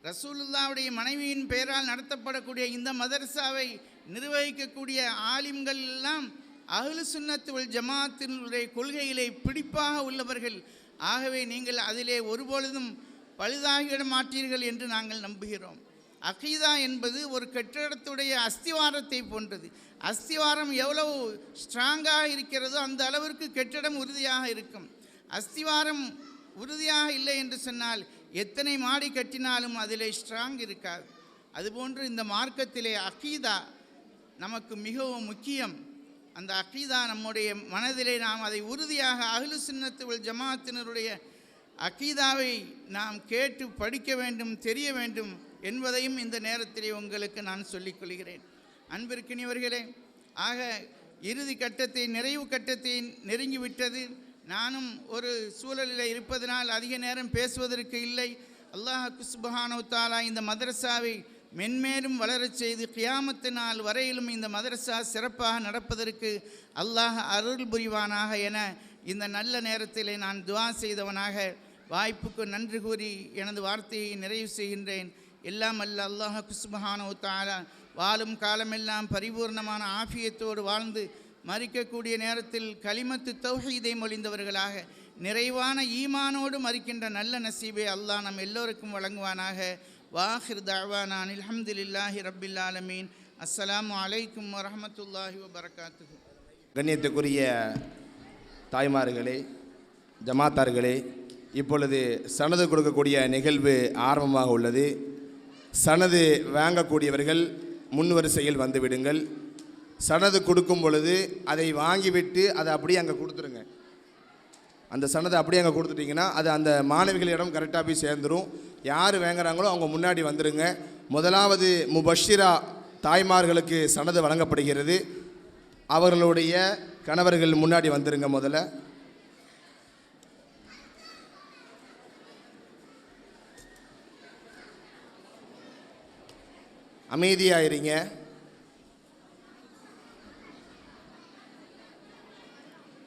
ரசூலுல்லாவுடைய மனைவியின் பெயரால் நடத்தப்படக்கூடிய இந்த மதரசாவை நிர்வகிக்கக்கூடிய ஆலிம்கள் எல்லாம் அஹ்லு சுன்னத் வல் ஜமாத்தினுடைய கொள்கையிலே பிடிப்பாக உள்ளவர்கள். ஆகவே நீங்கள் அதிலே ஒருபொழுதும் பழுதாகிவிட மாட்டீர்கள் என்று நாங்கள் நம்புகிறோம். அகீதா என்பது ஒரு கட்டிடத்துடைய அஸ்திவாரத்தை போன்றது. அஸ்திவாரம் எவ்வளவு ஸ்ட்ராங்காக இருக்கிறதோ அந்த அளவிற்கு கட்டிடம் உறுதியாக இருக்கும். அஸ்திவாரம் உறுதியாக இல்லை என்று சொன்னால் எத்தனை மாடி கட்டினாலும் அதிலே ஸ்ட்ராங் இருக்காது. அதுபோன்று இந்த மார்க்கத்திலே அகீதா நமக்கு மிகவும் முக்கியம். அந்த அகீதா நம்முடைய மனதிலே நாம் அதை உறுதியாக அஹ்லு சுன்னத் வல் ஜமாத்தினருடைய அகீதாவை நாம் கேட்டு படிக்க வேண்டும், தெரிய வேண்டும் என்பதையும் இந்த நேரத்திலே உங்களுக்கு நான் சொல்லிக் கொள்கிறேன். அன்பிற்கினியவர்களே, ஆக இறுதி கட்டத்தை நிறைவு கட்டத்தை நெருங்கிவிட்டது. நானும் ஒரு சூழலில் இருப்பதனால் அதிக நேரம் பேசுவதற்கு இல்லை. அல்லாஹ் சுப்ஹானஹு வ தஆலா இந்த மதரசாவை மென்மேலும் வளரச் செய்து கியாமத்து நாள் வரையிலும் இந்த மதரசா சிறப்பாக நடப்பதற்கு அல்லாஹ் அருள் புரிவானாக என இந்த நல்ல நேரத்திலே நான் துஆ செய்தவனாக வாய்ப்புக்கு நன்றி கூறி எனது வார்த்தையை நிறைவு செய்கின்றேன். எல்லாம் அல்ல அல்லாஹ் சுப்ஹானஹு வ தஆலா வாழும் காலமெல்லாம் பரிபூர்ணமான ஆஃபியத்தோடு வாழ்ந்து மரிக்கக்கூடிய நேரத்தில் கலிமத்து தௌஹீதை மொழிந்தவர்களாக நிறைவான ஈமானோடு மரிக்கின்ற நல்ல நசீபை அல்லாஹ் நம் எல்லோருக்கும் வழங்குவானாக. வாஹிர் தஅவானா அல்ஹம்துலில்லாஹி ரப்பில் ஆலமீன். அஸ்ஸலாமு அலைக்கும் வரஹ்மத்துல்லாஹி வபரகாத்துஹு. கண்ணியத்துக்குரிய தாய்மார்களே, ஜமாத்தார்களே, இப்பொழுது சனது கொடுக்கக்கூடிய நிகழ்வு ஆரம்பமாக உள்ளது. சனது வாங்கக்கூடியவர்கள் முன் வரிசையில் வந்துவிடுங்கள். சனது கொடுக்கும் பொழுது அதை வாங்கிவிட்டு அதை அப்படியே அங்கே கொடுத்துருங்க. அந்த சனதை அப்படியே அங்கே கொடுத்துட்டிங்கன்னா அது அந்த மாணவிகளிடம் கரெக்டாக போய் சேர்ந்துடும். யார் வாங்குறாங்களோ அவங்க முன்னாடி வந்துடுங்க. முதலாவது முபஷிரா தாய்மார்களுக்கு சனது வழங்கப்படுகிறது. அவர்களுடைய கணவர்கள் முன்னாடி வந்துடுங்க. முதல்ல அமைதியாயிருங்க.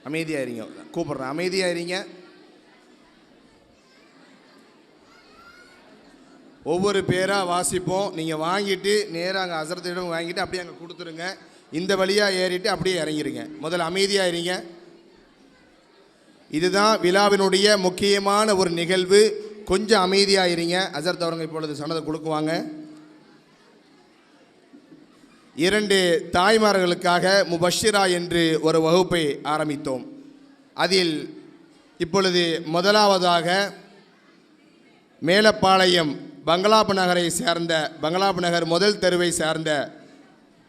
அமைதியாயிருங்க. கூப்பிட்றேன், அமைதியாயிருங்க. ஒவ்வொரு பேராக வாசிப்போம். நீங்கள் வாங்கிட்டு நேராக அங்கே ஹஸரத்திடம் வாங்கிட்டு அப்படியே அங்கே கொடுத்துருங்க. இந்த வழியாக ஏறிட்டு அப்படியே இறங்கிடுங்க. முதல்ல அமைதியாயிருங்க. இதுதான் விழாவினுடைய முக்கியமான ஒரு நிகழ்வு. கொஞ்சம் அமைதியாயிருங்க. ஹஸரத் அவர்கள் இப்பொழுது சனதை கொடுக்குவாங்க. 2 தாய்மார்களுக்காக முபஷிரா என்று ஒரு வகுப்பை ஆரம்பித்தோம். அதில் இப்பொழுது முதலாவதாக மேலப்பாளையம் பங்களாப்பு நகரை சேர்ந்த பங்களாப்பு நகர் முதல் தெருவை சேர்ந்த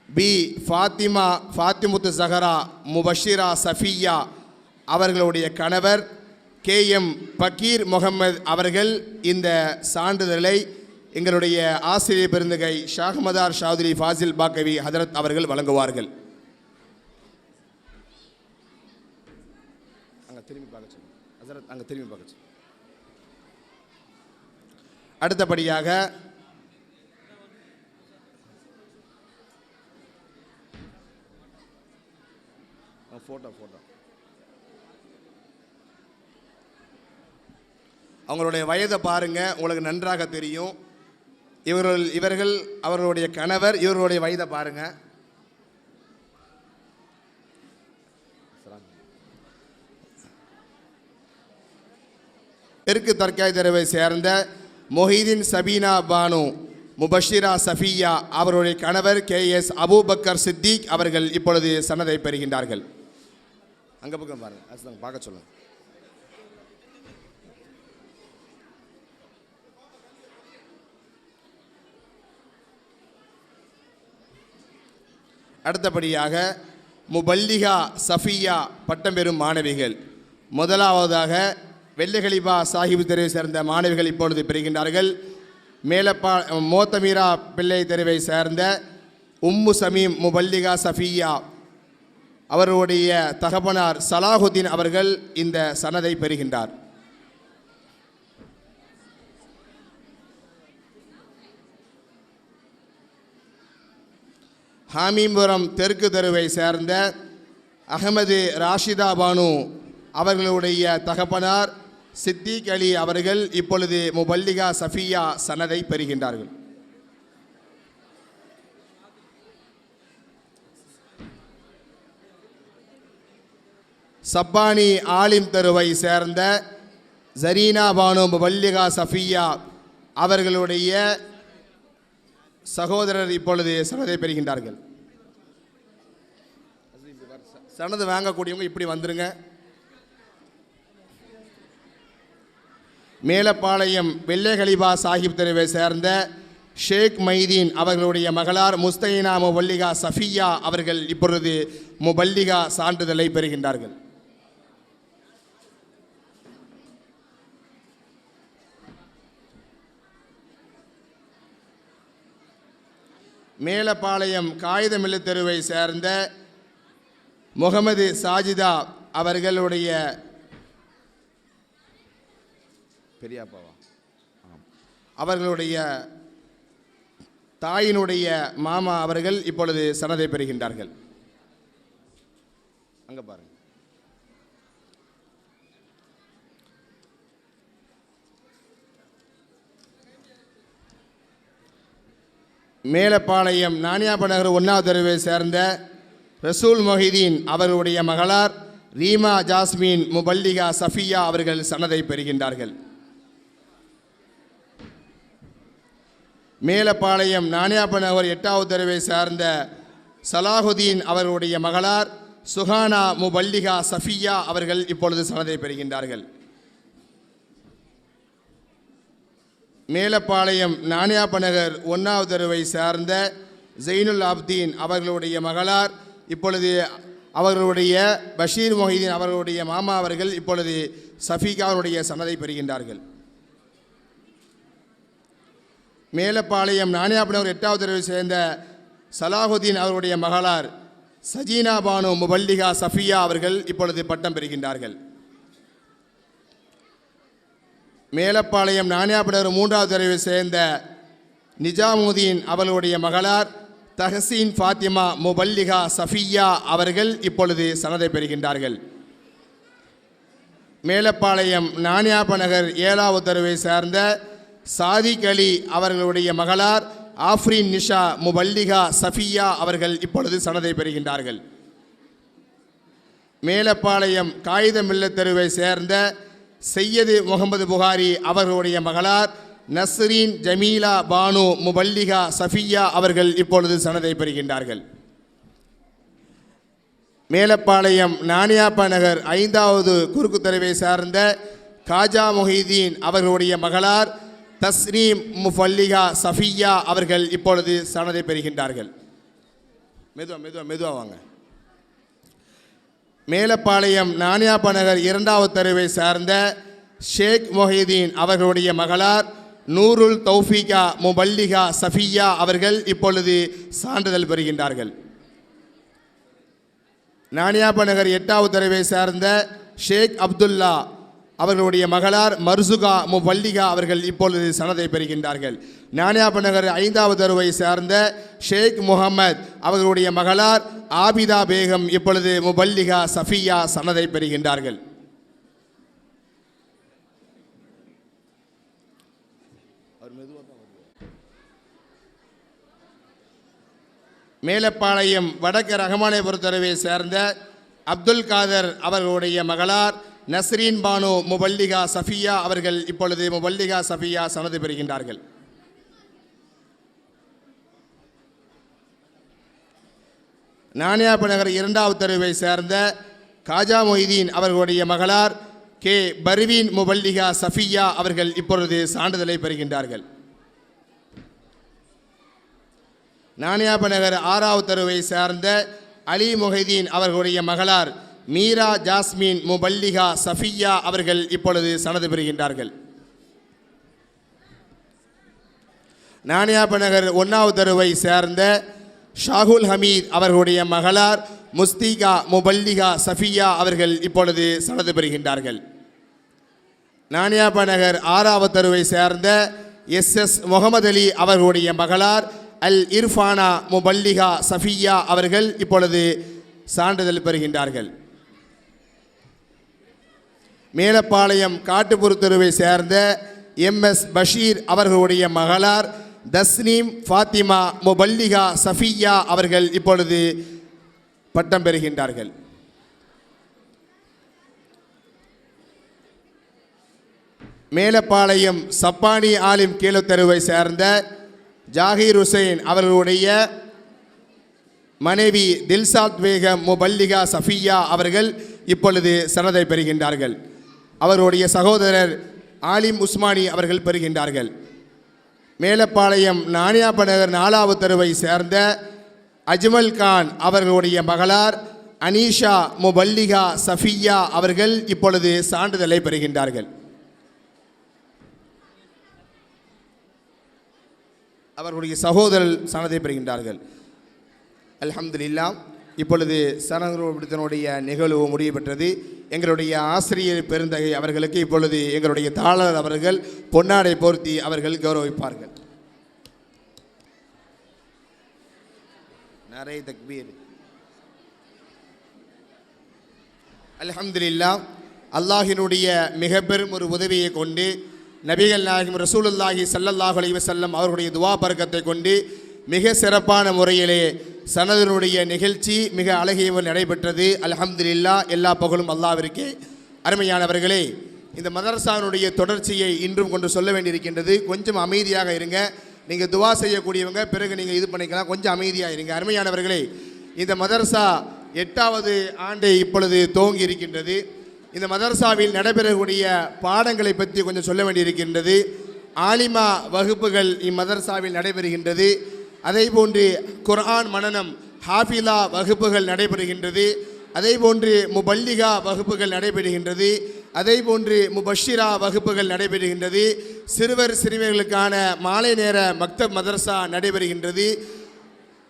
பி ஃபாத்திமுத்து ஸஹரா முபஷிரா சஃபியா அவர்களுடைய கணவர் KM பக்கீர் முகமது அவர்கள் இந்த சான்றிதழை எங்களுடைய ஆசிரியர் பெருந்தகை ஷாஹ்மதார் ஷாதுரி ஃபாசில் பாக்கவி ஹதரத் அவர்கள் வழங்குவார்கள். அங்கே திரும்பி பார்க்க சொல்லுங்கள் ஹசரத், அங்கே திரும்பி பார்க்க சொல்லுங்கள். அடுத்தபடியாக ஃபோட்டோ அவங்களுடைய வயதை பாருங்கள், உங்களுக்கு நன்றாக தெரியும். இவர்கள் அவர்களுடைய கணவர், இவர்களுடைய வயதை பாருங்கள். தெற்கு தர்காய் தெருவை சேர்ந்த மொஹிதீன் சபீனா பானு முபஷிரா சஃபியா அவருடைய கணவர் KS அபூபக்கர் சித்திக் அவர்கள் இப்பொழுது சனதை பெறுகின்றார்கள். அங்கே பக்கம் பாருங்கள், பார்க்க சொல்லுங்கள். அடுத்தபடியாக முபல்லிகா சஃபியா பட்டம் பெறும் மாணவிகள். முதலாவதாக வெள்ளிகளிபா சாஹிப் தெருவை சேர்ந்த மாணவிகள் இப்பொழுது பெறுகின்றார்கள். மோத்தமீரா பிள்ளை தெருவை சேர்ந்த உம்மு சமீம் முபல்லிகா சஃபியா அவருடைய தகப்பனார் சலாஹுதீன் அவர்கள் இந்த சனதை பெறுகின்றார். ஹாமீம்புரம் தெற்கு தெருவை சேர்ந்த அகமது ராஷிதா பானு அவர்களுடைய தகப்பனார் சித்திக் அலி அவர்கள் இப்பொழுது முபல்லிகா சஃபியா சனதை பெறுகின்றார்கள். சப்பானி ஆலிம் தெருவை சேர்ந்த ஜரீனா பானு முபல்லிகா சஃபியா அவர்களுடைய சகோதரர் இப்பொழுது சனதை பெறுகின்றார்கள். சனது வாங்கக்கூடியவங்க இப்படி வந்துருங்க. மேலப்பாளையம் வெள்ளை கலிபா சாஹிப் தெருவை சேர்ந்த ஷேக் மைதீன் அவர்களுடைய மகளார் முஸ்தைனா முபல்லிகா சஃபியா அவர்கள் இப்பொழுது முபல்லிகா சான்றிதழை பெறுகின்றார்கள். மேலப்பாளையம் காகிதமில்லு தெருவை சேர்ந்த முகமது சாஜிதா அவர்களுடைய பெரியாப்பாவா அவர்களுடைய தாயினுடைய மாமா அவர்கள் இப்பொழுது சனதை பெறுகின்றார்கள். அங்க பாருங்க. மேலப்பாளையம் நானியாப்ப நகர் 1வது தெருவை சேர்ந்த ரசூல் மொஹிதீன் அவர்களுடைய மகளார் ரீமா ஜாஸ்மின் முபல்லிகா சஃபியா அவர்கள் சனதை பெறுகின்றார்கள். மேலப்பாளையம் நானியாப்ப நகர் 8வது தெருவை சேர்ந்த சலாஹுதீன் அவர்களுடைய மகளார் சுஹானா முபல்லிகா சஃபியா அவர்கள் இப்பொழுது சனதை பெறுகின்றார்கள். மேலப்பாளையம் நானியாப்ப நகர் 1வது தெருவை சேர்ந்த ஜெயினுல் ஆப்தீன் அவர்களுடைய மகளார் இப்பொழுது அவர்களுடைய பஷீர் மொஹிதீன் அவர்களுடைய மாமா அவர்கள் இப்பொழுது சஃபீகாவுடைய சனதை பெறுகின்றார்கள். மேலப்பாளையம் நானியாப்ப நகர் 8வது தெருவை சேர்ந்த சலாஹுதீன் அவர்களுடைய மகளார் சஜீனா பானு முபல்லிகா சஃபியா அவர்கள் இப்பொழுது பட்டம் பெறுகின்றார்கள். மேலப்பாளையம் நானியாப்ப நகர் 3வது தெருவை சேர்ந்த நிஜாமுதீன் அவர்களுடைய மகளார் தஹசீன் ஃபாத்திமா முபல்லிகா சஃபியா அவர்கள் இப்பொழுது சனதை பெறுகின்றார்கள். மேலப்பாளையம் நானியாப்ப நகர் 7வது தெருவை சேர்ந்த சாதிக் அலி அவர்களுடைய மகளார் ஆஃப்ரின் நிஷா முபல்லிகா சஃபியா அவர்கள் இப்பொழுது சனதை பெறுகின்றார்கள். மேலப்பாளையம் காகிதமில்ல தெருவை சேர்ந்த சையது முகமது புகாரி அவர்களுடைய மகளார் நஸ்ரீன் ஜமீலா பானு முபல்லிகா சஃபியா அவர்கள் இப்பொழுது சனதை பெறுகின்றார்கள். மேலப்பாளையம் நானியாப்ப நகர் 5வது குறுக்கு தெருவை சார்ந்த காஜா மொஹிதீன் அவர்களுடைய மகளார் தஸ்ரீம் முபல்லிகா சஃபியா அவர்கள் இப்பொழுது சனதை பெறுகின்றார்கள். மெதுவா வாங்க. மேலப்பாளையம் நானியாப்ப நகர் 2வது தெருவை சார்ந்த ஷேக் மொஹிதீன் அவர்களுடைய மகளார் நூருல் தௌஃபீகா முபல்லிகா சஃபியா அவர்கள் இப்பொழுது சான்றிதழ் பெறுகின்றார்கள். நானியாப்ப நகர் 8வது தெருவை சார்ந்த ஷேக் அப்துல்லா அவர்களுடைய மகளார் மர்சுகா முபல்லிகா அவர்கள் இப்பொழுது சனதை பெறுகின்றார்கள். நானியாப்ப நகர் 5வது தெருவை சார்ந்த ஷேக் முகமது அவர்களுடைய மகளார் ஆபிதா பேகம் இப்பொழுது முபல்லிகா சஃபியா சனதை பெறுகின்றார்கள். மேலப்பாளையம் வடக்கு ரஹமானேபுரம் தெருவை சேர்ந்த அப்துல் காதர் அவர்களுடைய மகளார் நஸ்ரீன் பானு முபல்லிகா சஃபியா அவர்கள் இப்பொழுது முபல்லிகா சஃபியா சனது பெறுகின்றார்கள். நானியாப்ப நகர் 2வது தெருவை சேர்ந்த காஜா மொய்தீன் அவர்களுடைய மகளார் கே பர்வீன் முபல்லிகா சஃபியா அவர்கள் இப்பொழுது சான்றிதழை பெறுகின்றார்கள். நானியாப்ப நகர் 6வது தெருவை சேர்ந்த அலி மொஹிதீன் அவர்களுடைய மகளார் மீரா ஜாஸ்மின் முபல்லிகா சஃபியா அவர்கள் இப்பொழுது சனது பெறுகின்றார்கள். நானியாப்ப நகர் 1வது தெருவை சேர்ந்த ஷாகுல் ஹமீத் அவர்களுடைய மகளார் முஸ்திகா முபல்லிகா சஃபியா அவர்கள் இப்பொழுது சனது பெறுகின்றார்கள். நானியாப்ப நகர் 6வது தெருவை சேர்ந்த SS முகமது அலி அவர்களுடைய மகளார் அல் இர்ஃபானா முபல்லிகா சஃபியா அவர்கள் இப்பொழுது சான்றிதழ் பெறுகின்றார்கள். மேலப்பாளையம் காட்டுப்புறத்தெருவை சேர்ந்த எம்எஸ் பஷீர் அவர்களுடைய மகளார் தஸ்னீம் ஃபாத்திமா முபல்லிகா சஃபியா அவர்கள் இப்பொழுது பட்டம் பெறுகின்றார்கள். மேலப்பாளையம் சப்பானி ஆலிம் கீழத்தெருவை சேர்ந்த ஜாகிர் ஹுசைன் அவர்களுடைய மனைவி தில்சாத் பேகம் முபல்லிகா சஃபியா அவர்கள் இப்பொழுது சனதை பெறுகின்றார்கள். அவருடைய சகோதரர் ஆலிம் உஸ்மானி அவர்கள் பெறுகின்றார்கள். மேலப்பாளையம் நானியாப்ப நகர் 4வது தெருவை சேர்ந்த அஜ்மல் கான் அவர்களுடைய மகளார் அனீஷா முபல்லிகா சஃபியா அவர்கள் இப்பொழுது சான்றிதழை பெறுகின்றார்கள். அவர்களுடைய சகோதரர் சனதை பெறுகின்றார்கள். அல்ஹம்துலில்லாஹ். இப்பொழுது சனங்களுடைய நிகழ்வு முடிவு பெற்றது. எங்களுடைய ஆசிரியர் பெருந்தகை அவர்களுக்கு இப்பொழுது எங்களுடைய தாளர் அவர்கள் பொன்னாடை போர்த்தி அவர்கள் கௌரவிப்பார்கள். நரை தக்பீர். அல்ஹம்துலில்லாஹ். அல்லாஹினுடைய மிக பெரும் ஒரு உதவியை கொண்டு நபிகள் நாயகம் ரசூலுல்லாஹி ஸல்லல்லாஹு அலைஹி வஸல்லம் அவர்களுடைய துவா பரக்கத்தை கொண்டு மிக சிறப்பான முறையிலே சனதனுடைய நிகழ்ச்சி மிக அழகியவர் நடைபெற்றது. அல்ஹம்துலில்லாஹ். எல்லா புகழும் அல்லாஹ்விற்கே. அருமையானவர்களே, இந்த மதரசாவினுடைய தொடர்ச்சியை இன்றும் கொண்டு சொல்ல வேண்டியிருக்கின்றது. கொஞ்சம் அமைதியாக இருங்க. நீங்கள் துவா செய்யக்கூடியவங்க, பிறகு நீங்கள் இது பண்ணிக்கலாம். கொஞ்சம் அமைதியாக இருங்க. அருமையானவர்களே, இந்த மதரசா 8வது ஆண்டை இப்பொழுது துவங்கி இருக்கின்றது. இந்த மதரசாவில் நடைபெறக்கூடிய பாடங்களை பற்றி கொஞ்சம் சொல்ல வேண்டியிருக்கின்றது. ஆலிமா வகுப்புகள் இம்மதரசாவில் நடைபெறுகின்றது. அதேபோன்று குர்ஆன் மனனம் ஹாஃபிலா வகுப்புகள் நடைபெறுகின்றது. அதேபோன்று முபல்லிகா வகுப்புகள் நடைபெறுகின்றது. அதேபோன்று முபஷிரா வகுப்புகள் நடைபெறுகின்றது. சிறுவர் சிறுமிகளுக்கான மாலை நேர மக்தப் மதரசா நடைபெறுகின்றது.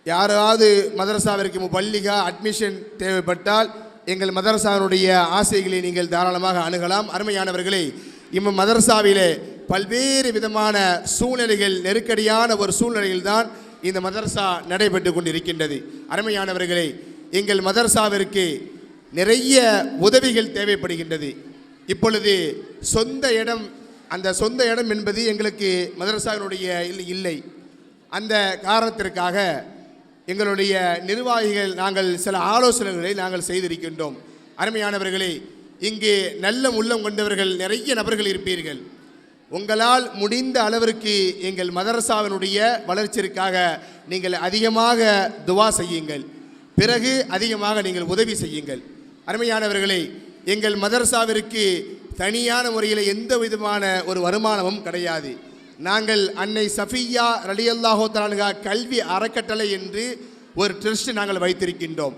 யாராவது மதரசாவிற்கு முபல்லிகா அட்மிஷன் தேவைப்பட்டால் எங்கள் மதரசாவினுடைய ஆசைகளை நீங்கள் தாராளமாக அணுகலாம். அருமையானவர்களே, மதரசாவிலே பல்வேறு விதமான சூழ்நிலைகள், நெருக்கடியான ஒரு சூழ்நிலையில்தான் இந்த மதரசா நடைபெற்று கொண்டிருக்கின்றது. அருமையானவர்களே, எங்கள் மதரசாவிற்கு நிறைய உதவிகள் தேவைப்படுகின்றது. இப்பொழுது சொந்த இடம், அந்த சொந்த இடம் என்பது எங்களுக்கு மதரசாவினுடைய இல்லை. அந்த காரணத்திற்காக எங்களுடைய நிர்வாகிகள் நாங்கள் சில ஆலோசனைகளை நாங்கள் செய்திருக்கின்றோம். அருமையானவர்களே, இங்கே நல்ல உள்ளம் கொண்டவர்கள் நிறைய நபர்கள் இருப்பீர்கள். உங்களால் முடிந்த அளவிற்கு எங்கள் மதரசாவினுடைய வளர்ச்சிக்காக நீங்கள் அதிகமாக துவா செய்யுங்கள். பிறகு அதிகமாக நீங்கள் உதவி செய்யுங்கள். அருமையானவர்களே, எங்கள் மதரசாவிற்கு தனியான முறையில் எந்த விதமான ஒரு வருமானமும் கிடையாது. நாங்கள் அன்னை சஃபியா ரலியல்லாஹு தஆலா கல்வி அறக்கட்டளை என்று ஒரு ட்ரஸ்ட் நாங்கள் வைத்திருக்கின்றோம்.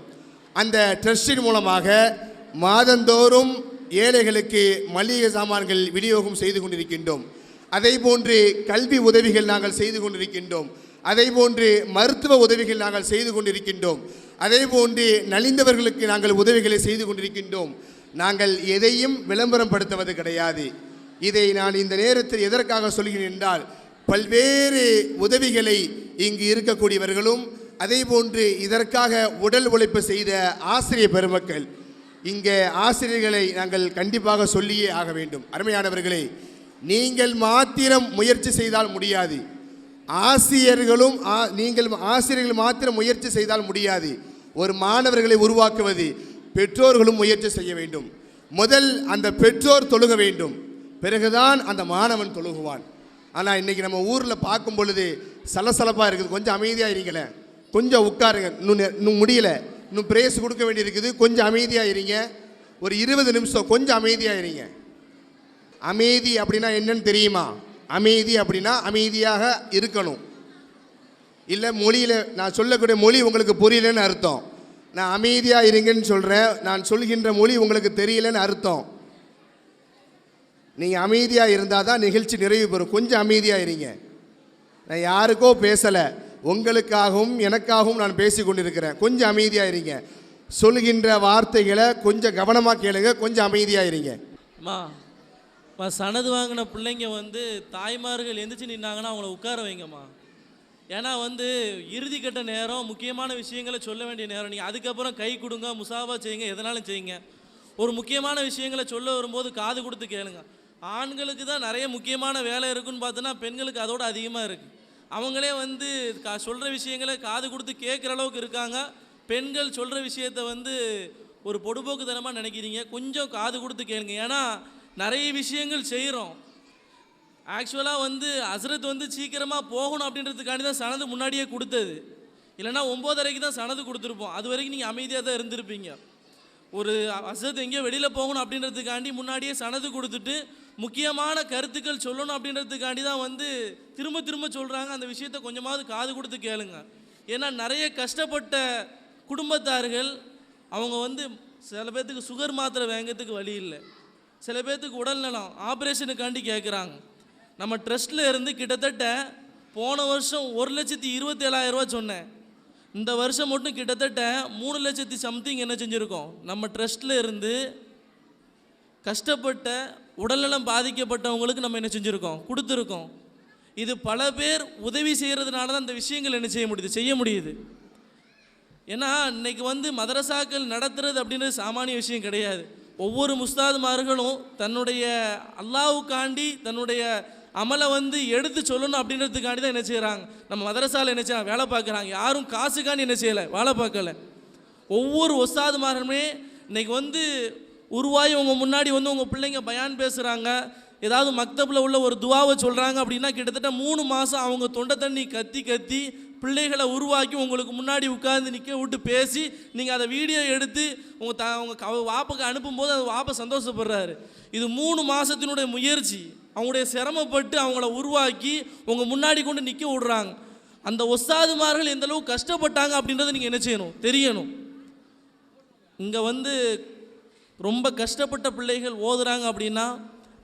அந்த ட்ரஸ்டின் மூலமாக மாதந்தோறும் ஏழைகளுக்கு மளிகை சாமான்கள் விநியோகம் செய்து கொண்டிருக்கின்றோம். அதை போன்று கல்வி உதவிகள் நாங்கள் செய்து கொண்டிருக்கின்றோம். அதை போன்று மருத்துவ உதவிகள் நாங்கள் செய்து கொண்டிருக்கின்றோம். அதே போன்று நலிந்தவர்களுக்கு நாங்கள் உதவிகளை செய்து கொண்டிருக்கின்றோம். நாங்கள் எதையும் விளம்பரம் படுத்துவது கிடையாது. இதை நான் இந்த நேரத்தில் எதற்காக சொல்கிறேன் என்றால், பல்வேறு உதவிகளை இங்கு இருக்கக்கூடியவர்களும் அதே போன்று இதற்காக உடல் உழைப்பு செய்த ஆசிரியர் பெருமக்கள், இங்கே ஆசிரியர்களை நாங்கள் கண்டிப்பாக சொல்லியே ஆக வேண்டும். அருமையானவர்களே, நீங்கள் மாத்திரம் முயற்சி செய்தால் முடியாது. நீங்கள் ஆசிரியர்கள் மாத்திரம் முயற்சி செய்தால் முடியாது. ஒரு மாணவர்களை உருவாக்குவது பெற்றோர்களும் முயற்சி செய்ய வேண்டும். முதல் அந்த பெற்றோர் தொழுக வேண்டும், பிறகுதான் அந்த மாணவன் தொழுகுவான். ஆனால் இன்றைக்கி நம்ம ஊரில் பார்க்கும் பொழுது சலசலப்பாக இருக்குது. கொஞ்சம் அமைதியாக இருங்களே, கொஞ்சம் உட்காருங்க. இன்னும் முடியல, இன்னும் பிரேஸ் கொடுக்க வேண்டியிருக்குது. கொஞ்சம் அமைதியாக இருங்க. ஒரு 20 நிமிஷம் கொஞ்சம் அமைதியாக இருங்க. அமைதி அப்படின்னா என்னன்னு தெரியுமா? அமைதி அப்படின்னா அமைதியாக இருக்கணும். இல்லை மொழியில் நான் சொல்லக்கூடிய மொழி உங்களுக்கு புரியலன்னு அர்த்தம். நான் அமைதியாக இருங்கன்னு சொல்கிறேன், நான் சொல்கின்ற மொழி உங்களுக்கு தெரியலன்னு அர்த்தம். நீங்கள் அமைதியாக இருந்தால் தான் நிகழ்ச்சி நிறைவு பெறும். கொஞ்சம் அமைதியாக இருங்க. நான் யாருக்கோ பேசலை, உங்களுக்காகவும் எனக்காகவும் நான் பேசி கொண்டிருக்கிறேன். கொஞ்சம் அமைதியாக இருங்க. சொல்கின்ற வார்த்தைகளை கொஞ்சம் கவனமாக கேளுங்க. கொஞ்சம் அமைதியாக இருங்க. சனது வாங்கின பிள்ளைங்க தாய்மார்கள் எந்திரிச்சு நின்னாங்கன்னா அவங்கள உட்கார வைங்கம்மா. ஏன்னா இறுதிக்கட்ட நேரம், முக்கியமான விஷயங்களை சொல்ல வேண்டிய நேரம். நீங்கள் அதுக்கப்புறம் கை கொடுங்க, முசாபா செய்யுங்க, எதனாலும் செய்யுங்க. ஒரு முக்கியமான விஷயங்களை சொல்ல வரும்போது காது கொடுத்து கேளுங்க. ஆண்களுக்கு தான் நிறைய முக்கியமான வேலை இருக்குன்னு பார்த்தோன்னா பெண்களுக்கு அதோட அதிகமாக இருக்குது. அவங்களே வந்து சொல்கிற விஷயங்களை காது கொடுத்து கேட்குற அளவுக்கு இருக்காங்க. பெண்கள் சொல்கிற விஷயத்த வந்து ஒரு பொடுபோக்குத்தனமாக நினைக்கிறீங்க. கொஞ்சம் காது கொடுத்து கேளுங்க. ஏன்னா நிறைய விஷயங்கள் செய்கிறோம். ஆக்சுவலாக வந்து ஹஸ்ரத் வந்து சீக்கிரமாக போகணும் அப்படின்றதுக்காண்டி தான் சனது முன்னாடியே கொடுத்தது. இல்லைனா 9:30 தான் சனது கொடுத்துருப்போம். அது வரைக்கும் நீங்கள் அமைதியாக தான் இருந்திருப்பீங்க. ஒரு ஹஸ்ரத் எங்கேயோ வெளியில் போகணும் அப்படின்றதுக்காண்டி முன்னாடியே சனது கொடுத்துட்டு முக்கியமான கருத்துக்கள் சொல்லணும் அப்படின்றதுக்காண்டி தான் வந்து திரும்ப திரும்ப சொல்கிறாங்க. அந்த விஷயத்தை கொஞ்சமாவது காது கொடுத்து கேளுங்க. ஏன்னா நிறைய கஷ்டப்பட்ட குடும்பத்தார்கள் அவங்க வந்து சில பேர்த்துக்கு சுகர் மாத்திரை வாங்கிறதுக்கு வழி இல்லை, சில பேர்த்துக்கு உடல்நலம் ஆப்ரேஷனுக்காண்டி கேட்குறாங்க. நம்ம ட்ரஸ்ட்டில் இருந்து கிட்டத்தட்ட போன வருஷம் 1,27,000 சொன்னேன். இந்த வருஷம் மட்டும் கிட்டத்தட்ட 3 லட்சத்தி சம்திங் என்ன செஞ்சுருக்கோம். நம்ம ட்ரஸ்ட்டில் இருந்து கஷ்டப்பட்ட உடல்நலம் பாதிக்கப்பட்டவங்களுக்கு நம்ம என்ன செஞ்சுருக்கோம், கொடுத்துருக்கோம். இது பல பேர் உதவி செய்கிறதுனால தான் இந்த விஷயங்கள் என்ன செய்ய முடியுது. ஏன்னா இன்னைக்கு வந்து மதரசாக்கள் நடத்துறது அப்படின்றது சாமானிய விஷயம் கிடையாது. ஒவ்வொரு முஸ்தாதுமார்களும் தன்னுடைய அல்லாஹ்வுக்காண்டி தன்னுடைய அமலை வந்து எடுத்து சொல்லணும் அப்படின்றதுக்காண்டி தான் என்ன செய்கிறாங்க. நம்ம மதரசாவில் என்ன செய்யறாங்க, வேலை பார்க்குறாங்க. யாரும் காசுக்காண்டி என்ன செய்யலை, வேலை பார்க்கல. ஒவ்வொரு உஸ்தாதுமாருமே இன்னைக்கு வந்து உருவாகி உங்கள் முன்னாடி வந்து உங்கள் பிள்ளைங்க பயான் பேசுகிறாங்க, ஏதாவது மக்தபில் உள்ள ஒரு துவாவை சொல்கிறாங்க அப்படின்னா கிட்டத்தட்ட 3 மாதம் அவங்க தொண்டை தண்ணி கத்தி கத்தி பிள்ளைகளை உருவாக்கி உங்களுக்கு முன்னாடி உட்கார்ந்து நிற்க விட்டு பேசி நீங்கள் அதை வீடியோ எடுத்து உங்கள் வாப்புக்கு அனுப்பும்போது அந்த வாப்பை சந்தோஷப்படுறாரு. இது 3 மாதத்தினுடைய முயற்சி. அவங்களுடைய சிரமப்பட்டு அவங்கள உருவாக்கி உங்கள் முன்னாடி கொண்டு நிற்க விடுறாங்க. அந்த உஸ்தாதுமார்கள் எந்த அளவுக்கு கஷ்டப்பட்டாங்க அப்படின்றத நீங்கள் என்ன செய்யணும், தெரியணும். இங்கே வந்து ரொம்ப கஷ்டப்பட்ட பிள்ளைகள் ஓதுறாங்க அப்படின்னா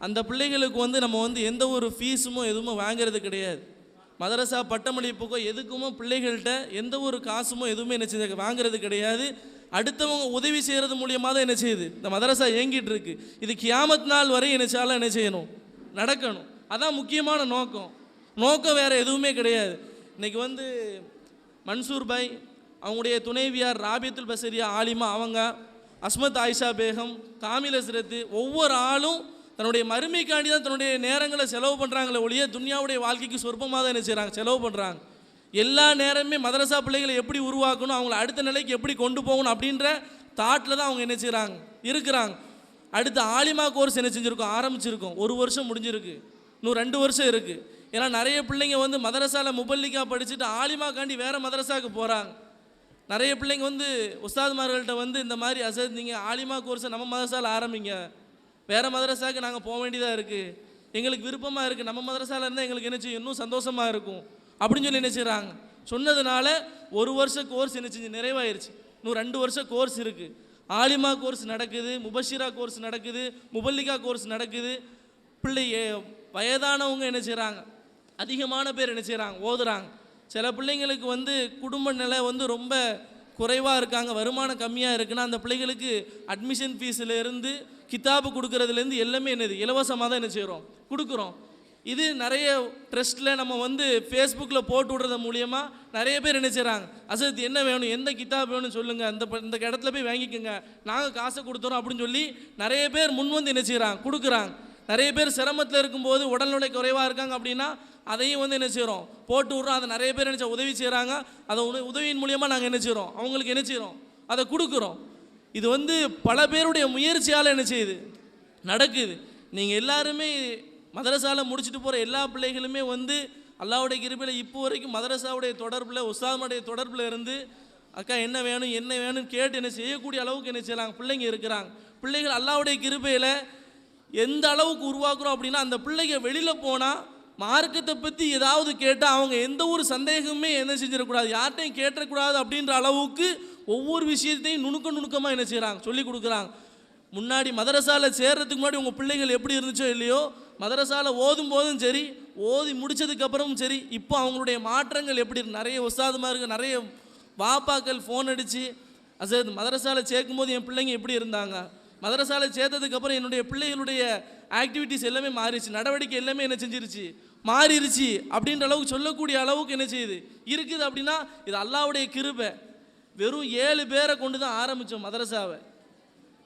அந்த பிள்ளைகளுக்கு வந்து நம்ம வந்து எந்த ஒரு ஃபீஸுமோ எதுவுமோ வாங்கிறது கிடையாது. மதரசா பட்டமளிப்புக்கோ எதுக்குமோ பிள்ளைகள்கிட்ட எந்த ஒரு காசுமோ எதுவுமே என்ன செய்ய வாங்கிறது கிடையாது. அடுத்தவங்க உதவி செய்கிறது மூலியமாக தான் என்ன செய்யுது இந்த மதரசா இயங்கிட்டு இருக்கு. இது கியாமத் நாள் வரை என்னச்சாலும் என்ன செய்யணும், நடக்கணும். அதான் முக்கியமான நோக்கம் வேறு எதுவுமே கிடையாது. இன்றைக்கி வந்து மன்சூர் பாய், அவங்களுடைய துணைவியார் ராபியத்துல் பசரியா ஆலிமா, அவங்க அஸ்மத் ஆயிஷா பேகம், காமில் ஹஸ்ரத், ஒவ்வொரு ஆளும் தன்னுடைய மறுமைக்காண்டி தான் தன்னுடைய நேரங்களை செலவு பண்ணுறாங்களே ஒழிய துன்யாவுடைய வாழ்க்கைக்கு சொற்பமாக தான் என்ன செய்கிறாங்க, செலவு பண்ணுறாங்க. எல்லா நேரமே மதரசா பிள்ளைகளை எப்படி உருவாக்கணும், அவங்கள அடுத்த நிலைக்கு எப்படி கொண்டு போகணும் அப்படின்ற தாட்டில் தான் அவங்க என்ன செய்கிறாங்க, இருக்கிறாங்க. அடுத்து ஆலிமா கோர்ஸ் என்ன செஞ்சுருக்கோம், ஆரம்பிச்சிருக்கோம். 1 வருஷம் முடிஞ்சிருக்கு, இன்னும் 2 வருஷம் இருக்குது. ஏன்னா நிறைய பிள்ளைங்க வந்து மதரசாவில் முபல்லிகா படிச்சுட்டு ஆலிமாக்காண்டி வேறு மதரசாவுக்கு போகிறாங்க. நிறைய பிள்ளைங்க வந்து உஸ்தாதுமார்கள்ட்ட வந்து இந்த மாதிரி அசத் நீங்கள் ஆலிமா கோர்ஸை நம்ம மதரசாவில் ஆரம்பிங்க, வேறு மதரசாவுக்கு நாங்கள் போக வேண்டியதாக இருக்குது, எங்களுக்கு விருப்பமாக இருக்குது, நம்ம மதரசாவில் இருந்தால் எங்களுக்கு என்ன செய்யும், இன்னும் சந்தோஷமாக இருக்கும் அப்படின்னு சொல்லி என்ன செய்கிறாங்க. சொன்னதுனால 1 வருஷ கோர்ஸ் என்ன செஞ்சு நிறைவாயிருச்சு. இன்னும் 2 வருஷம் கோர்ஸ் இருக்குது. ஆலிமா கோர்ஸ் நடக்குது, முபஷிரா கோர்ஸ் நடக்குது, முபல்லிகா கோர்ஸ் நடக்குது. பிள்ளை வயதானவங்க என்ன செய்கிறாங்க, அதிகமான பேர் என்ன செய்கிறாங்க, ஓதுறாங்க. சில பிள்ளைங்களுக்கு வந்து குடும்ப நிலை வந்து ரொம்ப குறைவாக இருக்காங்க, வருமானம் கம்மியாக இருக்குன்னா அந்த பிள்ளைகளுக்கு அட்மிஷன் ஃபீஸிலேருந்து கிதாபு கொடுக்கறதுலேருந்து எல்லாமே என்னது இலவசமாக தான் என்ன செய்கிறோம், கொடுக்குறோம். இது நிறைய ட்ரஸ்ட்டில் நம்ம வந்து ஃபேஸ்புக்கில் போட்டு விடுறது மூலியமாக நிறைய பேர் என்ன செய்கிறாங்க, அசத் என்ன வேணும், எந்த கிதாப் வேணும்னு சொல்லுங்கள், இந்த இடத்துல போய் வாங்கிக்கோங்க, நாங்கள் காசை கொடுத்துறோம் அப்படின்னு சொல்லி நிறைய பேர் முன் வந்து என்ன செய்கிறாங்க, கொடுக்குறாங்க. நிறைய பேர் சிரமத்தில் இருக்கும்போது உடல்நிலை குறைவாக இருக்காங்க அப்படின்னா அதையும் வந்து என்ன செய்கிறோம், போட்டு விட்றோம். அதை நிறைய பேர் என்ன உதவி செய்கிறாங்க. அதை உதவியின் மூலியமாக நாங்கள் என்ன செய்கிறோம், அவங்களுக்கு என்ன செய்கிறோம், அதை கொடுக்குறோம். இது வந்து பல பேருடைய முயற்சியால் என்ன செய்யுது, நடக்குது. நீங்கள் எல்லாருமே மதரசாவில் முடிச்சுட்டு போகிற எல்லா பிள்ளைகளுமே வந்து அல்லாஹ்வுடைய கிருபையில் இப்போ வரைக்கும் மதரசாவுடைய தொடர்பில் உஸ்தாதுடைய தொடர்பில் இருந்து அக்கா என்ன வேணும்னு கேட்டு என்ன செய்யக்கூடிய அளவுக்கு என்ன செய்யலாம் பிள்ளைங்க இருக்கிறாங்க. பிள்ளைகள் அல்லாஹ்வுடைய கிருபையில் எந்த அளவுக்கு உருவாக்குறோம் அப்படின்னா அந்த பிள்ளைங்க வெளியில் போனால் மார்க்கத்தை பற்றி ஏதாவது கேட்டால் அவங்க எந்த ஒரு சந்தேகமே என்ன செஞ்சிடக்கூடாது, யார்கிட்டையும் கேட்டக்கூடாது அப்படின்ற அளவுக்கு ஒவ்வொரு விஷயத்தையும் நுணுக்கமாக என்ன செய்கிறாங்க, சொல்லி கொடுக்குறாங்க. முன்னாடி மதரசாவில் சேர்றதுக்கு முன்னாடி உங்கள் பிள்ளைகள் எப்படி இருந்துச்சோ இல்லையோ, மதரசாவில் ஓதும் போதும் சரி, ஓதி முடித்ததுக்கப்புறமும் சரி, இப்போ அவங்களுடைய மாற்றங்கள் எப்படி இருக்கு. நிறைய உஸ்தாதுமாருக்கு நிறைய வாப்பாக்கள் ஃபோன் அடித்து அசத் மதரசாவில் சேர்க்கும்போது என் பிள்ளைங்க எப்படி இருந்தாங்க, மதரசாவில் சேர்த்ததுக்கப்புறம் என்னுடைய பிள்ளைகளுடைய ஆக்டிவிட்டிஸ் எல்லாமே மாறிடுச்சு, நடவடிக்கை எல்லாமே என்ன செஞ்சிருச்சு, மாறிடுச்சு அப்படின்ற அளவுக்கு சொல்லக்கூடிய அளவுக்கு என்ன செய்யுது இருக்குது. அப்படின்னா இது அல்லாஹ்வுடைய கிருபை. வெறும் 7 பேரை கொண்டு தான் ஆரம்பித்தோம் மதரசாவை.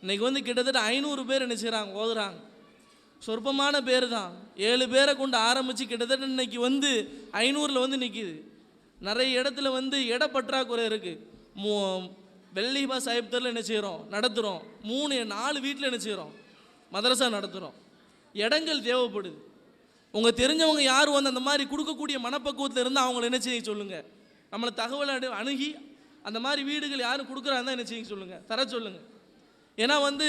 இன்றைக்கி வந்து கிட்டத்தட்ட 500 பேர் என்ன செய்கிறாங்க, ஓதுறாங்க. சொற்பமான பேர் தான். 7 பேரை கொண்டு ஆரம்பித்து கிட்டத்தட்ட இன்றைக்கி வந்து 500ல் வந்து நிற்கிது. நிறைய இடத்துல வந்து இட பற்றாக்குறை இருக்குது. வெள்ளிபா சாஹிப்தரில் என்ன செய்கிறோம், நடத்துகிறோம். 3-4 வீட்டில் என்ன செய்கிறோம், மதரசா நடத்துகிறோம். இடங்கள் தேவைப்படுது. உங்கள் தெரிஞ்சவங்க யார் வந்து அந்த மாதிரி கொடுக்கக்கூடிய மனப்பக்குவத்தில் இருந்தால் அவங்கள என்ன செய்ய சொல்லுங்கள். நம்மளை தகவலை அணுகி அந்த மாதிரி வீடுகள் யாரும் கொடுக்குறாங்க என்ன செய்ய சொல்லுங்கள், தர சொல்லுங்கள். ஏன்னா வந்து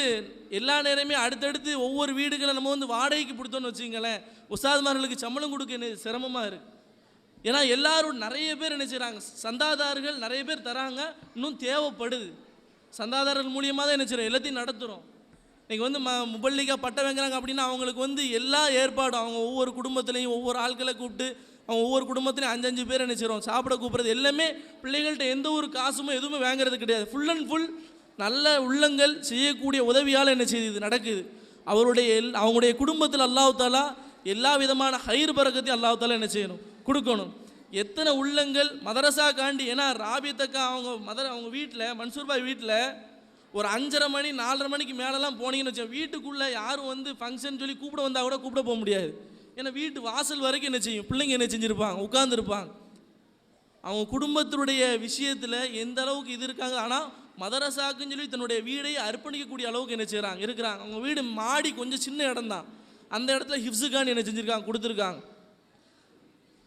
எல்லா நேரமே அடுத்தடுத்து ஒவ்வொரு வீடுகளை நம்ம வந்து வாடகைக்கு கொடுத்தோன்னு வச்சுங்களேன், உஸ்தாதுமார்களுக்கு சம்பளம் கொடுக்க சிரமமாக இருக்குது. ஏன்னா எல்லாரும் நிறைய பேர் என்ன செய்கிறாங்க, சந்தாதாரர்கள் நிறைய பேர் தராங்க, இன்னும் தேவைப்படுது. சந்தாதாரர்கள் மூலியமாக தான் என்ன செய்கிறோம், எல்லாத்தையும் நடத்துகிறோம். இன்றைக்கி வந்து முபல்லிகா பட்டம் வைக்கிறாங்க அப்படின்னா அவங்களுக்கு வந்து எல்லா ஏற்பாடும், அவங்க ஒவ்வொரு குடும்பத்துலேயும் ஒவ்வொரு ஆட்களை கூப்பிட்டு அவங்க ஒவ்வொரு குடும்பத்துலேயும் 5-5 பேர் என்ன செய்கிறோம், சாப்பிட கூப்பிட்றது எல்லாமே பிள்ளைகள்கிட்ட எந்த ஒரு காசுமோ எதுவுமே வாங்குறது கிடையாது. ஃபுல் அண்ட் ஃபுல் நல்ல உள்ளங்கள் செய்யக்கூடிய உதவியால் என்ன செய்யுது, இது நடக்குது. அவங்களுடைய குடும்பத்தில் அல்லாஹ் தாலா எல்லா விதமான ஹைர் பரக்கத்தையும் அல்லாஹ் தாலா என்ன செய்யணும், கொடுக்கணும். எத்தனை உள்ளங்கள் மதரசா காண்டி. ஏன்னா ராபியத்தக்கா அவங்க வீட்டில், மன்சூர்பாய் வீட்டில் ஒரு 5:30 மணி 4:30 மணிக்கு மேலெலாம் போனீங்கன்னு வச்சோம், வீட்டுக்குள்ளே யாரும் வந்து ஃபங்க்ஷன் சொல்லி கூப்பிட வந்தால் கூட கூப்பிட போக முடியாது. ஏன்னா வீட்டு வாசல் வரைக்கும் என்ன செய்யும், பிள்ளைங்க என்ன செஞ்சுருப்பாங்க, உட்காந்துருப்பாங்க. அவங்க குடும்பத்தினுடைய விஷயத்தில் எந்த அளவுக்கு இது இருக்காங்க. ஆனால் மதரசாக்குன்னு சொல்லி தன்னுடைய வீடை அர்ப்பணிக்கக்கூடிய அளவுக்கு என்ன செய்கிறாங்க, இருக்கிறாங்க. அவங்க வீடு மாடி கொஞ்சம் சின்ன இடம் தான், அந்த இடத்துல ஹிஃப்ஸுக்கான் என்ன செஞ்சுருக்காங்க, கொடுத்துருக்காங்க.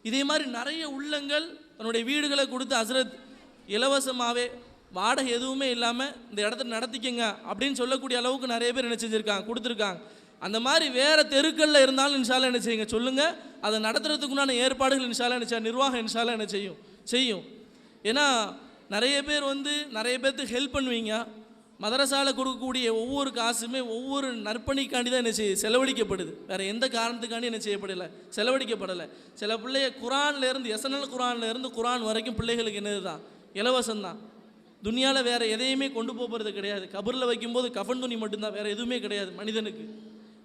இதே மாதிரி நிறைய உள்ளங்கள் தன்னுடைய வீடுகளை கொடுத்து ஹஸ்ரத் இலவசமாகவே வாடகை எதுவுமே இல்லாமல் இந்த இடத்த நடத்திக்கங்க அப்படின்னு சொல்லக்கூடிய அளவுக்கு நிறைய பேர் என்ன செஞ்சுருக்காங்க, கொடுத்துருக்காங்க. அந்த மாதிரி வேறு தெருக்களில் இருந்தாலும் இன்ஷால்லா என்ன செய்யுங்க சொல்லுங்கள், அதை நடத்துறதுக்குண்டான ஏற்பாடுகள் இன்ஷால்லா என்ன நிர்வாகம் இன்ஷால்லா என்ன செய்யும். ஏன்னா நிறைய பேர் வந்து நிறைய பேர்த்துக்கு ஹெல்ப் பண்ணுவீங்க. மதரசாவில் கொடுக்கக்கூடிய ஒவ்வொரு காசுமே ஒவ்வொரு நற்பணிக்காண்டி தான் என்ன செலவழிக்கப்படுது. வேறு எந்த காரணத்துக்காண்டி என்ன செய்யப்படலை, செலவழிக்கப்படலை. சில பிள்ளைய குரான்லேருந்து எஸ்என்எல் குரான்லேருந்து குரான் வரைக்கும் பிள்ளைகளுக்கு என்னது தான், இலவசம்தான். துனியாவில் வேறு எதையுமே கொண்டு போகிறது கிடையாது. கபரில் வைக்கும்போது கஃன் துணி மட்டும்தான், வேறு எதுவுமே கிடையாது. மனிதனுக்கு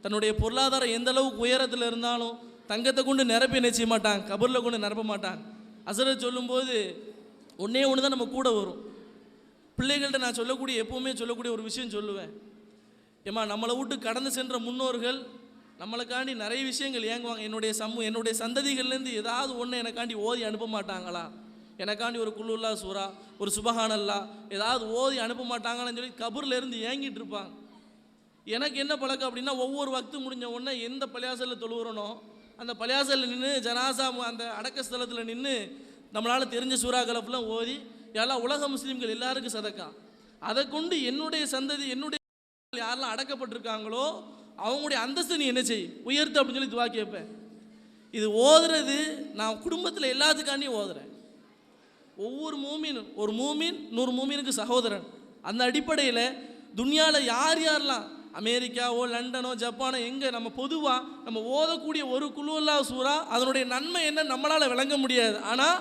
தன்னுடைய பொருளாதாரம் எந்த அளவுக்கு உயரத்தில் இருந்தாலும் தங்கத்தை கொண்டு நிரப்பி என்ன செய்ய மாட்டாங்க, கபரில் கொண்டு நிரப்ப மாட்டாங்க. ஹஸ்ரத் சொல்லும்போது ஒன்றே ஒன்று தான் நம்ம கூட வரும். பிள்ளைகள்கிட்ட நான் எப்போவுமே சொல்லக்கூடிய ஒரு விஷயம் சொல்லுவேன். ஏம்மா, நம்மளை விட்டு கடந்து சென்ற முன்னோர்கள் நம்மளுக்காண்டி நிறைய விஷயங்கள் ஏங்குவாங்க. என்னுடைய சந்ததிகள்லேருந்து ஏதாவது ஒன்று எனக்காண்டி ஓதி அனுப்ப மாட்டாங்களா, எனக்காண்டி ஒரு குல்லுல்லா சூரா, ஒரு சுபஹானல்லா ஏதாவது ஓதி அனுப்ப மாட்டாங்களான்னு சொல்லி கபூரில் இருந்து ஏங்கிட்டு இருப்பாங்க. எனக்கு என்ன பழக்கம் அப்படின்னா, ஒவ்வொரு வக்து முடிஞ்ச உடனே எந்த பள்ளியாசலில் தொழுகிறனோ அந்த பள்ளியாசலில் நின்று ஜனாசா அந்த அடக்க ஸ்தலத்தில் நின்று நம்மளால் தெரிஞ்ச சூரா கலப்புலாம் ஓதி எல்லாம் உலக முஸ்லீம்கள் எல்லாருக்கும் சதக்கா, அதை கொண்டு என்னுடைய சந்ததி என்னுடைய யாரெல்லாம் அடக்கப்பட்டிருக்காங்களோ அவங்களுடைய அந்தஸ்து நீ என்ன செய், உயர்த்து அப்படின்னு சொல்லி துவா கேட்பேன். இது ஓதுறது நான் குடும்பத்தில் எல்லாத்துக்காண்டியும் ஓதுறேன். ஒவ்வொரு மூமினும் ஒரு மூமின் 100 மூமினுக்கு சகோதரன். அந்த அடிப்படையில் துனியாவில் யார் யாரெல்லாம் அமெரிக்காவோ லண்டனோ ஜப்பானோ எங்கே நம்ம பொதுவாக நம்ம ஓதக்கூடிய ஒரு குல்லுல்லா சூரா அதனுடைய நன்மை என்ன நம்மளால் விளங்க முடியாது. ஆனால்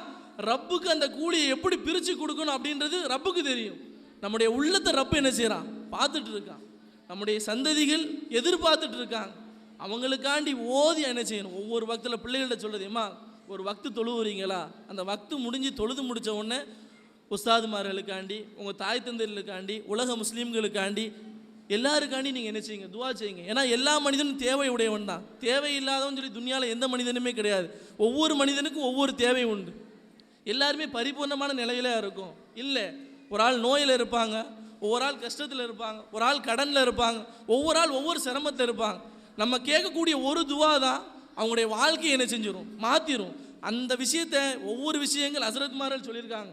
ரப்புக்கு அந்த கூலியை எப்படி பிரித்து கொடுக்கணும் அப்படின்றது ரப்புக்கு தெரியும். நம்முடைய உள்ளத்தை ரப்பு என்ன செய்கிறான், பார்த்துட்டு இருக்கான். நம்முடைய சந்ததிகள் எதிர்பார்த்துட்டு இருக்காங்க. அவங்களுக்காண்டி ஓதி என்ன செய்யணும், ஒவ்வொரு வக்தில் பிள்ளைகள்கிட்ட சொல்லுதேம்மா, ஒரு வக்து தொழுவுறீங்களா, அந்த வக்து முடிஞ்சு தொழுது முடித்த உடனே உஸ்தாதுமார்களுக்காண்டி, உங்கள் தாய் தந்தைகளுக்காண்டி, உலக முஸ்லீம்களுக்காண்டி, எல்லாருக்காண்டி நீங்கள் என்ன செய்யுங்க, துவா செய்யுங்க. ஏன்னா எல்லா மனிதனும் தேவை உடையவன் தான். தேவையில்லாதவன் சொல்லி துனியாவில் எந்த மனிதனுமே கிடையாது. ஒவ்வொரு மனிதனுக்கும் ஒவ்வொரு தேவை உண்டு. எல்லாருமே பரிபூர்ணமான நிலையில இருக்கும். இல்லை, ஒரு ஆள் நோயில் இருப்பாங்க, ஒவ்வொரு ஆள் கஷ்டத்தில் இருப்பாங்க, ஒரு ஆள் கடனில் இருப்பாங்க, ஒவ்வொரு ஆள் ஒவ்வொரு சிரமத்தில் இருப்பாங்க. நம்ம கேட்கக்கூடிய ஒரு துவா தான் அவங்களுடைய வாழ்க்கையை என்ன செஞ்சிடும், மாற்றிடும். அந்த விஷயத்தை ஒவ்வொரு விஷயங்கள் ஹஸ்ரத்மார்கள் சொல்லியிருக்காங்க.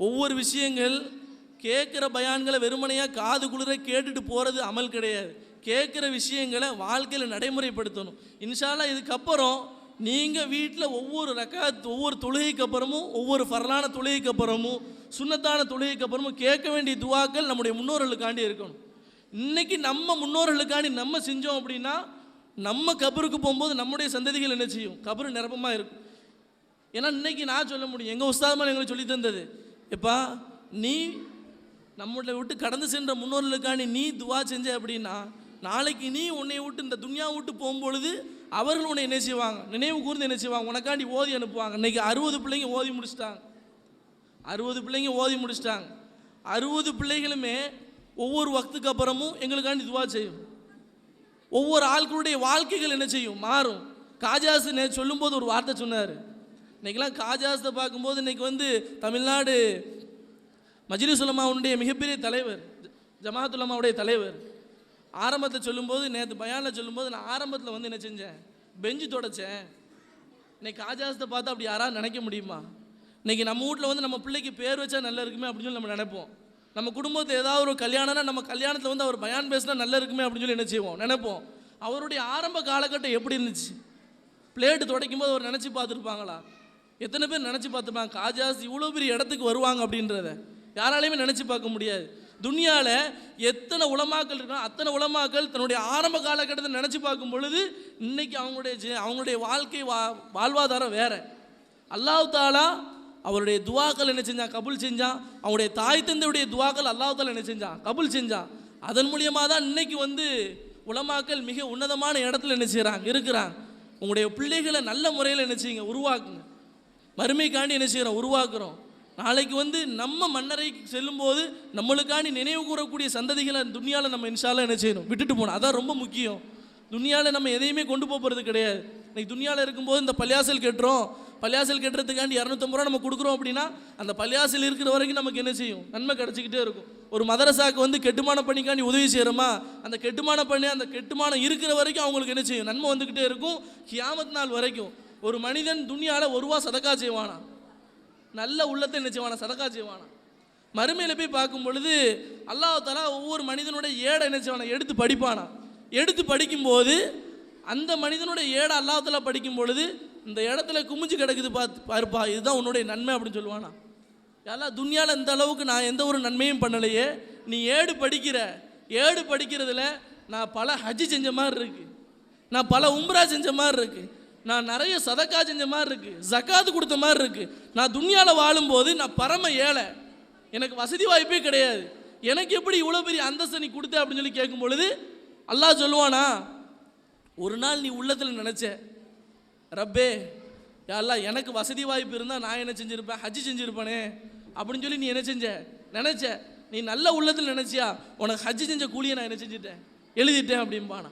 ஒவ்வொரு விஷயங்கள் கேட்குற பயான்களை வெறுமனையாக காது குளிர கேட்டுட்டு போகிறது அமல் கிடையாது. கேட்குற விஷயங்களை வாழ்க்கையில் நடைமுறைப்படுத்தணும். இன்ஷா அல்லாஹ் இதுக்கப்புறம் நீங்கள் வீட்டில் ஒவ்வொரு ரக்காத், ஒவ்வொரு தொழுகைக்கு அப்புறமும், ஒவ்வொரு ஃபர்லான தொழுகைக்கு அப்புறமும், சுன்னத்தான தொழுகைக்கு அப்புறமும் கேட்க வேண்டிய துவாக்கள் நம்முடைய முன்னோர்களுக்காண்டி இருக்கணும். இன்றைக்கி நம்ம முன்னோர்களுக்காண்டி நம்ம செஞ்சோம் அப்படின்னா நம்ம கபருக்கு போகும்போது நம்முடைய சந்ததிகள் என்ன செய்யும், கபரு நிரப்பமாக இருக்கும். ஏன்னா இன்றைக்கி நான் சொல்ல முடியும், எங்கள் உஸ்தாதுமார் எங்களுக்கு சொல்லி தந்தது, எப்பா நீ நம்மளை விட்டு கடந்து சென்ற முன்னோர்களுக்காண்டி நீ துவா செஞ்ச அப்படின்னா நாளைக்கு நீ உன்னை விட்டு இந்த துன்யா விட்டு போகும்பொழுது அவர்கள் உன்னை என்ன செய்வாங்க, நினைவு கூர்ந்து என்ன செய்வாங்க, உனக்காண்டி ஓதி அனுப்புவாங்க. இன்றைக்கி 60 பிள்ளைங்க ஓதி முடிச்சிட்டாங்க. 60 பிள்ளைங்க ஓதி முடிச்சிட்டாங்க. 60 பிள்ளைகளுமே ஒவ்வொரு வக்துக்கு அப்புறமும் எங்களுக்காண்டி துவா செய்யும். ஒவ்வொரு ஆட்களுடைய வாழ்க்கைகள் என்ன செய்யும், மாறும். காஜாஸ் சொல்லும்போது ஒரு வார்த்தை சொன்னார். இன்றைக்கெல்லாம் காஜாஸை பார்க்கும்போது இன்றைக்கி வந்து தமிழ்நாடு மஜ்லிஸ் உலமாவுடைய மிகப்பெரிய தலைவர், ஜமாஅத் உலமாவுடைய தலைவர், ஆரம்பத்தில் சொல்லும்போது, நேற்று பயானில் சொல்லும்போது நான் ஆரம்பத்தில் வந்து என்ன செஞ்சேன், பெஞ்சு தொடச்சேன். இன்றைக்கி காஜாஸத்தை பார்த்தா அப்படி யாராவது நினைக்க முடியுமா? இன்றைக்கி நம்ம வீட்டில் வந்து நம்ம பிள்ளைக்கு பேர் வச்சா நல்லா இருக்குமே அப்படின்னு சொல்லி நம்ம நினைப்போம். நம்ம குடும்பத்தில் ஏதாவது ஒரு கல்யாணம்னா நம்ம கல்யாணத்தில் வந்து அவர் பயான் பேசினா நல்லா இருக்குமே அப்படின்னு சொல்லி என்ன செய்வோம், நினைப்போம். அவருடைய ஆரம்ப காலகட்டம் எப்படி இருந்துச்சு? பிளேட்டு துடைக்கும் போது அவர் நினச்சி பார்த்துருப்பாங்களா? எத்தனை பேர் நினச்சி பார்த்துருப்பாங்க காஜாஸ் இவ்வளோ பெரிய இடத்துக்கு வருவாங்க அப்படின்றத? யாராலையுமே நினச்சி பார்க்க முடியாது. துனியாவில் எத்தனை உலமாக்கள் இருக்கோ அத்தனை உலமாக்கள் தன்னுடைய ஆரம்ப காலகட்டத்தை நினச்சி பார்க்கும் பொழுது இன்றைக்கி அவங்களுடைய வாழ்க்கை வாழ்வாதாரம் வேறு. அல்லாஹ் தாலா அவருடைய துவாக்கள் என்ன செஞ்சான், கபுல் செஞ்சான். அவங்களுடைய தாய் தந்தையுடைய துவாக்கள் அல்லாஹ் தாலா என்ன செஞ்சான், கபுல் செஞ்சான். அதன் மூலியமாக தான் இன்றைக்கி வந்து உலமாக்கள் மிக உன்னதமான இடத்துல என்ன செய்கிறாங்க, இருக்கிறாங்க. உங்களுடைய பிள்ளைகளை நல்ல முறையில் என்ன செய்யுங்க, உருவாக்குங்க. மறுமைக்காண்டி என்ன செய்கிறோம், உருவாக்குறோம். நாளைக்கு வந்து நம்ம மன்னரைக்கு செல்லும்போது நம்மளுக்காண்டி நினைவு கூறக்கூடிய சந்ததிகளை துனியாவில் நம்ம இன்ஷால்லாம் என்ன செய்யணும், விட்டுட்டு போகணும். அதான் ரொம்ப முக்கியம். துனியாவில் நம்ம எதையுமே கொண்டு போகிறது கிடையாது. இன்றைக்கி துனியாவில் இருக்கும்போது இந்த பள்ளியாசல் கட்டுறோம், பள்ளியாசல் கட்டுறதுக்காண்டி 250 ரூபா நம்ம கொடுக்குறோம் அப்படின்னா அந்த பள்ளியாசல் இருக்கிற வரைக்கும் நமக்கு என்ன செய்யும், நன்மை கிடச்சிக்கிட்டே இருக்கும். ஒரு மதரசாவுக்கு வந்து கெட்டுமான பணிக்காண்டி உதவி செய்கிறோமா, அந்த கெட்டுமான பண்ணி அந்த கெட்டுமானம் இருக்கிற வரைக்கும் அவங்களுக்கு என்ன செய்யும், நன்மை வந்துக்கிட்டே இருக்கும். கியாமத் நாள் வரைக்கும் ஒரு மனிதன் துனியாவில் 1 ரூபா சதக்கா செய்வானா, நல்ல உள்ளத்தை என்ன செய்வானா, சதக்கா செய்வானா. மறுமையில் போய் பார்க்கும் பொழுது அல்லாஹ் தஆலா ஒவ்வொரு மனிதனுடைய ஏடை என்ன செய்வானா, எடுத்து படிப்பானா. எடுத்து படிக்கும்போது அந்த மனிதனுடைய ஏடை அல்லாஹ் தஆலா படிக்கும் பொழுது இந்த இடத்துல குமிஞ்சு கிடக்குது பாருப்பா, இதுதான் உன்னுடைய நன்மை அப்படின்னு சொல்லுவானா. எல்லாம் துனியாவில் இந்த அளவுக்கு நான் எந்த ஒரு நன்மையும் பண்ணலையே, நீ ஏடு படிக்கிறதுல நான் பல ஹஜ்ஜி செஞ்ச மாதிரி இருக்கு, நான் பல உம்ரா செஞ்ச மாதிரி இருக்கு, நான் நிறைய சதக்கா செஞ்ச மாதிரி இருக்கு, ஜக்காத்து கொடுத்த மாதிரி இருக்கு. நான் துனியாவில் வாழும்போது நான் பரம ஏழை, எனக்கு வசதி வாய்ப்பே கிடையாது, எனக்கு எப்படி இவ்வளோ பெரிய அந்தஸ்தை நீ கொடுத்த அப்படின்னு சொல்லி கேட்கும் பொழுது அல்லாஹ் சொல்லுவானா, ஒரு நாள் நீ உள்ளத்தில் நினச்ச, ரப்பே யாரெல்லாம் எனக்கு வசதி வாய்ப்பு இருந்தால் நான் என்ன செஞ்சுருப்பேன், ஹஜ்ஜி செஞ்சுருப்பேனே அப்படின்னு சொல்லி நீ என்ன செஞ்ச, நினச்ச. நீ நல்ல உள்ளத்தில் நினச்சியா, உனக்கு ஹஜ்ஜி செஞ்ச கூலியை நான் என்ன செஞ்சுட்டேன், எழுதிட்டேன் அப்படின்பானா.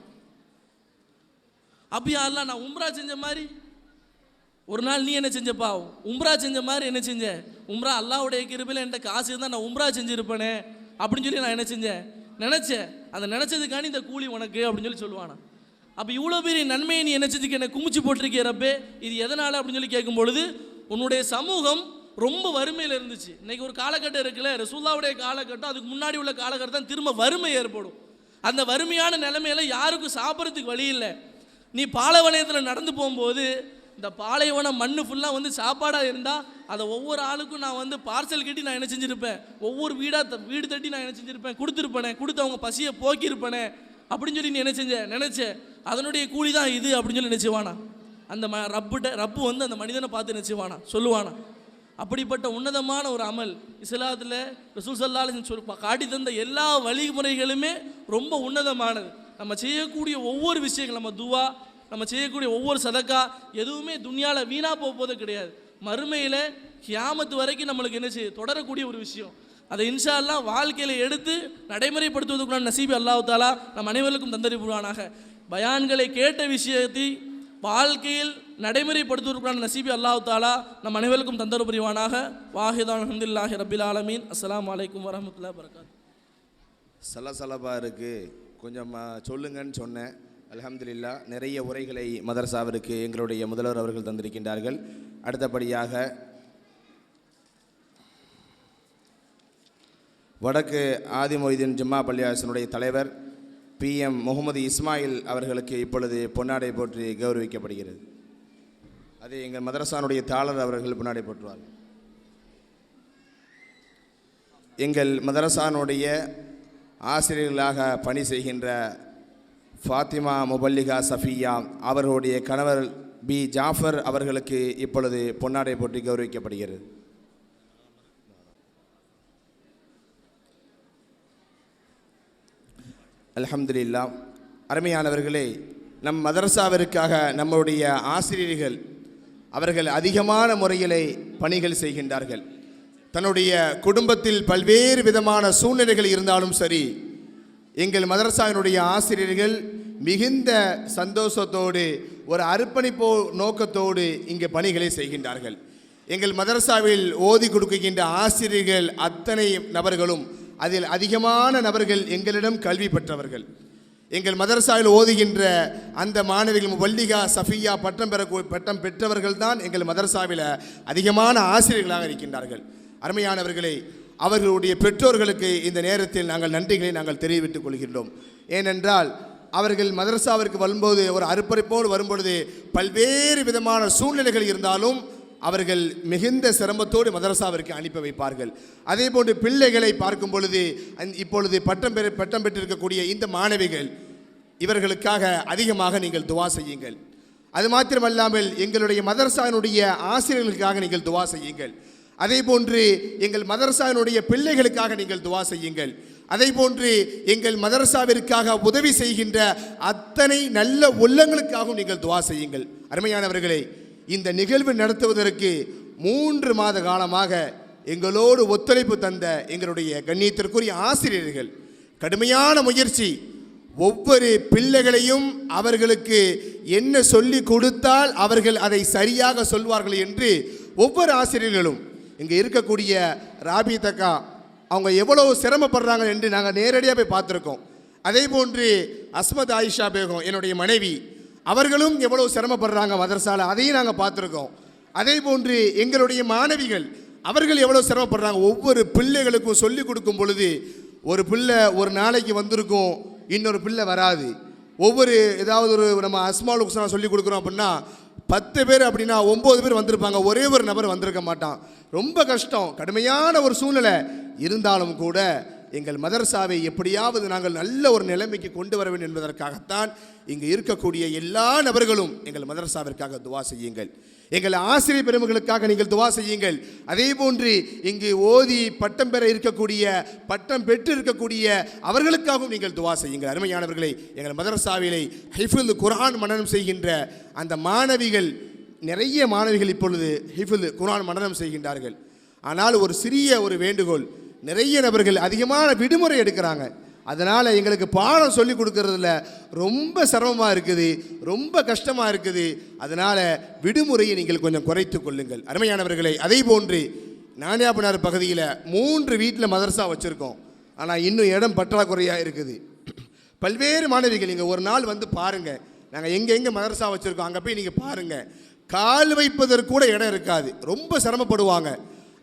அப்போ யாரெல்லாம் நான் உம்ரா செஞ்ச மாதிரி ஒரு நாள் நீ என்ன செஞ்சப்பா, உம்ரா செஞ்ச மாதிரி என்ன செஞ்ச, உம்ரா அல்லாஹ்வுடைய கிருபையில் என்கிட்ட காசு இருந்தால் நான் உம்ரா செஞ்சுருப்பேனே அப்படின்னு சொல்லி நான் என்ன செஞ்சேன், நினச்சேன். அதை நினச்சதுக்காண்டி இந்த கூலி உனக்கு அப்படின்னு சொல்லி சொல்லுவானா. அப்போ இவ்வளோ பெரிய நன்மையை நீ என்ன செஞ்சுக்க, என்ன குமிச்சு போட்டிருக்கே ரப்பே, இது எதனால் அப்படின்னு சொல்லி கேட்கும் பொழுது உன்னுடைய சமூகம் ரொம்ப வறுமையில் இருந்துச்சு. இன்றைக்கி ஒரு காலகட்டம் இருக்குல்ல, ரசூலுல்லாஹ்வுடைய காலகட்டம், அதுக்கு முன்னாடி உள்ள காலகட்டம் தான் திரும்ப வறுமை ஏற்படும். அந்த வறுமையான நிலைமையில யாருக்கும் சாப்பிட்றதுக்கு வழி இல்லை. நீ பாலைவனத்தில் நடந்து போகும்போது இந்த பாலைவனம் மண்ணு ஃபுல்லாக வந்து சாப்பாடாக இருந்தால் அதை ஒவ்வொரு ஆளுக்கும் நான் வந்து பார்சல் கட்டி நான் என்ன செஞ்சுருப்பேன், ஒவ்வொரு வீடு தட்டி நான் என்ன செஞ்சுருப்பேன், கொடுத்துருப்பேனே, கொடுத்து அவங்க பசியை போக்கியிருப்பேனே அப்படின்னு சொல்லி நீ என்ன செஞ்ச, நினச்ச. அதனுடைய கூலி தான் இது அப்படின்னு சொல்லி நினச்சிவானா. அந்த ரப்பு வந்து அந்த மனிதனை பார்த்து நினச்சிவானா, சொல்லுவானா. அப்படிப்பட்ட உன்னதமான ஒரு அமல் இஸ்லாத்தில் ரசூல் ஸல்லல்லாஹு அலைஹி வஸல்லம் காட்டி தந்த எல்லா வழிமுறைகளுமே ரொம்ப உன்னதமானது. நம்ம செய்யக்கூடிய ஒவ்வொரு விஷயங்கள், நம்ம துவா, நம்ம செய்யக்கூடிய ஒவ்வொரு சதக்கா எதுவுமே துனியாவில் வீணாக போவது கிடையாது. மறுமையில் கியாமத்து வரைக்கும் நம்மளுக்கு என்ன செய்ய தொடரக்கூடிய ஒரு விஷயம். அதை இன்ஷா அல்லாஹ் வாழ்க்கையில் எடுத்து நடைமுறைப்படுத்துவதற்குள்ள நசீபி அல்லாஹ் தஆலா நம் அனைவருக்கும் தந்தரி புரிவானாக. பயான்களை கேட்ட விஷயத்தை வாழ்க்கையில் நடைமுறைப்படுத்துவதற்குள்ள நசீபி அல்லாஹ் தஆலா நம் அனைவருக்கும் தந்தரி புரிவானாக. வாஹிதான் அல்ஹம்துலில்லாஹி ரப்பில் ஆலமீன். அஸ்ஸலாமு அலைக்கும் வரஹ்மத்துல்லாஹி வபரகாத்துஹு. சலசலப்பாக இருக்குது, கொஞ்சம் சொல்லுங்கன்னு சொன்னேன். அல்ஹம்துலில்லாஹ் நிறைய உரைகளை மதரசாவிற்கு எங்களுடைய முதல்வர் அவர்கள் தந்திருக்கின்றார்கள். அடுத்தபடியாக வடக்கு ஆதிமொய்தீன் ஜும்மா பள்ளியாசனுடைய தலைவர் PM முகமது இஸ்மாயில் அவர்களுக்கு இப்பொழுது பொன்னாடை போற்றி கௌரவிக்கப்படுகிறது. அது எங்கள் மதரசானுடைய தாளர் அவர்கள் பொன்னாடை போற்றுவார்கள். எங்கள் மதரசானுடைய ஆசிரியர்களாக பணி செய்கின்ற ஃபாத்திமா முபல்லிகா சஃபியா அவர்களுடைய கணவர் B ஜாஃபர் அவர்களுக்கு இப்பொழுது பொன்னாடை போற்றி கௌரவிக்கப்படுகிறது. அல்ஹம்துலில்லாஹ். அருமையானவர்களே, நம் மதரசாவிற்காக நம்முடைய ஆசிரியர்கள் அவர்கள் அதிகமான முறையிலே பணிகள் செய்கின்றார்கள். தன்னுடைய குடும்பத்தில் பல்வேறு விதமான சூழ்நிலைகள் இருந்தாலும் சரி, எங்கள் மதரசாவினுடைய ஆசிரியர்கள் மிகுந்த சந்தோஷத்தோடு ஒரு அர்ப்பணிப்பு நோக்கத்தோடு இங்கே பணிகளை செய்கின்றார்கள். எங்கள் மதரசாவில் ஓதி கொடுக்கின்ற ஆசிரியர்கள் அத்தனை நபர்களும், அதில் அதிகமான நபர்கள் எங்களிடம் கல்வி பெற்றவர்கள். எங்கள் மதரசாவில் ஓதுகின்ற அந்த மாணவிகள் வல்லிகா சஃபியா பட்டம் பெற்றவர்கள் தான் எங்கள் மதரசாவில் அதிகமான ஆசிரியர்களாக இருக்கின்றார்கள். அருமையானவர்களே, அவர்களுடைய பெற்றோர்களுக்கு இந்த நேரத்தில் நாங்கள் நன்றிகளை நாங்கள் தெரிவித்துக் கொள்கின்றோம். ஏனென்றால் அவர்கள் மதரசாவிற்கு வரும்போது ஒரு அர்ப்பணிப்போடு வரும்பொழுது பல்வேறு விதமான சூழ்நிலைகள் இருந்தாலும் அவர்கள் மிகுந்த சிரமத்தோடு மதரசாவிற்கு அனுப்பி வைப்பார்கள். அதே போன்று பிள்ளைகளை பார்க்கும் பொழுது இப்பொழுது பட்டம் பெற்றிருக்கக்கூடிய இந்த மாணவிகள், இவர்களுக்காக அதிகமாக நீங்கள் துவா செய்யுங்கள். அது மாத்திரமல்லாமல் எங்களுடைய மதரசாவினுடைய ஆசிரியர்களுக்காக நீங்கள் துவா செய்யுங்கள். அதே போன்று எங்கள் மதரசாவினுடைய பிள்ளைகளுக்காக நீங்கள் துவா செய்யுங்கள். அதே போன்று எங்கள் மதரசாவிற்காக உதவி செய்கின்ற அத்தனை நல்ல உள்ளங்களுக்காகவும் நீங்கள் துவா செய்யுங்கள். அருமையானவர்களே, இந்த நிகழ்வு நடத்துவதற்கு 3 மாத காலமாக எங்களோடு ஒத்துழைப்பு தந்த எங்களுடைய கண்ணியத்திற்குரிய ஆசிரியர்கள் கடுமையான முயற்சி, ஒவ்வொரு பிள்ளைகளையும் அவர்களுக்கு என்ன சொல்லி கொடுத்தால் அவர்கள் அதை சரியாக சொல்வார்கள் என்று ஒவ்வொரு ஆசிரியர்களும், இங்கே இருக்கக்கூடிய ராபி தக்கா அவங்க எவ்வளவு சிரமப்படுறாங்க என்று நாங்கள் நேரடியாக போய் பார்த்துருக்கோம். அதே போன்று அஸ்மத் ஆயிஷா பேகம் என்னுடைய மனைவி, அவர்களும் எவ்வளவு சிரமப்படுறாங்க மதரசால, அதையும் நாங்கள் பார்த்துருக்கோம். அதே போன்று எங்களுடைய மாணவிகள் அவர்கள் எவ்வளவு சிரமப்படுறாங்க. ஒவ்வொரு பிள்ளைகளுக்கும் சொல்லிக் கொடுக்கும் பொழுது ஒரு பிள்ளை ஒரு நாளைக்கு வந்திருக்கும், இன்னொரு பிள்ளை வராது. ஒவ்வொரு ஏதாவது ஒரு நம்ம அஸ்மால் ஹுஸ்னா சொல்லிக் கொடுக்குறோம் அப்படின்னா 10 பேர் அப்படின்னா 9 பேர் வந்திருப்பாங்க, ஒரே ஒரு நபர் வந்திருக்க மாட்டான். ரொம்ப கஷ்டம், கடுமையான ஒரு சூழ்நிலை இருந்தாலும் கூட எங்கள் மதரசாவை எப்படியாவது நாங்கள் நல்ல ஒரு நிலைமைக்கு கொண்டு வர வேண்டும் என்பதற்காகத்தான் இங்கு இருக்கக்கூடிய எல்லா நபர்களும் எங்கள் மதரசாவிற்காக துவா செய்யுங்கள். எங்கள் ஆசிரியர் பெருமகளுக்காக நீங்கள் துவா செய்யுங்கள். அதே போன்று இங்கு ஓதி பட்டம் பெற இருக்கக்கூடிய, பட்டம் பெற்று இருக்கக்கூடிய அவர்களுக்காகவும் நீங்கள் துவா செய்யுங்கள். அருமையானவர்களை, எங்கள் மதரசாவிலே ஹிஃபுல் குர்ஆன் மனனம் செய்கின்ற அந்த மாணவிகள், நிறைய மாணவிகள் இப்பொழுது ஹிஃபுல் குர்ஆன் மனனம் செய்கின்றார்கள். ஆனால் ஒரு சிறிய ஒரு வேண்டுகோள், நிறைய நபர்கள் அதிகமான விடுமுறை எடுக்கிறாங்க. அதனால் எங்களுக்கு பாடம் சொல்லி கொடுக்கறதுல ரொம்ப சிரமமாக இருக்குது, ரொம்ப கஷ்டமாக இருக்குது. அதனால் விடுமுறையை நீங்கள் கொஞ்சம் குறைத்து கொள்ளுங்கள். அருமையானவர்களை, அதே போன்று நானியாபனார் பகுதியில் 3 வீட்டில் மதரசா வச்சுருக்கோம். ஆனால் இன்னும் இடம் பற்றாக்குறையாக இருக்குது. பல்வேறு மாணவிகள் இங்கே ஒரு நாள் வந்து பாருங்கள், நாங்கள் எங்கே மதரசா வச்சுருக்கோம் அங்கே போய் நீங்கள் பாருங்கள், கால் வைப்பதற்கு கூட இடம் இருக்காது, ரொம்ப சிரமப்படுவாங்க.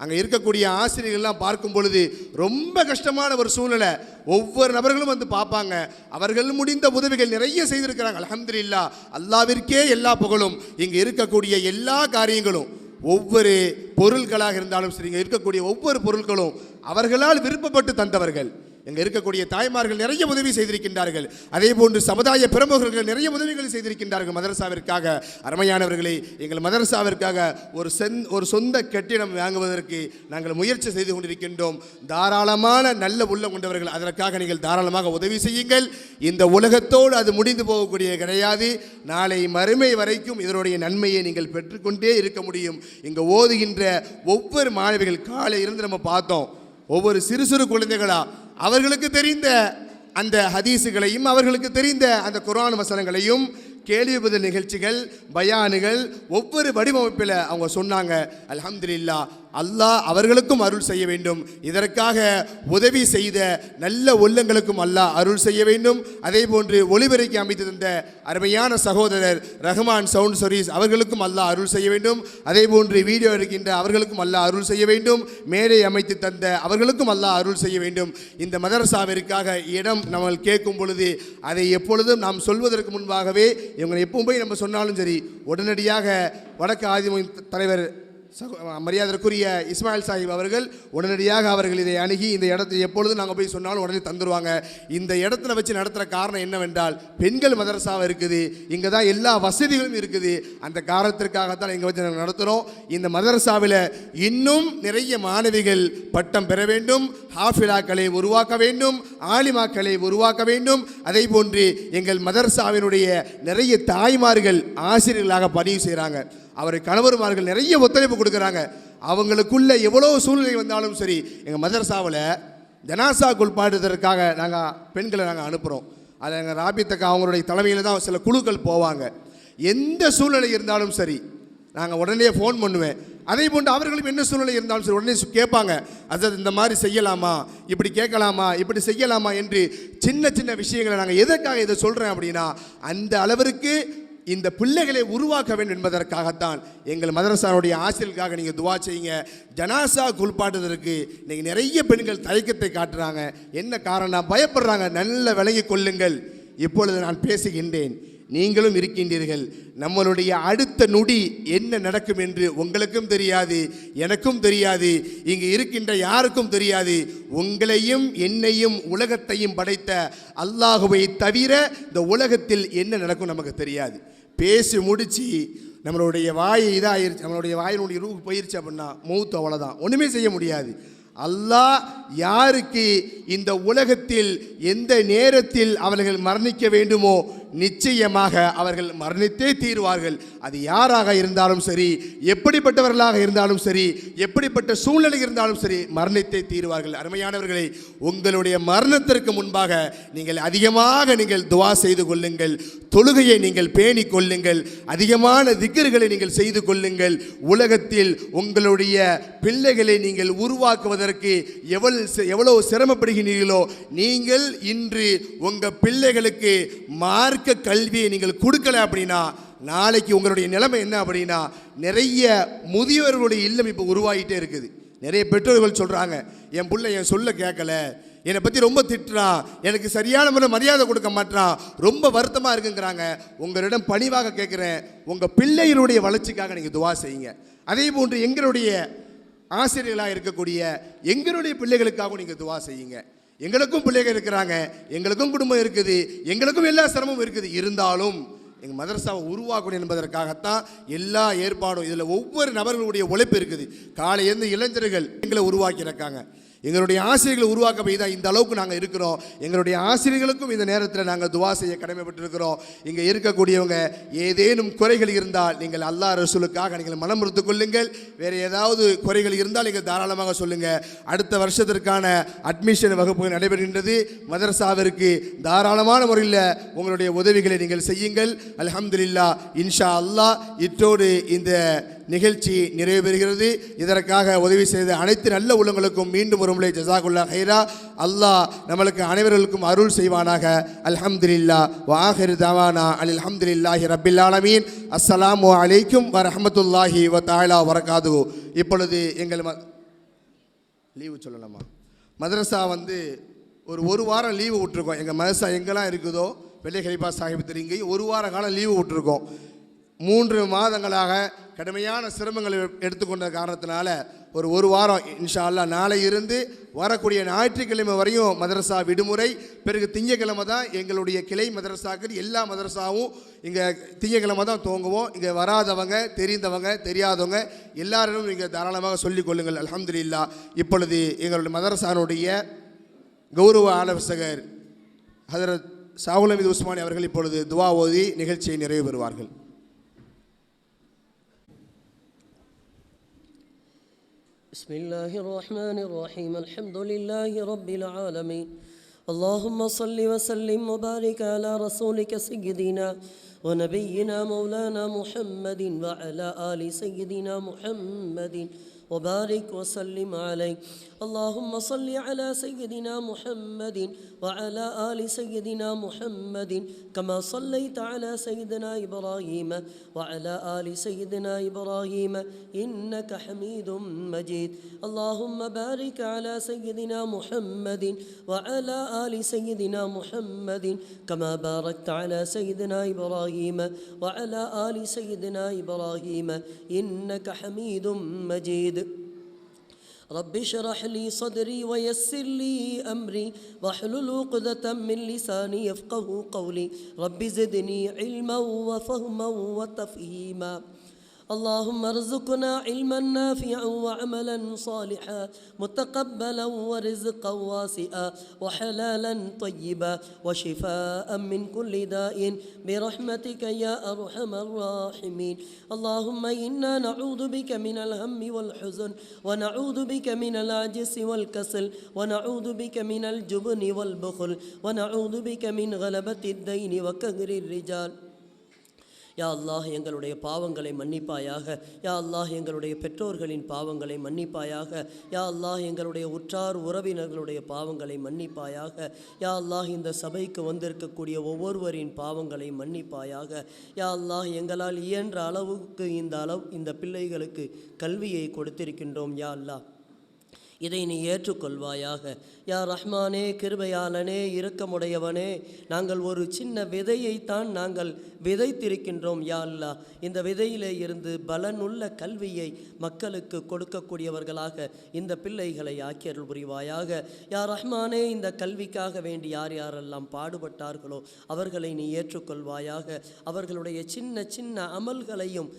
அங்கே இருக்கக்கூடிய ஆசிரியர்கள்லாம் பார்க்கும் பொழுது ரொம்ப கஷ்டமான ஒரு சூழ்நிலை. ஒவ்வொரு நபர்களும் வந்து பார்ப்பாங்க, அவர்கள் முடிந்த உதவிகள் நிறைய செய்திருக்கிறாங்க. அல்ஹம்துலில்லாஹ், அல்லாவிற்கே எல்லா புகழும். இங்கே இருக்கக்கூடிய எல்லா காரியங்களும், ஒவ்வொரு பொருட்களாக இருந்தாலும் சரி, இங்கே இருக்கக்கூடிய ஒவ்வொரு பொருட்களும் அவர்களால் விருப்பப்பட்டு தந்தவர்கள். இங்கே இருக்கக்கூடிய தாய்மார்கள் நிறைய உதவி செய்திருக்கின்றார்கள். அதே போன்று சமுதாய பிரமுகர்கள் நிறைய உதவிகள் செய்திருக்கின்றார்கள் மதரசாவிற்காக. அருமையானவர்களே, எங்கள் மதரசாவிற்காக ஒரு சொந்த கட்டிடம் வாங்குவதற்கு நாங்கள் முயற்சி செய்து கொண்டிருக்கின்றோம். தாராளமான நல்ல உள்ளம் கொண்டவர்கள், அதற்காக நீங்கள் தாராளமாக உதவி செய்யுங்கள். இந்த உலகத்தோடு அது முடிந்து போகக்கூடிய கிடையாது. நாளை மறுமை வரைக்கும் இதனுடைய நன்மையை நீங்கள் பெற்றுக்கொண்டே இருக்க முடியும். இங்கே ஓதுகின்ற ஒவ்வொரு மாணவிகள், காலை இருந்து நம்ம பார்த்தோம், ஒவ்வொரு சிறு சிறு குழந்தைகளா அவர்களுக்கு தெரிந்த அந்த ஹதீஸுகளையும் அவர்களுக்கு தெரிந்த அந்த குர்ஆன் வசனங்களையும் கேள்வி பதில் நிகழ்ச்சிகள், பயானுகள், ஒவ்வொரு வடிவமைப்பில் அவங்க சொன்னாங்க. அல்ஹம்துலில்லாஹ், அல்லாஹ் அவர்களுக்கும் அருள் செய்ய வேண்டும். இதற்காக உதவி செய்த நல்ல உள்ளங்களுக்கும் அல்லாஹ் அருள் செய்ய வேண்டும். அதே போன்று ஒளிபெருக்கி அமைத்து தந்த அருமையான சகோதரர் ரஹ்மான் சவுண்ட் சர்வீஸ் அவர்களுக்கும் அல்லாஹ் அருள் செய்ய வேண்டும். அதே போன்று வீடியோ எடுக்கின்ற அவர்களுக்கும் அல்லாஹ் அருள் செய்ய வேண்டும். மேடை அமைத்து தந்த அவர்களுக்கும் அல்லாஹ் அருள் செய்ய வேண்டும். இந்த மதரசாவிற்காக இடம் நம்ம கேட்கும் பொழுது அதை எப்பொழுதும் நாம் சொல்வதற்கு முன்பாகவே இவங்க எப்பவும் போய் நம்ம சொன்னாலும் சரி, உடனடியாக வடக்கு ஆதிமுக தலைவர் மரியாதைக்குரிய இஸ்மாயில் சாஹிப் அவர்கள் உடனடியாக அவர்கள் இதை அணுகி இந்த இடத்தை எப்பொழுதும் நாங்கள் போய் சொன்னாலும் உடனே தந்துடுவாங்க. இந்த இடத்துல வச்சு நடத்துகிற காரணம் என்னவென்றால், பெண்கள் மதரசாவை இருக்குது, இங்கே தான் எல்லா வசதிகளும் இருக்குது. அந்த காரணத்திற்காகத்தான் இங்கே வச்சு நாங்கள் நடத்துகிறோம். இந்த மதரசாவில் இன்னும் நிறைய மாணவிகள் பட்டம் பெற வேண்டும், ஹாஃபிலாக்களை உருவாக்க வேண்டும், ஆலிமாக்களை உருவாக்க வேண்டும். அதே போன்று எங்கள் மதரசாவினுடைய நிறைய தாய்மார்கள் ஆசிரியர்களாக பதிவு செய்கிறாங்க. அவரை கணவர்மார்கள் நிறைய ஒத்துழைப்பு கொடுக்குறாங்க. அவங்களுக்குள்ள எவ்வளோ சூழ்நிலை வந்தாலும் சரி, எங்கள் மதரசாவில் ஜனாசா குளிப்பாட்டுவதற்காக நாங்கள் பெண்களை நாங்கள் அனுப்புகிறோம். அது எங்கள் ராபித்தக்கா அவங்களுடைய தலைமையில் தான் சில குழுக்கள் போவாங்க. எந்த சூழ்நிலை இருந்தாலும் சரி நாங்கள் உடனே ஃபோன் பண்ணுவேன். அதே போன்று அவர்களும் என்ன சூழ்நிலை இருந்தாலும் சரி உடனே கேட்பாங்க, அதாவது இந்த மாதிரி செய்யலாமா, இப்படி கேட்கலாமா, இப்படி செய்யலாமா என்று சின்ன சின்ன விஷயங்களை நாங்கள் எதற்காக இதை சொல்கிறேன் அப்படின்னா, அந்த அளவிற்கு இந்த பிள்ளைகளை உருவாக்க வேண்டும் என்பதற்காகத்தான். எங்கள் மதரசாவுடைய ஆசிரியர்களுக்காக நீங்கள் துவா செய்யுங்க. ஜனாசா குளிப்பாட்டுவதற்கு நீங்கள் நிறைய பெண்கள் தயக்கத்தை காட்டுறாங்க. என்ன காரணம்? பயப்படுறாங்க. நல்ல விலகி கொள்ளுங்கள். இப்பொழுது நான் பேசுகின்றேன், நீங்களும் இருக்கின்றீர்கள். நம்மளுடைய அடுத்த நொடி என்ன நடக்கும் என்று உங்களுக்கும் தெரியாது, எனக்கும் தெரியாது, இங்கு இருக்கின்ற யாருக்கும் தெரியாது. உங்களையும் என்னையும் உலகத்தையும் படைத்த அல்லாஹுவை தவிர இந்த உலகத்தில் என்ன நடக்கும் நமக்கு தெரியாது. பேசி முடித்து நம்மளுடைய வாய் இதாகிருச்சு, நம்மளுடைய வாயினுடைய ரூ போயிருச்சு அப்படின்னா மௌத்து, அவ்வளோதான், ஒன்றுமே செய்ய முடியாது. அல்லாஹ் யாருக்கு இந்த உலகத்தில் எந்த நேரத்தில் அவர்கள் மரணிக்க வேண்டுமோ நிச்சயமாக அவர்கள் மரணித்தே தீர்வார்கள். அது யாராக இருந்தாலும் சரி, எப்படிப்பட்டவர்களாக இருந்தாலும் சரி, எப்படிப்பட்ட சூழ்நிலை இருந்தாலும் சரி, மரணித்தே தீர்வார்கள். அருமையானவர்களை, உங்களுடைய மரணத்திற்கு முன்பாக நீங்கள் அதிகமாக நீங்கள் துவா செய்து கொள்ளுங்கள். தொழுகையை நீங்கள் பேணி கொள்ளுங்கள். அதிகமான திக்ர்களை நீங்கள் செய்து கொள்ளுங்கள். உலகத்தில் உங்களுடைய பிள்ளைகளை நீங்கள் உருவாக்குவதற்கு எவ்வளவு சிரமப்படுகிறீர்களோ, நீங்கள் இன்று உங்கள் பிள்ளைகளுக்கு மார்க்க கல்வியை நீங்கள் கொடுக்கல அப்படின்னா நாளைக்கு உங்களுடைய நிலைமை என்ன அப்படின்னா, நிறைய முதியோர்களுடைய இல்லம் இப்போ உருவாகிட்டே இருக்குது. நிறைய பெற்றோர்கள் சொல்கிறாங்க, என் பிள்ளை என் சொல்ல கேட்கல, என்னை பற்றி ரொம்ப திட்டுறான், எனக்கு சரியான முறை மரியாதை கொடுக்க மாட்டான், ரொம்ப வருத்தமாக இருக்குங்கிறாங்க. உங்களிடம் பணிவாக கேட்குறேன், உங்கள் பிள்ளைகளுடைய வளர்ச்சிக்காக நீங்கள் துவா செய்யுங்க. அதே போன்று எங்களுடைய ஆசிரியர்களாக இருக்கக்கூடிய எங்களுடைய பிள்ளைகளுக்காகவும் நீங்கள் துவா செய்யுங்க. எங்களுக்கும் பிள்ளைகள் இருக்கிறாங்க, எங்களுக்கும் குடும்பம் இருக்குது, எங்களுக்கும் எல்லா சிரமமும் இருக்குது. இருந்தாலும் எங்கள் மதரசாவை உருவாக்கணும் என்பதற்காகத்தான் எல்லா ஏற்பாடும். இதில் ஒவ்வொரு நபர்களுடைய உழைப்பு இருக்குது. காலையிலேருந்து இளைஞர்கள் எங்களை உருவாக்கியிருக்காங்க. எங்களுடைய ஆசிரியர்களை உருவாக்க போய் தான் இந்த அளவுக்கு நாங்கள் இருக்கிறோம். எங்களுடைய ஆசிரியர்களுக்கும் இந்த நேரத்தில் நாங்கள் துவா செய்ய கடமைப்பட்டிருக்கிறோம். இங்கே இருக்கக்கூடியவங்க ஏதேனும் குறைகள் இருந்தால் நீங்கள் அல்லாஹ் ரசூலுக்காக நீங்கள் மனம் பொறுத்து கொள்ளுங்கள். வேறு ஏதாவது குறைகள் இருந்தால் நீங்கள் தாராளமாக சொல்லுங்கள். அடுத்த வருஷத்திற்கான அட்மிஷன் வகுப்பு நடைபெறுகின்றது. மதரசாவிற்கு தாராளமான முறையில் உங்களுடைய உதவிகளை நீங்கள் செய்யுங்கள். அல்ஹம்துலில்லாஹ், இன்ஷா அல்லாஹ். இத்தோடு இந்த நிகழ்ச்சி நிறைவு பெறுகிறது. இதற்காக உதவி செய்த அனைத்து நல்ல உள்ளங்களுக்கும் மீண்டும் ஒரு முறை ஜஸாகுல்லா ஹைரா. அல்லாஹ் நம்மளுக்கு அனைவர்களுக்கும் அருள் செய்வானாக. அல்ஹம்துலில்லாஹ் வ ஆகிரு தவானா அல்ஹம்துலில்லாஹி ரப்பில் ஆலமீன். அஸ்ஸலாமு அலைக்கும் வ ரஹ்மத்துல்லாஹி வ தஆலா வ பரகாதுஹு. இப்பொழுது எங்கள் லீவு சொல்லலாமா? மதரசா ஒரு வாரம் லீவு விட்டுருக்கோம். எங்கள் மதரசா எங்கெல்லாம் இருக்குதோ வெள்ளை ஹலீஃபா சாஹிப் தெரிங்கை ஒரு வார காலம் லீவு விட்டுருக்கோம். 3 மாதங்களாக கடுமையான சிரமங்களை எடுத்துக்கொண்ட காரணத்தினால ஒரு வாரம் இன்ஷா அல்லாஹ் நாளை இருந்து வரக்கூடிய ஞாயிற்றுக்கிழமை வரையும் மதரசா விடுமுறை. பிறகு திங்கக்கிழமை தான் எங்களுடைய கிளை மதரசாக்கள் எல்லா மதரசாவும் இங்கே திங்கக்கிழமை தான் துவங்குவோம். இங்கே வராதவங்க, தெரிந்தவங்க, தெரியாதவங்க எல்லாரும் இங்கே தாராளமாக சொல்லிக் கொள்ளுங்கள். அல்ஹம்துலில்லாஹ். இப்பொழுது எங்களுடைய மதரசானுடைய கௌரவ ஆலோசகர் ஹதரத் ஷாகுல் ஹமீது உஸ்மானி அவர்கள் இப்பொழுது துவா ஓதி நிகழ்ச்சியை நிறைவு பெறுவார்கள். بسم الله الرحمن الرحيم. الحمد لله رب العالمين. اللهم صل وسلم وبارك على رسولك سيدنا ونبينا مولانا محمد وعلى آل سيدنا محمد وبارك وسلم عليه. اللهم صل على سيدنا محمد وعلى آل سيدنا محمد كما صليت على سيدنا إبراهيم وعلى آل سيدنا إبراهيم إنك حميد مجيد. اللهم بارك على سيدنا محمد وعلى آل سيدنا محمد كما باركت على سيدنا إبراهيم وعلى آل سيدنا إبراهيم إنك حميد مجيد. رب اشرح لي صدري ويسر لي أمري واحلل عقدة من لساني يفقهوا قولي. رب زدني علما وفهما وتفهيما. اللهم ارزقنا علما نافعا وعملا صالحا متقبلا ورزقا واسعا وحلالا طيبا وشفاء من كل داء برحمتك يا أرحم الراحمين. اللهم إنا نعوذ بك من الهم والحزن ونعوذ بك من العجز والكسل ونعوذ بك من الجبن والبخل ونعوذ بك من غلبة الدين وقهر الرجال. யா அல்லாஹ் எங்களுடைய பாவங்களை மன்னிப்பாயாக. யா அல்லாஹ் எங்களுடைய பெற்றோர்களின் பாவங்களை மன்னிப்பாயாக. யா அல்லாஹ் எங்களுடைய உற்றார் உறவினர்களுடைய பாவங்களை மன்னிப்பாயாக. யா அல்லாஹ் இந்த சபைக்கு வந்திருக்கக்கூடிய ஒவ்வொருவரின் பாவங்களை மன்னிப்பாயாக. யா அல்லாஹ் எங்களால் இயன்ற அளவுக்கு இந்த பிள்ளைகளுக்கு கல்வியை கொடுத்திருக்கின்றோம். யா அல்லாஹ் இதை நீ ஏற்றுக்கொள்வாயாக. யா ரஹ்மானே, கிருபையாளனே, இரக்கமுடையவனே, நாங்கள் ஒரு சின்ன விதையைத்தான் நாங்கள் விதைத்திருக்கின்றோம். யா அல்லாஹ் இந்த விதையிலே இருந்து பலனுள்ள கல்வியை மக்களுக்கு கொடுக்கக்கூடியவர்களாக இந்த பிள்ளைகளை ஆக்கியருள் புரிவாயாக. யா ரஹ்மானே, இந்த கல்விக்காக வேண்டி யார் யாரெல்லாம் பாடுபட்டார்களோ அவர்களை நீ ஏற்றுக்கொள்வாயாக. அவர்களுடைய சின்ன சின்ன அமல்களையும்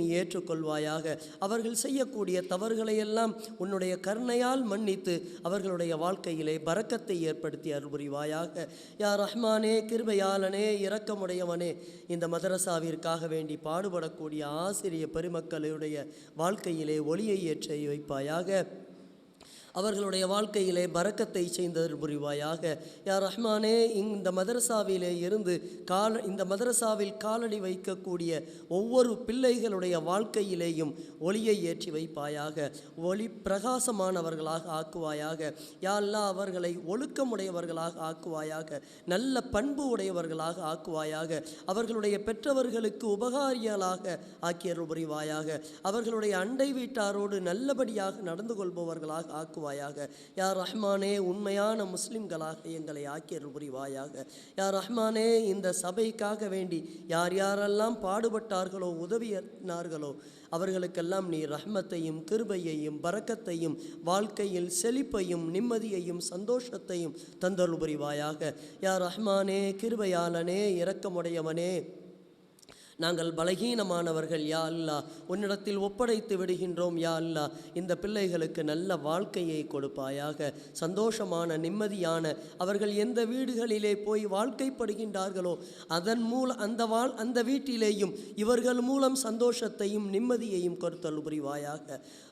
நீ ஏற்றுக்கொள்வாயாக. அவர்கள் செய்யக்கூடிய தவறுகளையெல்லாம் உன்னுடைய கருணையால் மன்னித்து அவர்களுடைய வாழ்க்கையிலே பரக்கத்தை ஏற்படுத்தி அருள் புரிவாயாக. யா ரஹ்மானே, கிருபையாளனே, இரக்கமுடையவனே, இந்த மதரசாவிற்காக வேண்டி பாடுபடக்கூடிய ஆசிரிய பெருமக்களுடைய வாழ்க்கையிலே ஒளியை ஏற்றி வைப்பாயாக. அவர்களுடைய வாழ்க்கையிலே பரக்கத்தை செய்தல் புரிவாயாக. யா ரஹ்மானே, இந்த மதரசாவிலே இருந்து இந்த மதரசாவில் காலடி வைக்கக்கூடிய ஒவ்வொரு பிள்ளைகளுடைய வாழ்க்கையிலேயும் ஒளியை ஏற்றி வைப்பாயாக. ஒளி பிரகாசமானவர்களாக ஆக்குவாயாக. யா அல்லாஹ் அவர்களை ஒழுக்கமுடையவர்களாக ஆக்குவாயாக. நல்ல பண்பு உடையவர்களாக ஆக்குவாயாக. அவர்களுடைய பெற்றவர்களுக்கு உபகாரிகளாக ஆக்கியருள் புரிவாயாக. அவர்களுடைய அண்டை வீட்டாரோடு நல்லபடியாக நடந்து கொள்பவர்களாக ஆக்குவாயாக. யா ரஹ்மானே, உண்மையான முஸ்லிம்களாக எங்களை ஆக்கியருள் புரிவாயாக. யா ரஹ்மானே, இந்த சபைக்காக வேண்டி யார் யாரெல்லாம் பாடுபட்டார்களோ உதவினார்களோ அவர்களுக்கெல்லாம் நீ ரஹ்மத்தையும் கிருபையையும் பரக்கத்தையும் வாழ்க்கையில் செழிப்பையும் நிம்மதியையும் சந்தோஷத்தையும் தந்தருள் புரிவாயாக. யா ரஹ்மானே, கிருபையாளனே, இரக்கமுடையவனே, நாங்கள் பலகீனமானவர்கள். யா அல்லாஹ் உன்னிடத்தில் ஒப்படைத்து விடுகின்றோம். யா அல்லாஹ் இந்த பிள்ளைகளுக்கு நல்ல வாழ்க்கையை கொடுப்பாயாக. சந்தோஷமான நிம்மதியான அவர்கள் எந்த வீடுகளிலே போய் வாழ்க்கைப்படுகின்றார்களோ அந்த வீட்டிலேயும் இவர்கள் மூலம் சந்தோஷத்தையும் நிம்மதியையும் கொடுத்தல் புரிவாயாக.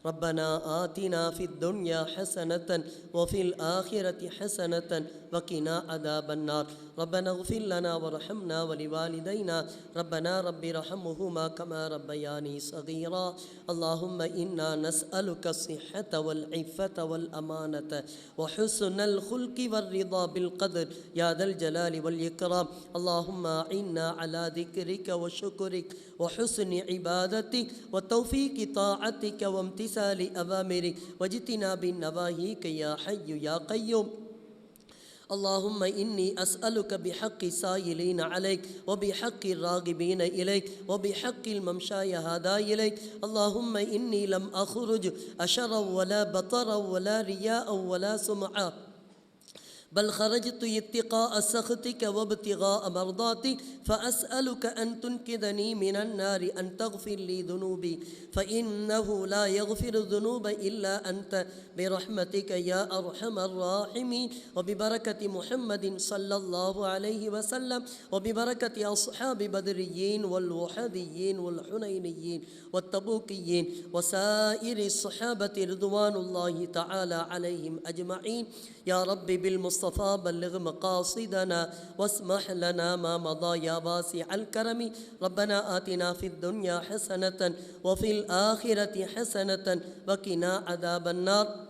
ரப்பனா ஆதினா ஃபித் துன்யா ஹஸனத்தன் வஃபில் ஆஹிரத்தி ஹஸனத்தன் வகினா அதாபன்னார். ரப்பனா இஃபிர் லனா வர்ஹம்னா வலிவாலிதைனா ரப்பனா رب رحمهما كما ربياني صغيرا. اللهم إنا نسألك الصحة والعفة والأمانة وحسن الخلق والرضا بالقدر يا ذا الجلال والإكرام. اللهم أعنا على ذكرك وشكرك وحسن عبادتك وتوفيق طاعتك وامتثال أوامرك واجتناب نواهيك يا حي يا قيوم. اللهم إني أسألك بحق السائلين عليك وبحق الراغبين إليك وبحق الممشاي هذا إليك. اللهم إني لم أخرج أشرا ولا بطرا ولا رياء ولا سمعا بل خرجت اتقاء سخطك وابتغاء مرضاتك فأسألك أن تنقذني من النار أن تغفر لي ذنوبي فإنه لا يغفر الذنوب إلا أنت برحمتك يا أرحم الراحمين. وببركة محمد صلى الله عليه وسلم وببركة أصحاب بدريين والوحديين والحنينيين والتبوكيين وسائر الصحابة رضوان الله تعالى عليهم أجمعين. يا رب بالمصطفى بلغ مقاصدنا واسمح لنا ما مضى يا واسع الكرم. ربنا آتنا في الدنيا حسنة وفي الآخرة حسنة وقنا عذاب النار.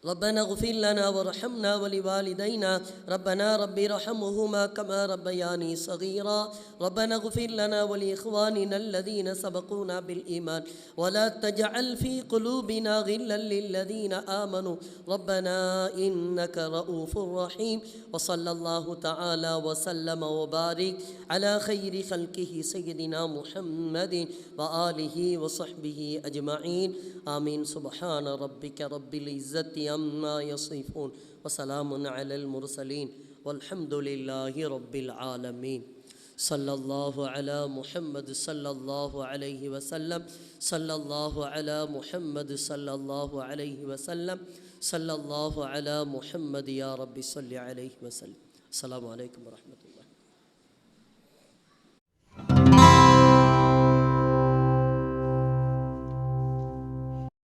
ربنا اغفر لنا وارحمنا ولوالدينا. ربنا رب ارحمهما كما ربياني صغيرا. ربنا اغفر لنا ولإخواننا الذين سبقونا بالإيمان ولا تجعل في قلوبنا غلا للذين آمنوا ربنا إنك رؤوف رحيم. وصلى الله تعالى وسلم وبارك على خير خلقه سيدنا محمد وآله وصحبه أجمعين. آمين. سبحان ربك رب العزة عما يصفون وسلام على المرسلين والحمد لله رب العالمين. सल्लल्लाहु अला मुहम्मद सल्लल्लाहु अलैहि वसल्लम, सल्लल्लाहु अला मुहम्मद सल्लल्लाहु अलैहि वसल्लम, सल्लल्लाहु अला मुहम्मद या रब्बी सल्लि अलैहि वसल्लम। अस्सलामु अलैकुम व रहमतुल्लाह।